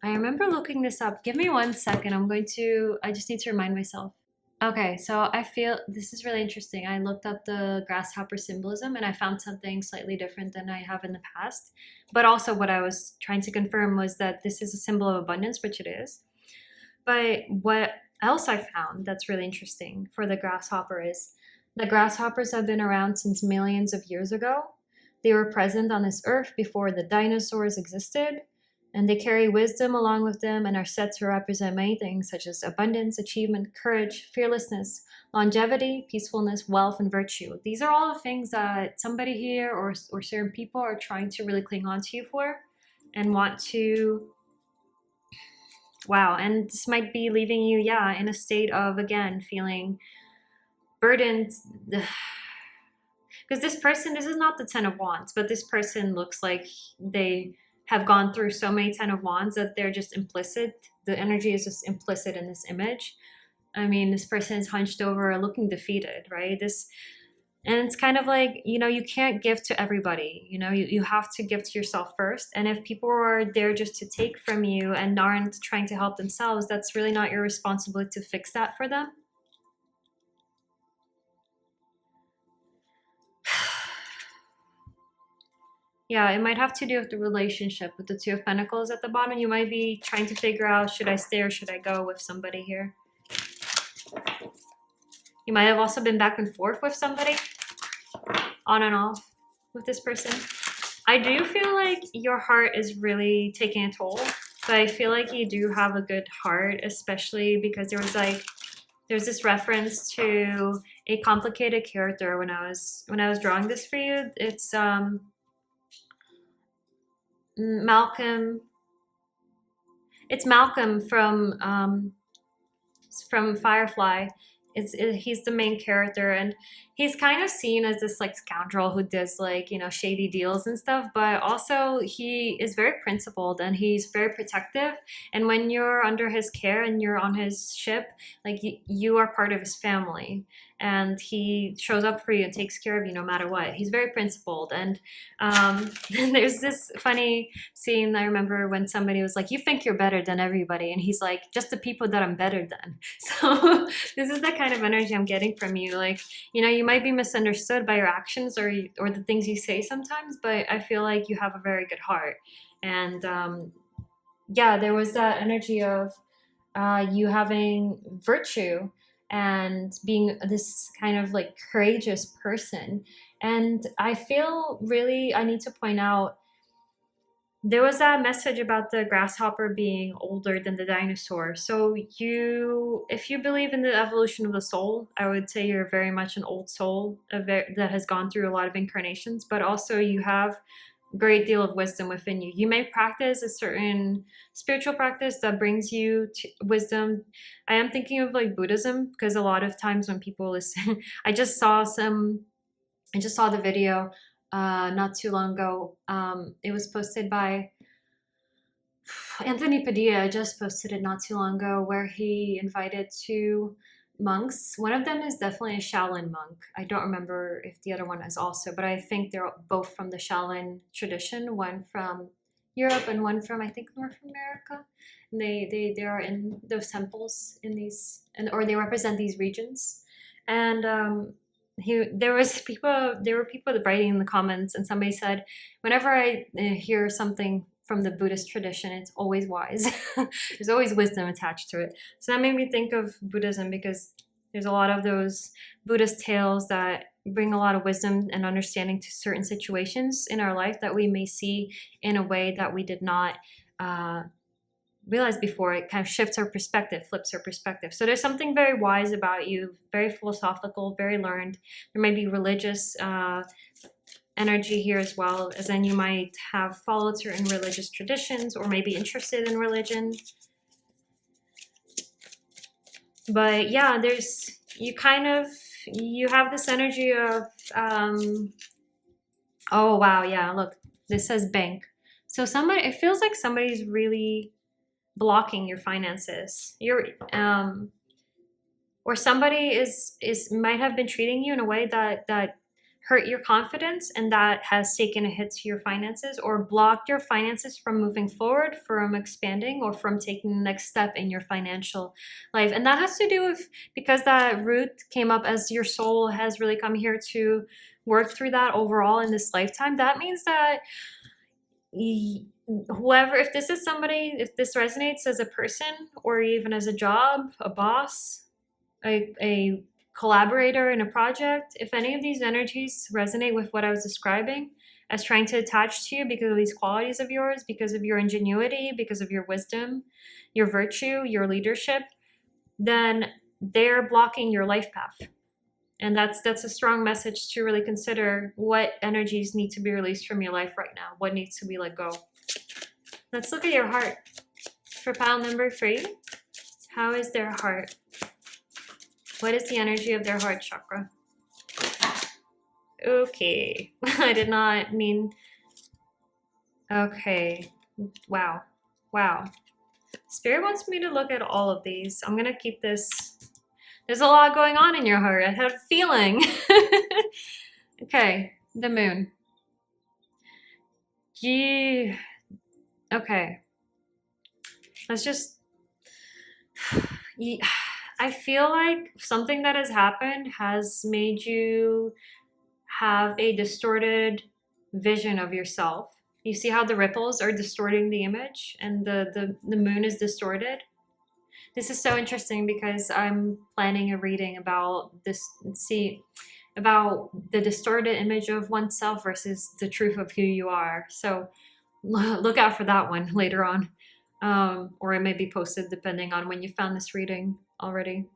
I remember looking this up. Give me 1 second. I just need to remind myself. Okay, so I feel this is really interesting. I looked up the grasshopper symbolism and I found something slightly different than I have in the past. But also, what I was trying to confirm was that this is a symbol of abundance, which it is. But what else I found that's really interesting for the grasshopper is the grasshoppers have been around since millions of years ago. They were present on this earth before the dinosaurs existed. And they carry wisdom along with them and are said to represent many things such as abundance, achievement, courage, fearlessness, longevity, peacefulness, wealth, and virtue. These are all the things that somebody here or certain people are trying to really cling on to you for and want to. Wow. And this might be leaving you, in a state of, again, feeling burdened. Because this is not the Ten of Wands, but this person looks like they have gone through so many Ten of Wands that they're just implicit. The energy is just implicit in this image. I mean, this person is hunched over, looking defeated, right? And it's kind of like, you can't give to everybody. You have to give to yourself first. And if people are there just to take from you and aren't trying to help themselves, that's really not your responsibility to fix that for them. Yeah, it might have to do with the relationship with the Two of Pentacles at the bottom. You might be trying to figure out, should I stay or should I go with somebody here? You might have also been back and forth with somebody, on and off with this person. I do feel like your heart is really taking a toll, but I feel like you do have a good heart, especially because there's this reference to a complicated character when I was drawing this for you. It's Malcolm. It's Malcolm from Firefly. He's the main character, and he's kind of seen as this like scoundrel who does shady deals and stuff, but also he is very principled and he's very protective. And when you're under his care and you're on his ship, like you are part of his family, and he shows up for you and takes care of you no matter what. He's very principled. And there's this funny scene I remember when somebody was like, you think you're better than everybody, and he's like, just the people that I'm better than. So this is the kind of energy I'm getting from you. Like, you might be misunderstood by your actions or the things you say sometimes, but I feel like you have a very good heart. And there was that energy of you having virtue and being this kind of like courageous person. And I feel really, I need to point out, there was that message about the grasshopper being older than the dinosaur. So if you believe in the evolution of the soul, I would say you're very much an old soul that has gone through a lot of incarnations, but also you have a great deal of wisdom within you. You may practice a certain spiritual practice that brings you to wisdom. I am thinking of like Buddhism, because a lot of times when people listen, I just saw the video not too long ago. It was posted by Anthony Padilla. Just posted it not too long ago, where he invited two monks. One of them is definitely a Shaolin monk. I don't remember if the other one is also, but I think they're both from the Shaolin tradition. One from Europe and one from, I think, North America. And they are in those temples in these, and or they represent these regions. And there were people writing in the comments, and somebody said, whenever I hear something from the Buddhist tradition, it's always wise. There's always wisdom attached to it. So that made me think of Buddhism, because there's a lot of those Buddhist tales that bring a lot of wisdom and understanding to certain situations in our life that we may see in a way that we did not realize before. It kind of shifts our perspective, flips our perspective. So there's something very wise about you, very philosophical, very learned. There may be religious energy here as well, as in you might have followed certain religious traditions or maybe interested in religion. But yeah, you have this energy of oh wow, yeah, look, this says bank. So it feels like somebody's really blocking your finances. Or somebody might have been treating you in a way that hurt your confidence, and that has taken a hit to your finances or blocked your finances from moving forward, from expanding, or from taking the next step in your financial life. And that has to do with, because that root came up as your soul has really come here to work through that overall in this lifetime. That means that whoever, if this resonates as a person or even as a job, a boss, a collaborator in a project, if any of these energies resonate with what I was describing as trying to attach to you because of these qualities of yours, because of your ingenuity, because of your wisdom, your virtue, your leadership, then they're blocking your life path. And that's a strong message to really consider what energies need to be released from your life right now, what needs to be let go. Let's look at your heart. For pile number 3, how is their heart? What is the energy of their heart chakra? Okay, I did not mean, okay, wow. Spirit wants me to look at all of these. I'm gonna keep this. There's a lot going on in your heart. I have a feeling. Okay, the moon. Yeah. Okay. Let's just... Yeah. I feel like something that has happened has made you have a distorted vision of yourself. You see how the ripples are distorting the image, and the moon is distorted? This is so interesting because I'm planning a reading about this, about the distorted image of oneself versus the truth of who you are. So look out for that one later on. Or it may be posted depending on when you found this reading already.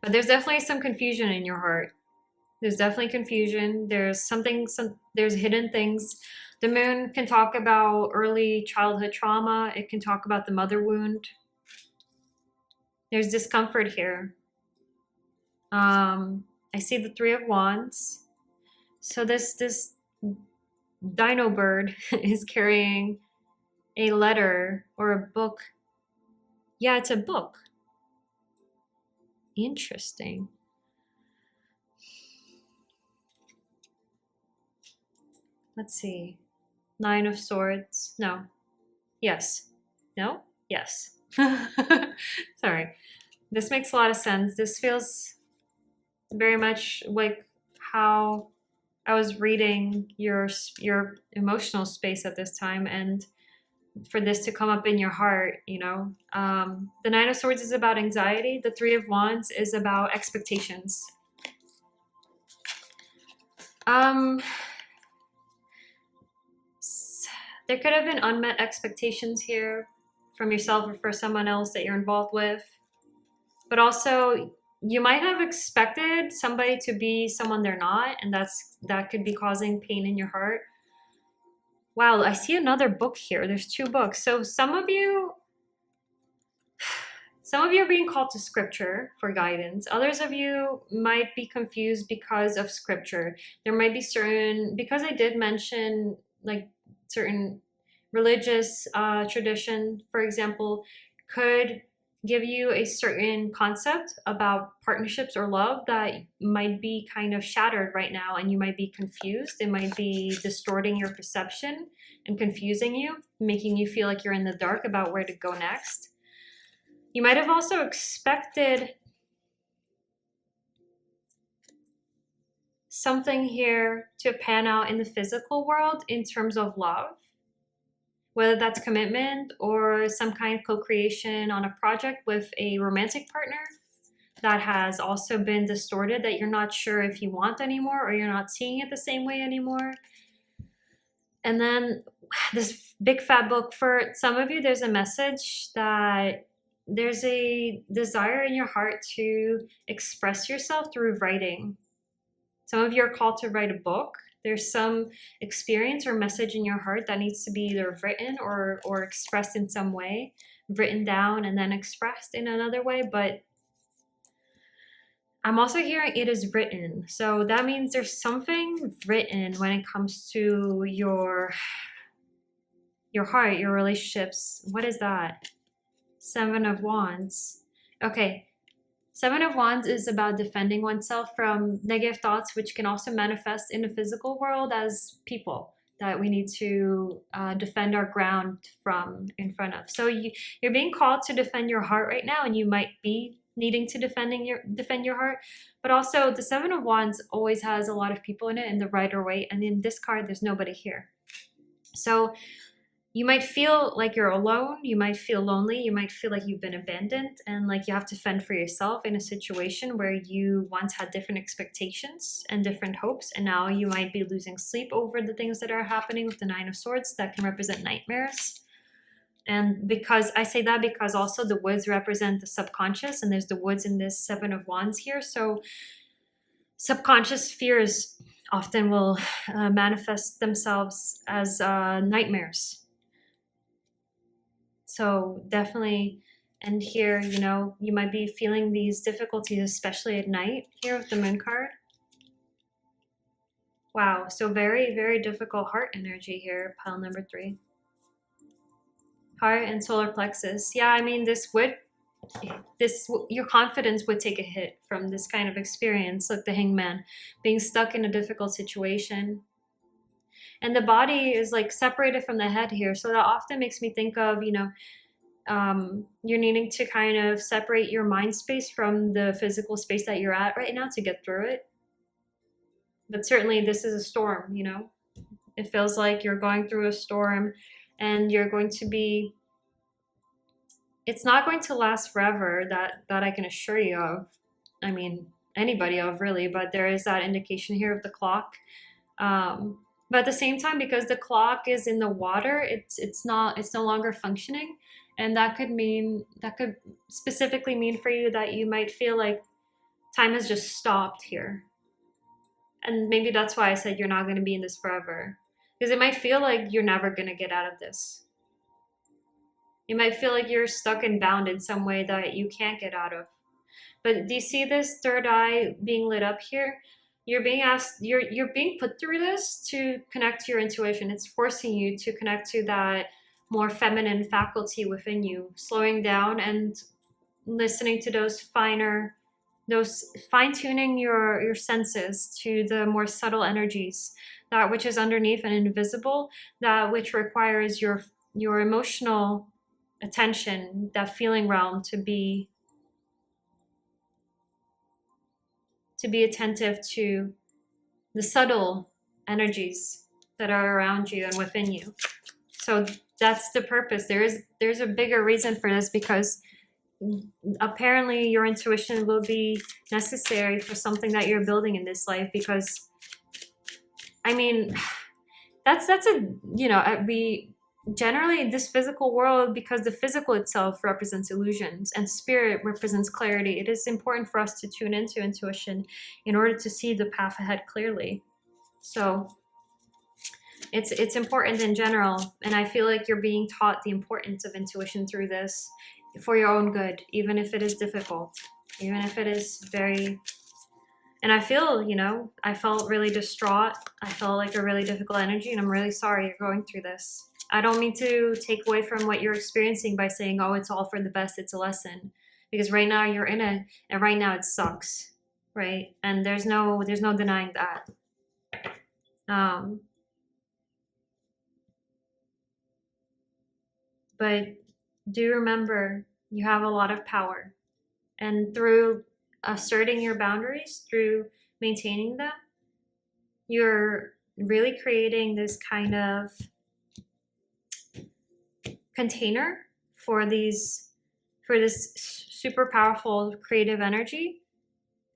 But there's definitely some confusion in your heart. There's definitely confusion. There's hidden things. The moon can talk about early childhood trauma. It can talk about the mother wound. There's discomfort here. I see the 3 of Wands. So this dino bird is carrying a letter or a book. Yeah, it's a book. Interesting. Let's see. 9 of Swords. No. Yes. No? Yes. Sorry. This makes a lot of sense. This feels very much like how I was reading your emotional space at this time, and for this to come up in your heart, you know. The 9 of Swords is about anxiety. The 3 of Wands is about expectations. There could have been unmet expectations here from yourself or for someone else that you're involved with. But also, you might have expected somebody to be someone they're not, and that could be causing pain in your heart. Wow, I see another book here. There's 2 books. So some of you are being called to scripture for guidance. Others of you might be confused because of scripture. There might be because I did mention like certain religious tradition, for example, could give you a certain concept about partnerships or love that might be kind of shattered right now, and you might be confused. It might be distorting your perception and confusing you, making you feel like you're in the dark about where to go next. You might have also expected something here to pan out in the physical world in terms of love, whether that's commitment or some kind of co-creation on a project with a romantic partner that has also been distorted, that you're not sure if you want anymore, or you're not seeing it the same way anymore. And then this big fat book, for some of you, there's a message that there's a desire in your heart to express yourself through writing. Some of you are called to write a book. There's some experience or message in your heart that needs to be either written or expressed in some way, written down and then expressed in another way. But I'm also hearing it is written. So that means there's something written when it comes to your heart, your relationships. What is that? 7 of Wands. Okay. 7 of Wands is about defending oneself from negative thoughts, which can also manifest in the physical world as people that we need to defend our ground from in front of. So you're being called to defend your heart right now, and you might be needing to defend your heart. But also the 7 of Wands always has a lot of people in it in the Rider-Waite, and in this card there's nobody here. So you might feel like you're alone, you might feel lonely, you might feel like you've been abandoned, and like you have to fend for yourself in a situation where you once had different expectations and different hopes, and now you might be losing sleep over the things that are happening with the 9 of Swords that can represent nightmares. And because I say that, because also the woods represent the subconscious, and there's the woods in this 7 of Wands here. So subconscious fears often will manifest themselves as nightmares. So definitely, and here, you know, you might be feeling these difficulties, especially at night here with the Moon card. Wow, so very, very difficult heart energy here, pile number 3. Heart and solar plexus. Yeah, I mean, your confidence would take a hit from this kind of experience, like the Hangman, being stuck in a difficult situation. And the body is like separated from the head here. So that often makes me think of, you know, you're needing to kind of separate your mind space from the physical space that you're at right now to get through it. But certainly this is a storm, you know. It feels like you're going through a storm, and you're going to be, it's not going to last forever, that I can assure you of. I mean, anybody of, really, but there is that indication here of the clock. But at the same time, because the clock is in the water, it's no longer functioning. And that could specifically mean for you that you might feel like time has just stopped here. And maybe that's why I said you're not going to be in this forever. Because it might feel like you're never going to get out of this. You might feel like you're stuck and bound in some way that you can't get out of. But do you see this third eye being lit up here? You're being asked, you're being put through this to connect to your intuition. It's forcing you to connect to that more feminine faculty within you, slowing down and listening to those fine-tuning your senses to the more subtle energies, that which is underneath and invisible, that which requires your emotional attention, that feeling realm, to be attentive to the subtle energies that are around you and within you. So that's the purpose. There's a bigger reason for this, because apparently your intuition will be necessary for something that you're building in this life. Because I mean, that's a, you know, we generally in this physical world, because the physical itself represents illusions and spirit represents clarity, it is important for us to tune into intuition in order to see the path ahead clearly. So it's important in general, and I feel like you're being taught the importance of intuition through this for your own good, even if it is difficult, even if it is very. And I feel, you know, I felt really distraught. I felt like a really difficult energy, and I'm really sorry you're going through this. I don't mean to take away from what you're experiencing by saying, oh, it's all for the best, it's a lesson. Because right now you're in it, and right now it sucks, right? And there's no denying that. But do remember, you have a lot of power. And through asserting your boundaries, through maintaining them, you're really creating this kind of container for this super powerful creative energy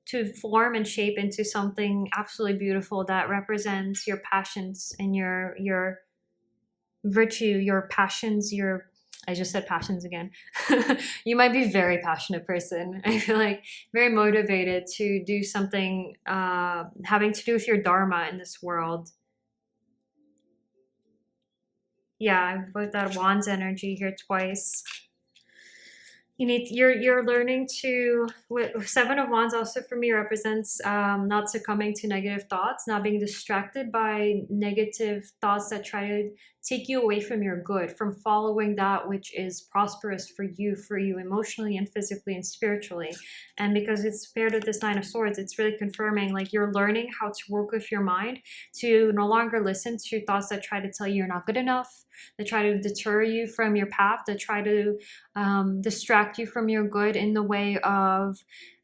to form and shape into something absolutely beautiful that represents your passions and your virtue, your passions, your I just said passions again. You might be a very passionate person. I feel like very motivated to do something having to do with your dharma in this world. Yeah, I've put that wands energy here twice. You're learning to, Seven of Wands also for me represents not succumbing to negative thoughts, not being distracted by negative thoughts that try to take you away from your good, from following that which is prosperous for you emotionally and physically and spiritually. And because it's paired with this Nine of Swords, it's really confirming like you're learning how to work with your mind to no longer listen to thoughts that try to tell you you're not good enough, that try to deter you from your path, that try to distract you from your good in the way of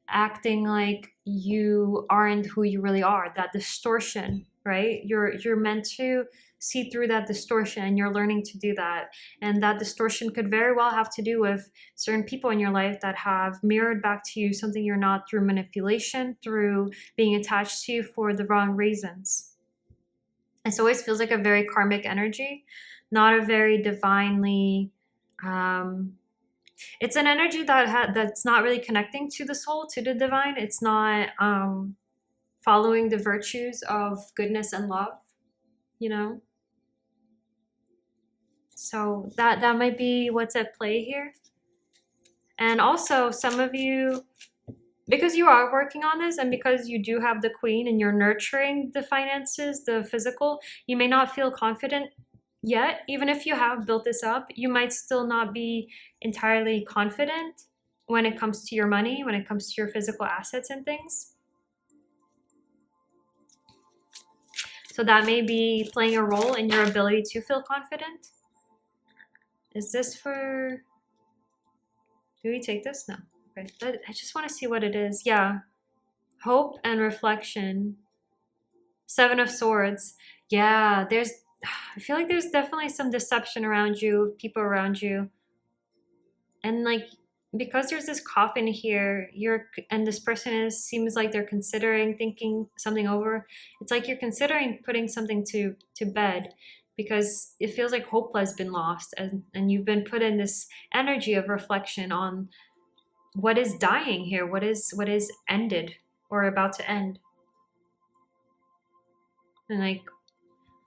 acting like you aren't who you really are. That distortion, right? You're meant to see through that distortion, and you're learning to do that. And that distortion could very well have to do with certain people in your life that have mirrored back to you something you're not, through manipulation, through being attached to you for the wrong reasons. It always feels like a very karmic energy, not a very divinely it's an energy that's not really connecting to the soul, to the divine. It's not following the virtues of goodness and love, you know. So that might be what's at play here. And also, some of you, because you are working on this, and because you do have the Queen and you're nurturing the finances, the physical, you may not feel confident yet. Even if you have built this up, you might still not be entirely confident when it comes to your money, when it comes to your physical assets and things. So that may be playing a role in your ability to feel confident. Is this for... Do we take this? No. Okay. I just want to see what it is. Yeah. Hope and reflection. Seven of Swords. Yeah, I feel like there's definitely some deception around you, people around you. And like, because there's this coffin here, and this person seems like they're considering thinking something over. It's like you're considering putting something to bed, because it feels like hope has been lost, and you've been put in this energy of reflection on what is dying here, what is ended or about to end. And like,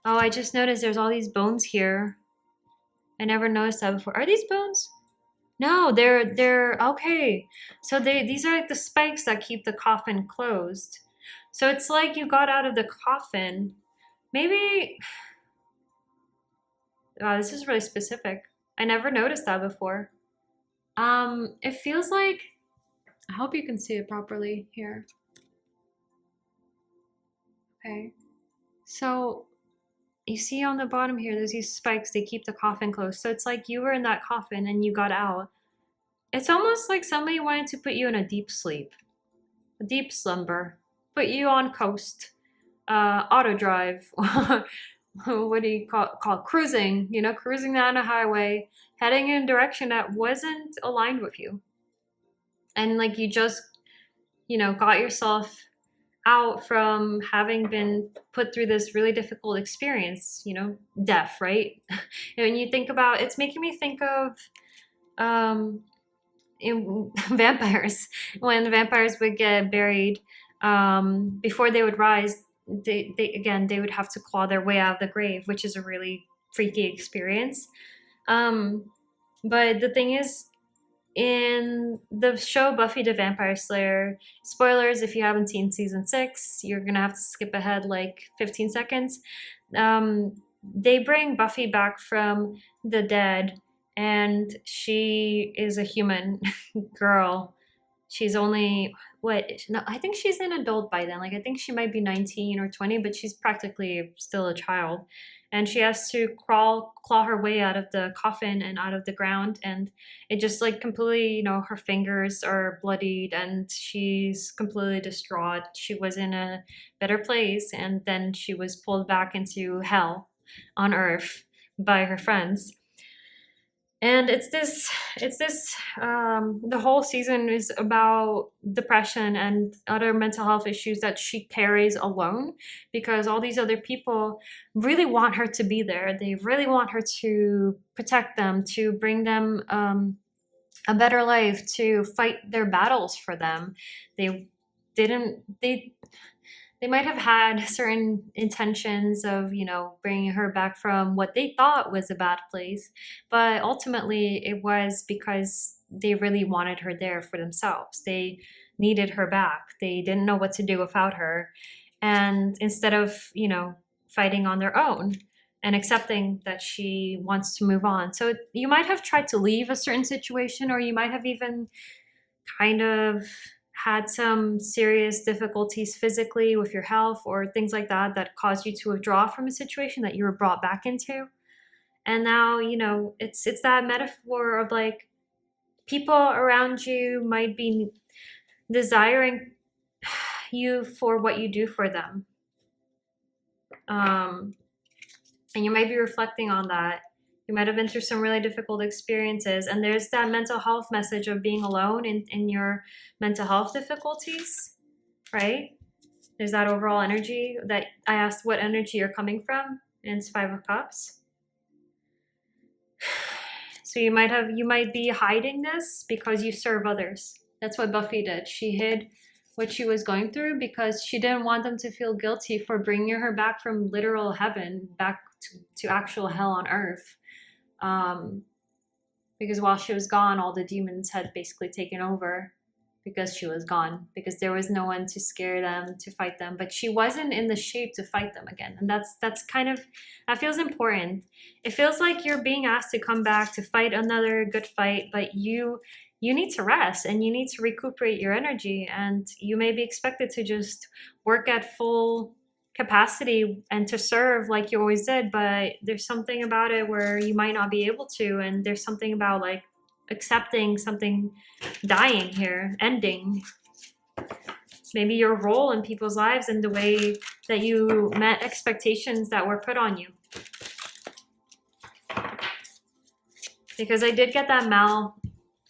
oh, I just noticed there's all these bones here. I never noticed that before. Are these bones? No, they're okay. So these are like the spikes that keep the coffin closed. So it's like you got out of the coffin. Maybe... Wow, this is really specific. I never noticed that before. It feels like... I hope you can see it properly here. Okay. So you see on the bottom here, there's these spikes, they keep the coffin closed. So it's like you were in that coffin and you got out. It's almost like somebody wanted to put you in a deep sleep, a deep slumber, put you on coast, auto drive, what do you call cruising, cruising down a highway, heading in a direction that wasn't aligned with you. And like you just, got yourself out from having been put through this really difficult experience, death, right? And when you think about, it's making me think of vampires. When vampires would get buried, before they would rise, they would have to claw their way out of the grave, which is a really freaky experience. But the thing is, in the show Buffy the Vampire Slayer, spoilers if you haven't seen season 6, you're gonna have to skip ahead like 15 seconds. they bring Buffy back from the dead, and she is a human girl. She's only what? No, I think she's an adult by then. Like I think she might be 19 or 20, but she's practically still a child. And she has to claw her way out of the coffin and out of the ground. And it just like completely, her fingers are bloodied and she's completely distraught. She was in a better place, and then she was pulled back into hell on Earth by her friends. And the whole season is about depression and other mental health issues that she carries alone, because all these other people really want her to be there. They really want her to protect them, to bring them a better life, to fight their battles for them. They didn't they might have had certain intentions of, bringing her back from what they thought was a bad place, but ultimately it was because they really wanted her there for themselves. They needed her back. They didn't know what to do without her. And instead of, fighting on their own and accepting that she wants to move on. So you might have tried to leave a certain situation, or you might have even kind of had some serious difficulties physically with your health or things like that that caused you to withdraw from a situation that you were brought back into. And now, it's that metaphor of like people around you might be desiring you for what you do for them. And you might be reflecting on that. You might have been through some really difficult experiences, and there's that mental health message of being alone in your mental health difficulties, right? There's that overall energy that I asked what energy you're coming from, and it's 5 of Cups. So you might be hiding this because you serve others. That's what Buffy did. She hid what she was going through because she didn't want them to feel guilty for bringing her back from literal heaven back to actual hell on earth. Because while she was gone, all the demons had basically taken over because she was gone, because there was no one to scare them, to fight them, but she wasn't in the shape to fight them again. And that feels important. It feels like you're being asked to come back to fight another good fight, but you need to rest and you need to recuperate your energy, and you may be expected to just work at full capacity and to serve like you always did, but there's something about it where you might not be able to, and there's something about like accepting something dying here, ending maybe your role in people's lives and the way that you met expectations that were put on you. Because I did get that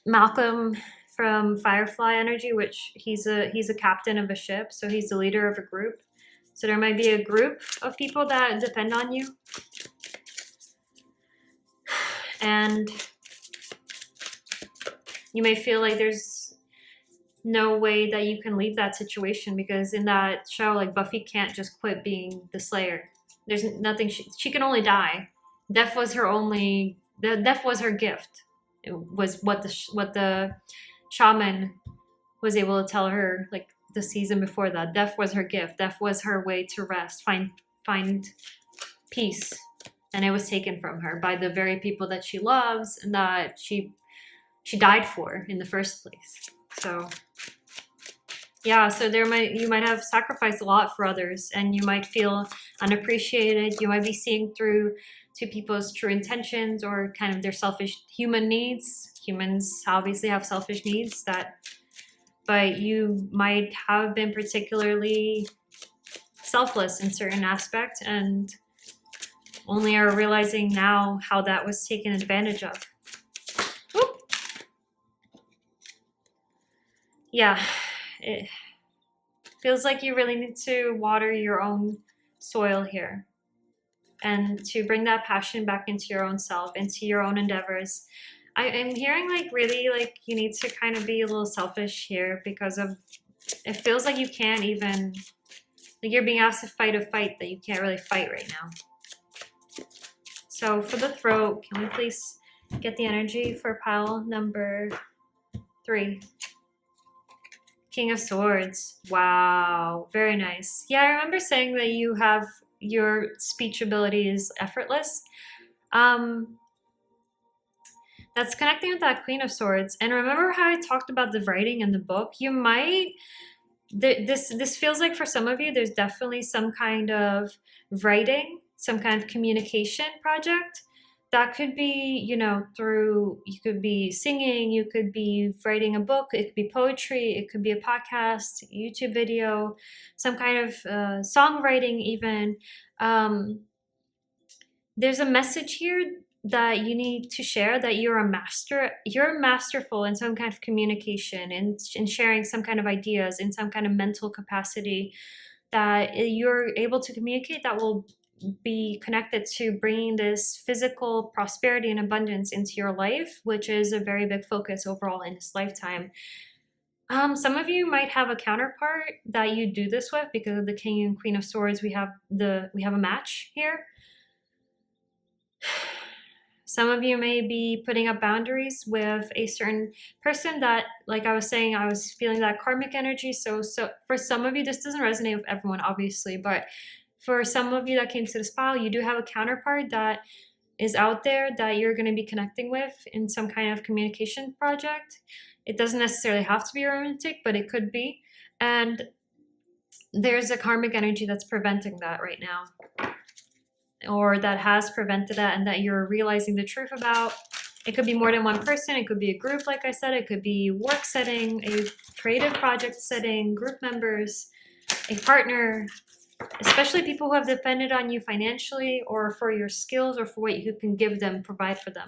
Malcolm from Firefly energy, which he's a captain of a ship, so he's the leader of a group. So there might be a group of people that depend on you. And you may feel like there's no way that you can leave that situation, because in that show, like Buffy can't just quit being the Slayer. There's nothing, she can only die. Death was her gift. It was what the shaman was able to tell her, like the season before that. Death was her gift. Death was her way to rest, find peace. And it was taken from her by the very people that she loves and that she died for in the first place. So yeah, so you might have sacrificed a lot for others, and you might feel unappreciated. You might be seeing through to people's true intentions or kind of their selfish human needs. Humans obviously have selfish needs, but you might have been particularly selfless in certain aspects and only are realizing now how that was taken advantage of. Whoop. Yeah, it feels like you really need to water your own soil here and to bring that passion back into your own self, into your own endeavors. I'm hearing like really like you need to kind of be a little selfish here, because of it feels like you can't even, like you're being asked to fight a fight that you can't really fight right now. So for the throat, can we please get the energy for pile number 3? King of Swords. Wow, very nice. Yeah, I remember saying that you have your speech ability is effortless. That's connecting with that Queen of Swords. And remember how I talked about the writing in the book? You might, this feels like for some of you, there's definitely some kind of writing, some kind of communication project. That could be, you know, through, you could be singing, you could be writing a book, it could be poetry, it could be a podcast, YouTube video, some kind of songwriting even. There's a message here that you need to share, that you're masterful in some kind of communication and in sharing some kind of ideas in some kind of mental capacity, that you're able to communicate, that will be connected to bringing this physical prosperity and abundance into your life, which is a very big focus overall in this lifetime. Some of you might have a counterpart that you do this with, because of the King and Queen of Swords. We have a match here. Some of you may be putting up boundaries with a certain person that, like I was saying, I was feeling that karmic energy. So for some of you, this doesn't resonate with everyone, obviously, but for some of you that came to this pile, you do have a counterpart that is out there that you're going to be connecting with in some kind of communication project. It doesn't necessarily have to be romantic, but it could be. And there's a karmic energy that's preventing that right now, or that has prevented that, and that you're realizing the truth about. It could be more than one person. It could be a group, like I said. It could be work setting, a creative project setting, group members, a partner, especially people who have depended on you financially or for your skills or for what you can give them, provide for them.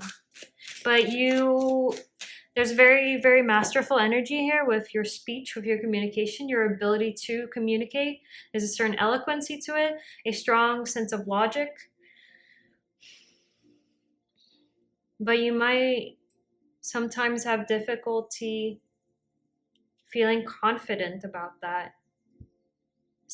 But there's very, very masterful energy here with your speech, with your communication, your ability to communicate. There's a certain eloquency to it, a strong sense of logic. But you might sometimes have difficulty feeling confident about that.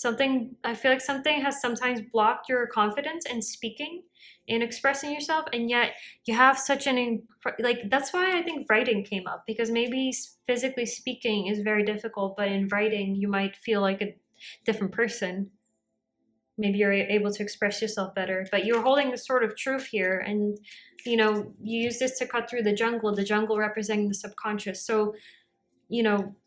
I feel like something has sometimes blocked your confidence in speaking, in expressing yourself, and yet you have such that's why I think writing came up, because maybe physically speaking is very difficult, but in writing you might feel like a different person. Maybe you're able to express yourself better, but you're holding the sword of truth here, and you use this to cut through the jungle representing the subconscious. So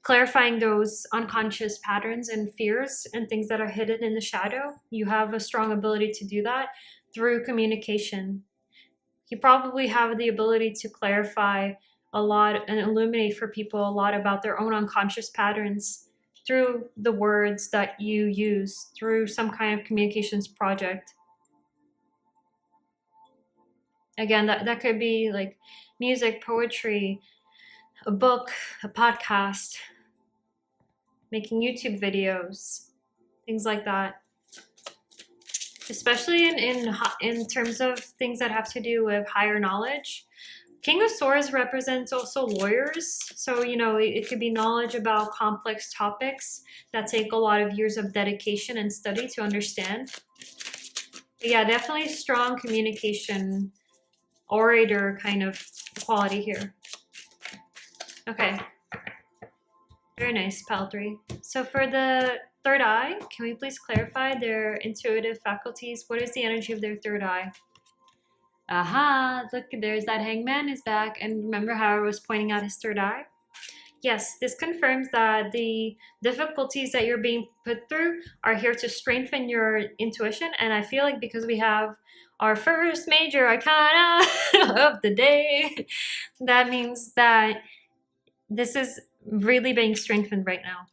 clarifying those unconscious patterns and fears and things that are hidden in the shadow. You have a strong ability to do that through communication. You probably have the ability to clarify a lot and illuminate for people a lot about their own unconscious patterns through the words that you use, through some kind of communications project. Again, that could be like music, poetry, a book, a podcast, making YouTube videos, things like that. Especially in terms of things that have to do with higher knowledge. King of Swords represents also lawyers. So, it could be knowledge about complex topics that take a lot of years of dedication and study to understand. But yeah, definitely strong communication, orator kind of quality here. Okay, very nice, pile 3. So for the third eye, can we please clarify their intuitive faculties? What is the energy of their third eye? Aha, look, there's that Hangman is back. And remember how I was pointing out his third eye? Yes, this confirms that the difficulties that you're being put through are here to strengthen your intuition. And I feel like because we have our first major arcana of the day, that means that this is really being strengthened right now.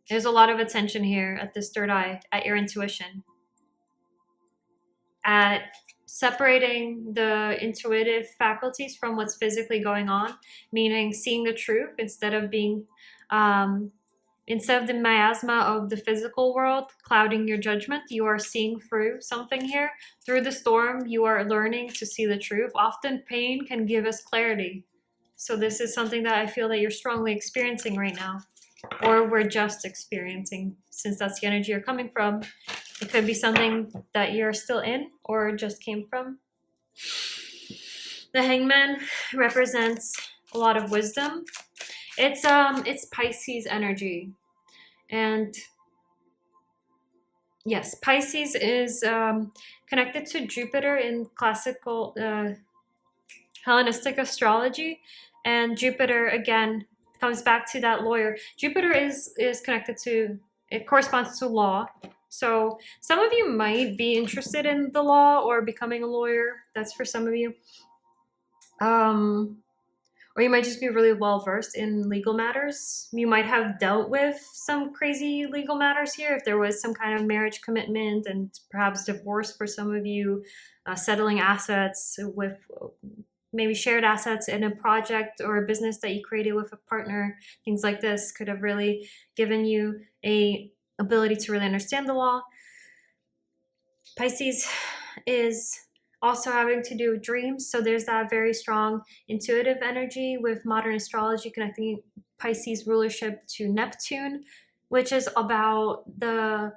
There's a lot of attention here at this third eye, at your intuition, at separating the intuitive faculties from what's physically going on, meaning seeing the truth instead of being, instead of the miasma of the physical world clouding your judgment. You are seeing through something here. Through the storm, you are learning to see the truth. Often pain can give us clarity. So this is something that I feel that you're strongly experiencing right now, or we're just experiencing, since that's the energy you're coming from. It could be something that you're still in or just came from. The Hangman represents a lot of wisdom. It's Pisces energy. And yes, Pisces is connected to Jupiter in classical Hellenistic astrology, and Jupiter again comes back to that lawyer. Jupiter is connected to, it corresponds to law. So some of you might be interested in the law or becoming a lawyer. That's for some of you. Or you might just be really well versed in legal matters. You might have dealt with some crazy legal matters here if there was some kind of marriage commitment and perhaps divorce for some of you, settling assets with maybe shared assets in a project or a business that you created with a partner. Things like this could have really given you a ability to really understand the law. Pisces is also having to do with dreams. So there's that very strong intuitive energy with modern astrology connecting Pisces rulership to Neptune, which is about the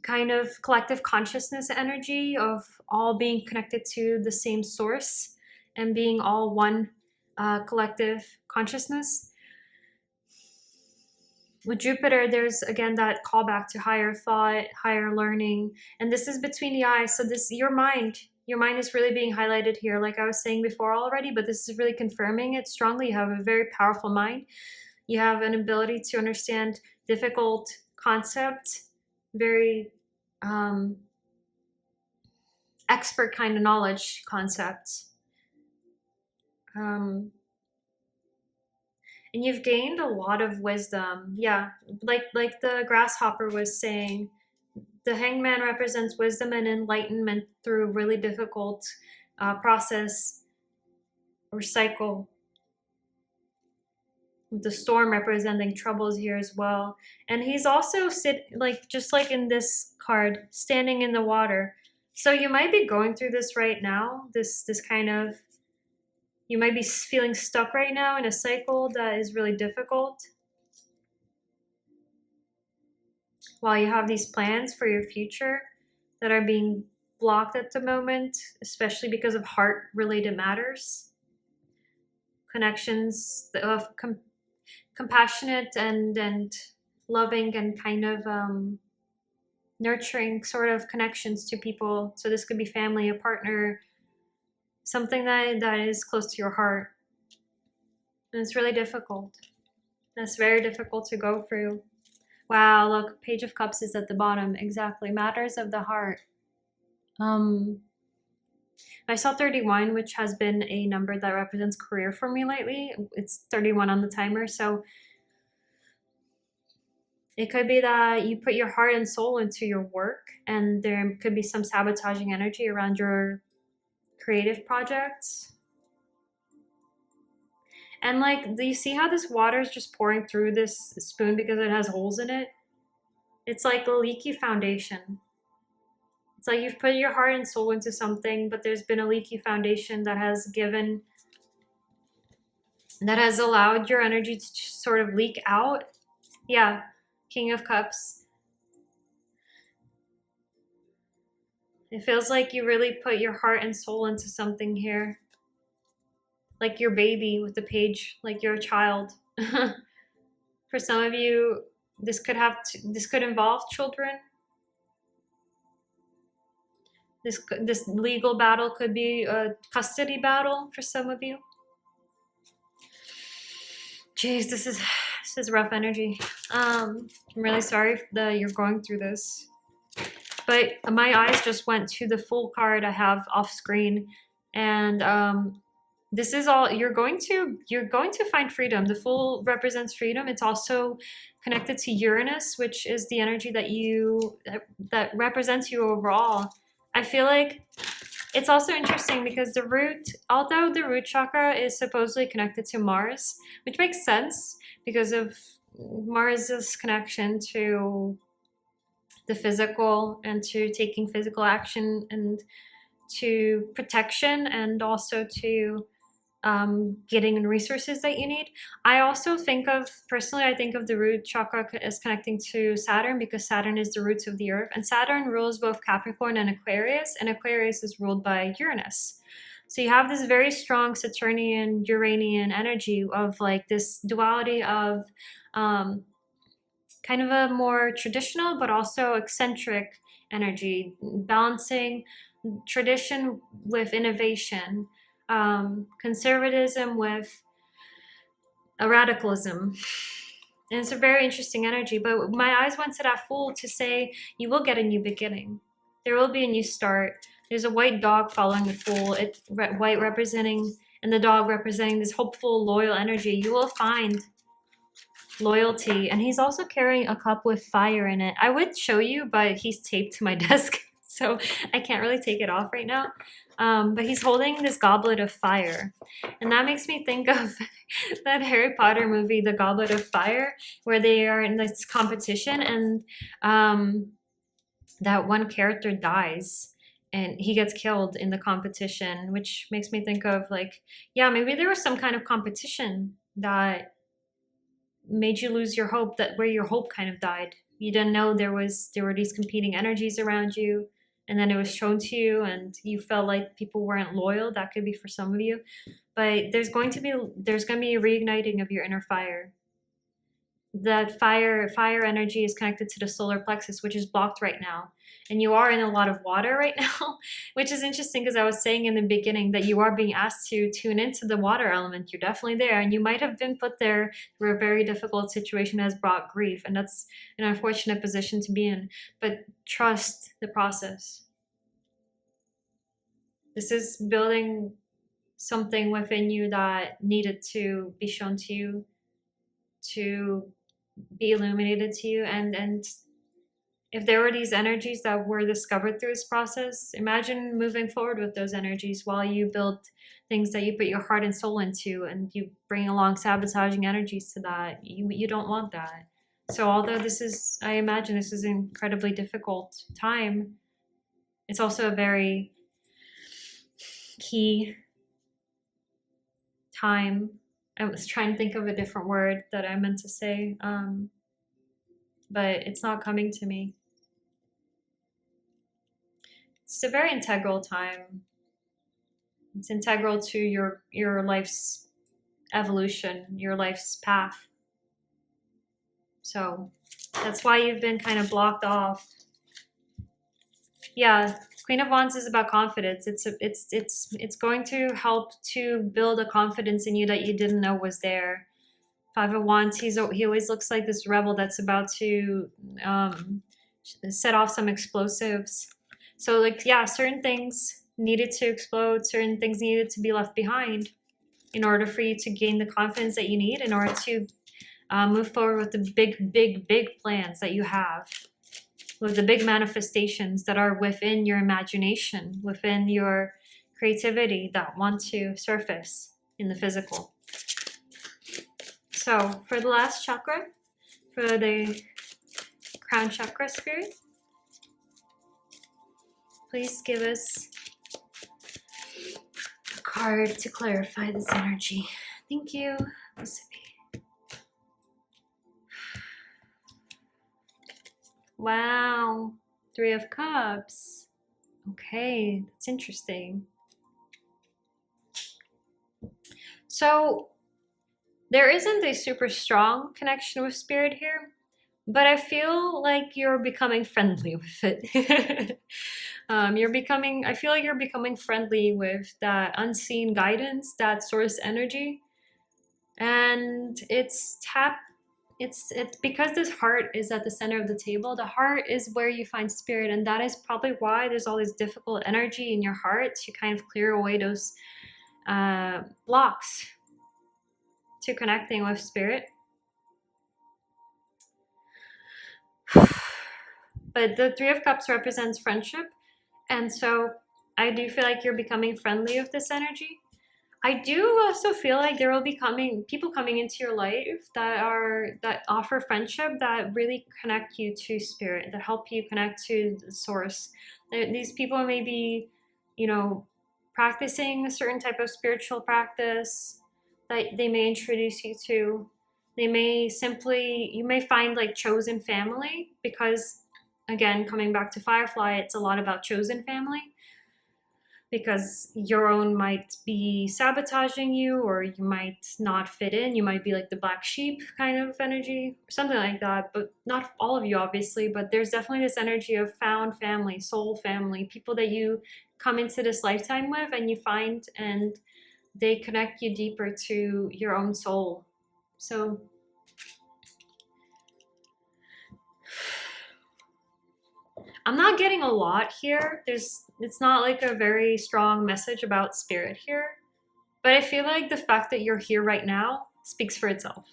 kind of collective consciousness energy of all being connected to the same source and being all one collective consciousness. With Jupiter, there's again that callback to higher thought, higher learning, and this is between the eyes. So this, your mind is really being highlighted here, like I was saying before already, but this is really confirming it strongly. You have a very powerful mind. You have an ability to understand difficult concepts, very expert kind of knowledge concepts. And you've gained a lot of wisdom. Yeah, like the grasshopper was saying, the hangman represents wisdom and enlightenment through a really difficult process or cycle. The storm representing troubles here as well. And he's also just like in this card, standing in the water. So you might be going through this right now, this kind of, you might be feeling stuck right now in a cycle that is really difficult. While you have these plans for your future that are being blocked at the moment, especially because of heart-related matters. Connections of compassionate and loving and kind of nurturing sort of connections to people. So this could be family, a partner, something that is close to your heart. And it's really difficult. That's very difficult to go through. Wow, look, Page of Cups is at the bottom. Exactly, matters of the heart. I saw 31, which has been a number that represents career for me lately. It's 31 on the timer, so it could be that you put your heart and soul into your work, and there could be some sabotaging energy around your creative projects. And like, do you see how this water is just pouring through this spoon because it has holes in it? It's like a leaky foundation. It's like you've put your heart and soul into something, but there's been a leaky foundation that has allowed your energy to sort of leak out. Yeah, King of Cups. It feels like you really put your heart and soul into something here. Like your baby with the page, like you're a child. For some of you, this could involve children. This legal battle could be a custody battle for some of you. Jeez, this is rough energy. I'm really sorry that you're going through this. But my eyes just went to the full card I have off screen, and this is all you're going to find freedom. The Fool represents freedom. It's also connected to Uranus, which is the energy that represents you overall. I feel like it's also interesting because although the root chakra is supposedly connected to Mars, which makes sense because of Mars's connection to the physical and to taking physical action and to protection and also to getting resources that you need. I also think of the root chakra as connecting to Saturn because Saturn is the roots of the earth, and Saturn rules both Capricorn and Aquarius is ruled by Uranus. So you have this very strong Saturnian Uranian energy of like this duality of kind of a more traditional but also eccentric energy, balancing tradition with innovation, conservatism with a radicalism. And it's a very interesting energy. But my eyes went to that Fool to say, you will get a new beginning. There will be a new start. There's a white dog following the Fool, white representing, and the dog representing this hopeful, loyal energy. You will find loyalty. And he's also carrying a cup with fire in it. I would show you, but he's taped to my desk, so I can't really take it off right now. But he's holding this goblet of fire. And that makes me think of that Harry Potter movie, The Goblet of Fire, where they are in this competition and that one character dies and he gets killed in the competition, which makes me think of like, yeah, maybe there was some kind of competition that made you lose your hope, that where your hope kind of died. You didn't know there were these competing energies around you, and then it was shown to you and you felt like people weren't loyal. That could be for some of you, but there's going to be a reigniting of your inner fire. That fire energy is connected to the solar plexus, which is blocked right now, and you are in a lot of water right now, which is interesting because I was saying in the beginning that you are being asked to tune into the water element. You're definitely there, and you might have been put there through a very difficult situation that has brought grief, and that's an unfortunate position to be in, but trust the process. This is building something within you that needed to be shown to you, to be illuminated to you. And if there were these energies that were discovered through this process, imagine moving forward with those energies while you build things that you put your heart and soul into, and you bring along sabotaging energies to that. You don't want that. So although this is, I imagine this is an incredibly difficult time, it's also a very key time. I was trying to think of a different word that I meant to say, but it's not coming to me. It's a very integral time. It's integral to your life's evolution, your life's path. So that's why you've been kind of blocked off. Yeah, Queen of Wands is about confidence. It's going to help to build a confidence in you that you didn't know was there. Five of Wands, he always looks like this rebel that's about to set off some explosives. So like, yeah, certain things needed to explode, certain things needed to be left behind in order for you to gain the confidence that you need in order to move forward with the big plans that you have, with the big manifestations that are within your imagination, within your creativity that want to surface in the physical. So for the last chakra, for the crown chakra spirit, please give us a card to clarify this energy. Thank you. Wow, Three of Cups. Okay, that's interesting. So there isn't a super strong connection with spirit here, but I feel like you're becoming friendly with it. I feel like you're becoming friendly with that unseen guidance, that source energy. And it's because this heart is at the center of the table. The heart is where you find spirit, and that is probably why there's all this difficult energy in your heart to kind of clear away those blocks to connecting with spirit. But the Three of Cups represents friendship, and so I do feel like you're becoming friendly with this energy. I do also feel like there will be people coming into your life that offer friendship, that really connect you to spirit, that help you connect to the source. These people may be, practicing a certain type of spiritual practice that they may introduce you to. You may find like chosen family, because again, coming back to Firefly, it's a lot about chosen family. because your own might be sabotaging you, or you might not fit in. You might be like the black sheep kind of energy, something like that. But not all of you, obviously. But there's definitely this energy of found family, soul family, people that you come into this lifetime with and you find, and they connect you deeper to your own soul. So I'm not getting a lot here. It's not like a very strong message about spirit here, but I feel like the fact that you're here right now speaks for itself.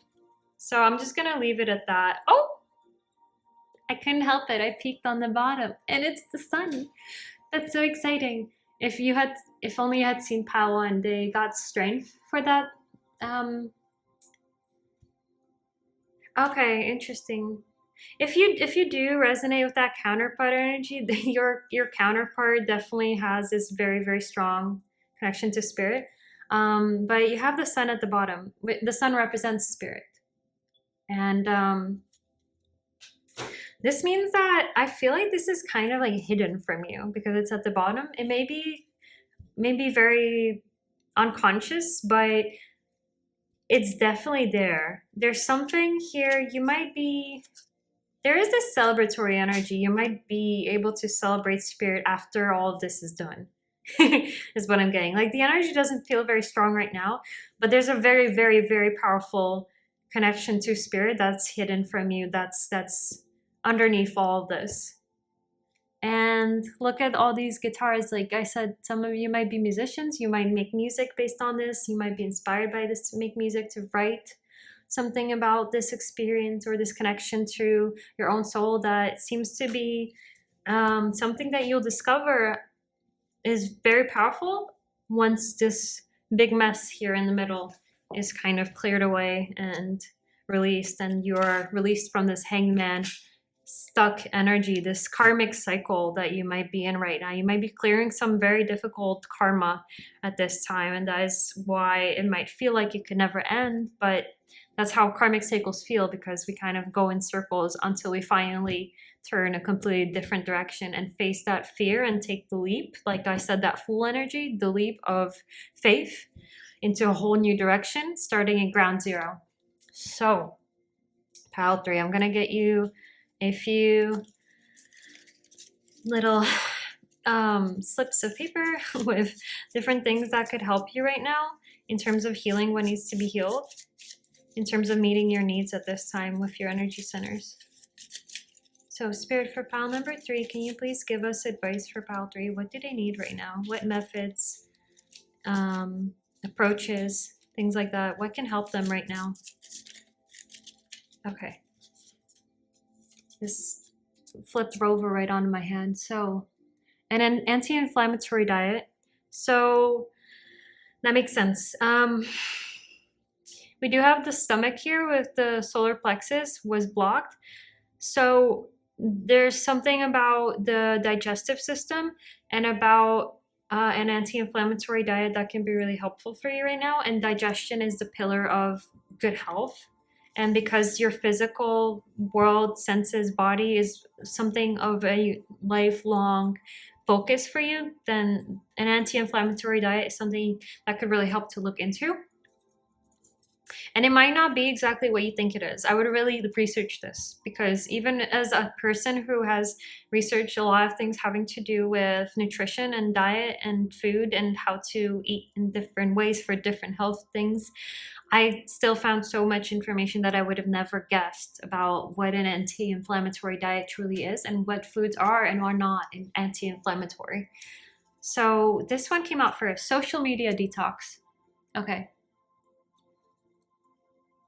So I'm just gonna leave it at that. Oh, I couldn't help it. I peeked on the bottom, and it's the sun. That's so exciting. If only you had seen Pal and they got strength for that. Okay, interesting. If you do resonate with that counterpart energy, your counterpart definitely has this very, very strong connection to spirit. But you have the sun at the bottom. The sun represents spirit, and this means that I feel like this is kind of like hidden from you because it's at the bottom. It may be very unconscious, but it's definitely there. There's something here. There is this celebratory energy. You might be able to celebrate spirit after all of this is done, is what I'm getting. Like the energy doesn't feel very strong right now, but there's a very, very, very powerful connection to spirit that's hidden from you. That's underneath all of this. And look at all these guitars. Like I said, some of you might be musicians. You might make music based on this. You might be inspired by this to make music, to write something about this experience or this connection to your own soul that seems to be something that you'll discover is very powerful once this big mess here in the middle is kind of cleared away and released, and you're released from this hangman stuck energy, this karmic cycle that you might be in right now. You might be clearing some very difficult karma at this time, and that is why it might feel like it could never end, but that's how karmic cycles feel, because we kind of go in circles until we finally turn a completely different direction and face that fear and take the leap. Like I said, that Fool energy, the leap of faith into a whole new direction, starting at ground zero. So, pile 3, I'm going to get you a few little slips of paper with different things that could help you right now in terms of healing what needs to be healed, in terms of meeting your needs at this time with your energy centers. So Spirit, for pile number 3, can you please give us advice for pile 3? What do they need right now? What methods, approaches, things like that? What can help them right now? Okay. This flipped over right onto my hand. So, and an anti-inflammatory diet. So that makes sense. We do have the stomach here with the solar plexus was blocked. So there's something about the digestive system and about an anti-inflammatory diet that can be really helpful for you right now. And digestion is the pillar of good health. And because your physical world, senses, body is something of a lifelong focus for you, then an anti-inflammatory diet is something that could really help to look into. And it might not be exactly what you think it is. I would really research this, because even as a person who has researched a lot of things having to do with nutrition and diet and food and how to eat in different ways for different health things, I still found so much information that I would have never guessed about what an anti-inflammatory diet truly is and what foods are and are not anti-inflammatory. So this one came out first. Social media detox. Okay.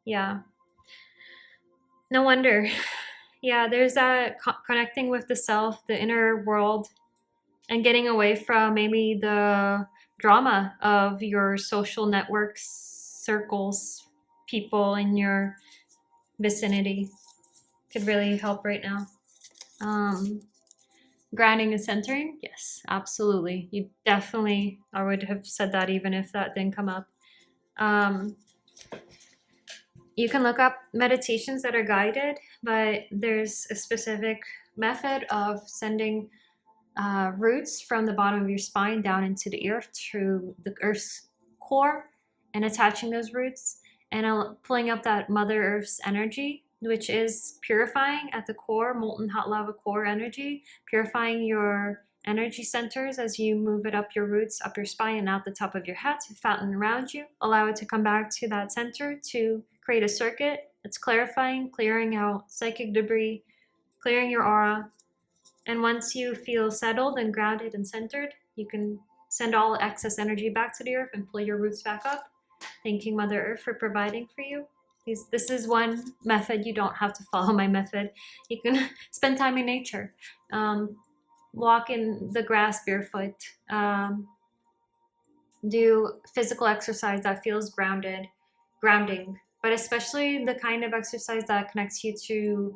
Yeah. No wonder. Yeah, there's that connecting with the self, the inner world, and getting away from maybe the drama of your social networks, circles, people in your vicinity could really help right now. Grounding and centering, yes, absolutely. You definitely, I would have said that even if that didn't come up. You can look up meditations that are guided, but there's a specific method of sending roots from the bottom of your spine down into the earth through the earth's core, and attaching those roots and pulling up that Mother Earth's energy, which is purifying at the core, molten hot lava core energy, purifying your energy centers as you move it up your roots, up your spine, and out the top of your head to fountain around you. Allow it to come back to that center to create a circuit. It's clarifying, clearing out psychic debris, clearing your aura. And once you feel settled and grounded and centered, you can send all excess energy back to the earth and pull your roots back up, thanking Mother Earth for providing for you. This is one method. You don't have to follow my method. You can spend time in nature. Walk in the grass barefoot. Do physical exercise that feels grounding, but especially the kind of exercise that connects you to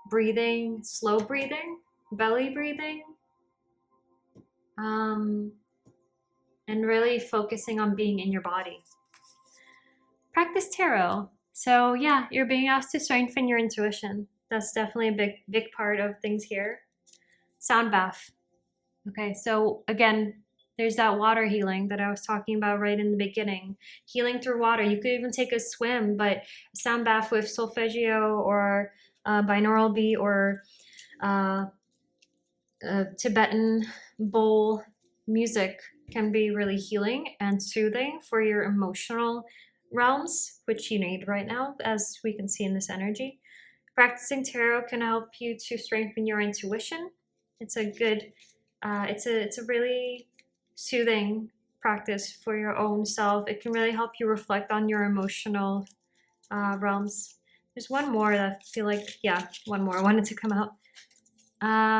breathing, slow breathing, belly breathing, and really focusing on being in your body. Practice tarot. So yeah, you're being asked to strengthen your intuition. That's definitely a big part of things here. Sound bath. Okay, so again, there's that water healing that I was talking about right in the beginning. Healing through water. You could even take a swim, but a sound bath with solfeggio or binaural beat or Tibetan bowl music can be really healing and soothing for your emotional realms, which you need right now, as we can see in this energy. Practicing tarot can help you to strengthen your intuition. It's a good, it's a really soothing practice for your own self. It can really help you reflect on your emotional realms. There's one more that I feel like, yeah, one more wanted to come out.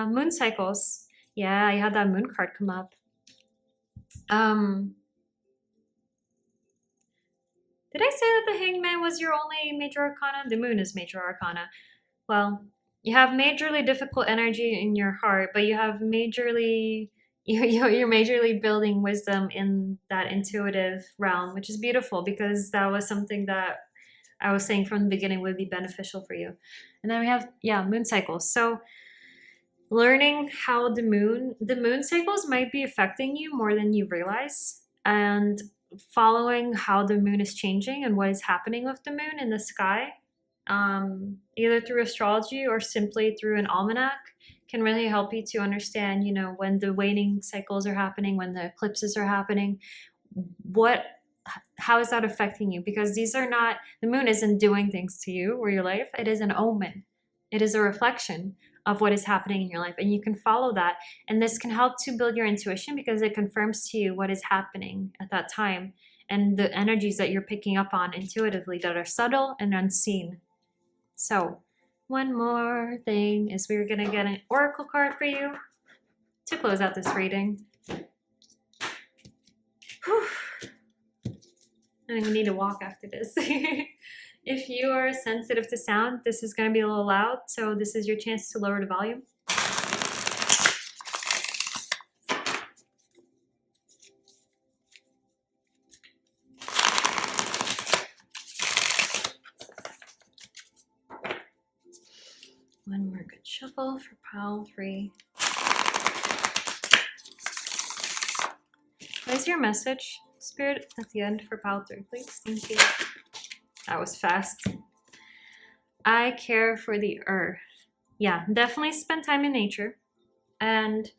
Moon cycles. Yeah, I had that moon card come up. Did I say that the Hangman was your only major arcana? The moon is major arcana. Well, you have majorly difficult energy in your heart, but you have majorly, you're majorly building wisdom in that intuitive realm, which is beautiful because that was something that I was saying from the beginning would be beneficial for you. And then we have, yeah, moon cycles. So learning how the moon cycles might be affecting you more than you realize, and following how the moon is changing and what is happening with the moon in the sky, either through astrology or simply through an almanac, can really help you to understand, when the waning cycles are happening, when the eclipses are happening, how is that affecting you? Because the moon isn't doing things to you or your life. It is an omen. It is a reflection of what is happening in your life, and you can follow that, and this can help to build your intuition because it confirms to you what is happening at that time and the energies that you're picking up on intuitively that are subtle and unseen. So one more thing is we're going to get an oracle card for you to close out this reading. Whew. I'm gonna need to walk after this. If you are sensitive to sound, this is going to be a little loud, so this is your chance to lower the volume. One more good shuffle for pile 3. What is your message, Spirit, at the end for pile 3, please? Thank you. That was fast. I care for the earth. Yeah, definitely spend time in nature. And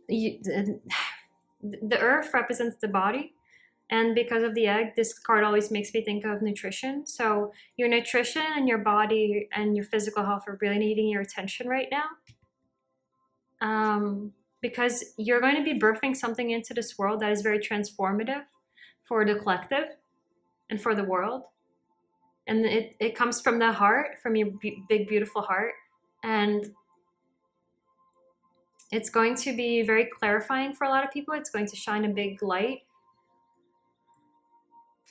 the earth represents the body. And because of the egg, this card always makes me think of nutrition. So your nutrition and your body and your physical health are really needing your attention right now. Because you're going to be birthing something into this world that is very transformative for the collective and for the world. And it comes from the heart, from your big, beautiful heart. And it's going to be very clarifying for a lot of people. It's going to shine a big light.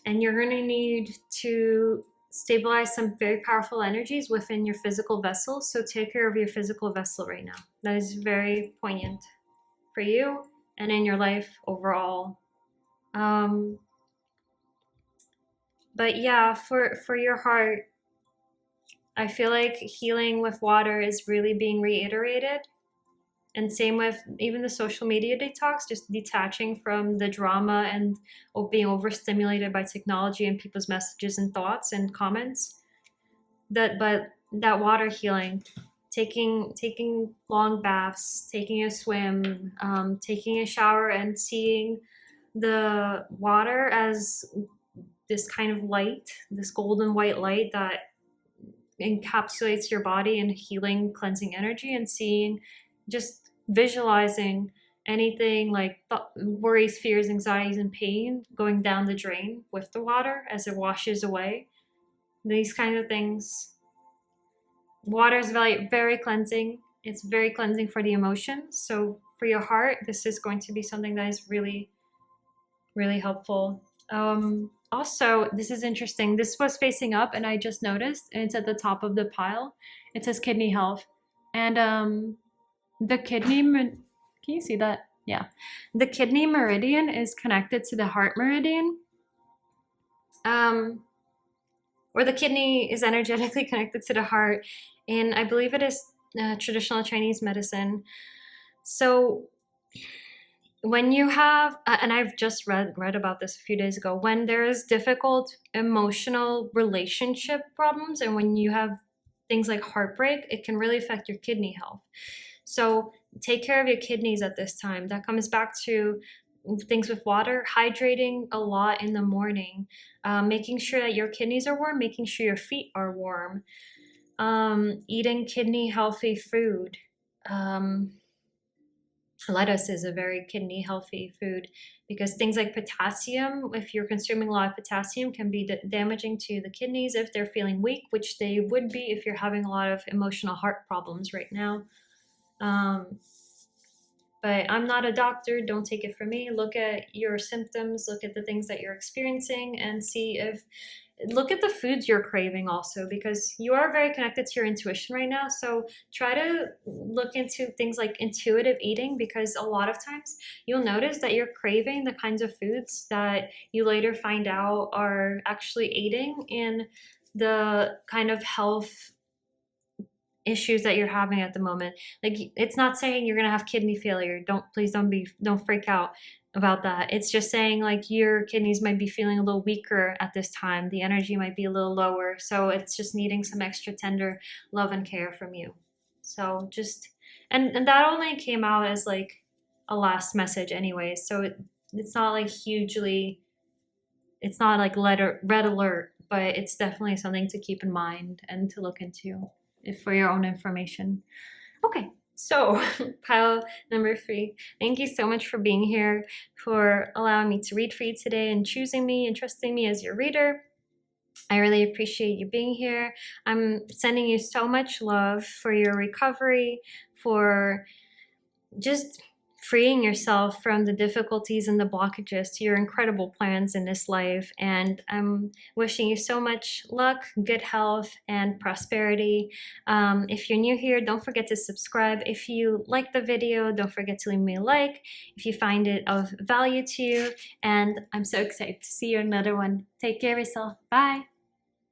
And you're going to need to stabilize some very powerful energies within your physical vessel. So take care of your physical vessel right now. That is very poignant for you and in your life overall. But yeah, for your heart, I feel like healing with water is really being reiterated. And same with even the social media detox, just detaching from the drama and being overstimulated by technology and people's messages and thoughts and comments. But that water healing, taking long baths, taking a swim, taking a shower, and seeing the water as this kind of light, this golden white light that encapsulates your body in healing, cleansing energy, and seeing, just visualizing anything like worries, fears, anxieties, and pain going down the drain with the water as it washes away. These kind of things. Water is very, very cleansing. It's very cleansing for the emotions. So for your heart, this is going to be something that is really, really helpful. Also, this is interesting. This was facing up, and I just noticed, and it's at the top of the pile. It says kidney health, and the kidney. Can you see that? Yeah, the kidney meridian is connected to the heart meridian. Or the kidney is energetically connected to the heart, and I believe it is traditional Chinese medicine. So when you have, and I've just read about this a few days ago, when there is difficult emotional relationship problems, and when you have things like heartbreak, it can really affect your kidney health. So take care of your kidneys at this time. That comes back to things with water, hydrating a lot in the morning, making sure that your kidneys are warm, making sure your feet are warm, eating kidney healthy food. Lettuce is a very kidney healthy food, because things like potassium, if you're consuming a lot of potassium, can be damaging to the kidneys if they're feeling weak, which they would be if you're having a lot of emotional heart problems right now. But I'm not a doctor. Don't take it from me. Look at your symptoms, look at the things that you're experiencing, and look at the foods you're craving also, because you are very connected to your intuition right now. So try to look into things like intuitive eating, because a lot of times you'll notice that you're craving the kinds of foods that you later find out are actually aiding in the kind of health issues that you're having at the moment. Like, it's not saying you're gonna have kidney failure. Don't freak out about that. It's just saying like your kidneys might be feeling a little weaker at this time. The energy might be a little lower. So it's just needing some extra tender love and care from you. So just, and that only came out as like a last message anyway. So it's not like hugely, it's not like red alert, but it's definitely something to keep in mind and to look into for your own information. Okay, so pile number 3. Thank you so much for being here, for allowing me to read for you today, and choosing me and trusting me as your reader. I really appreciate you being here. I'm sending you so much love for your recovery, for just freeing yourself from the difficulties and the blockages to your incredible plans in this life. And I'm wishing you so much luck, good health, and prosperity. If you're new here, don't forget to subscribe. If you like the video, don't forget to leave me a like if you find it of value to you. And I'm so excited to see you in another one. Take care of yourself. Bye.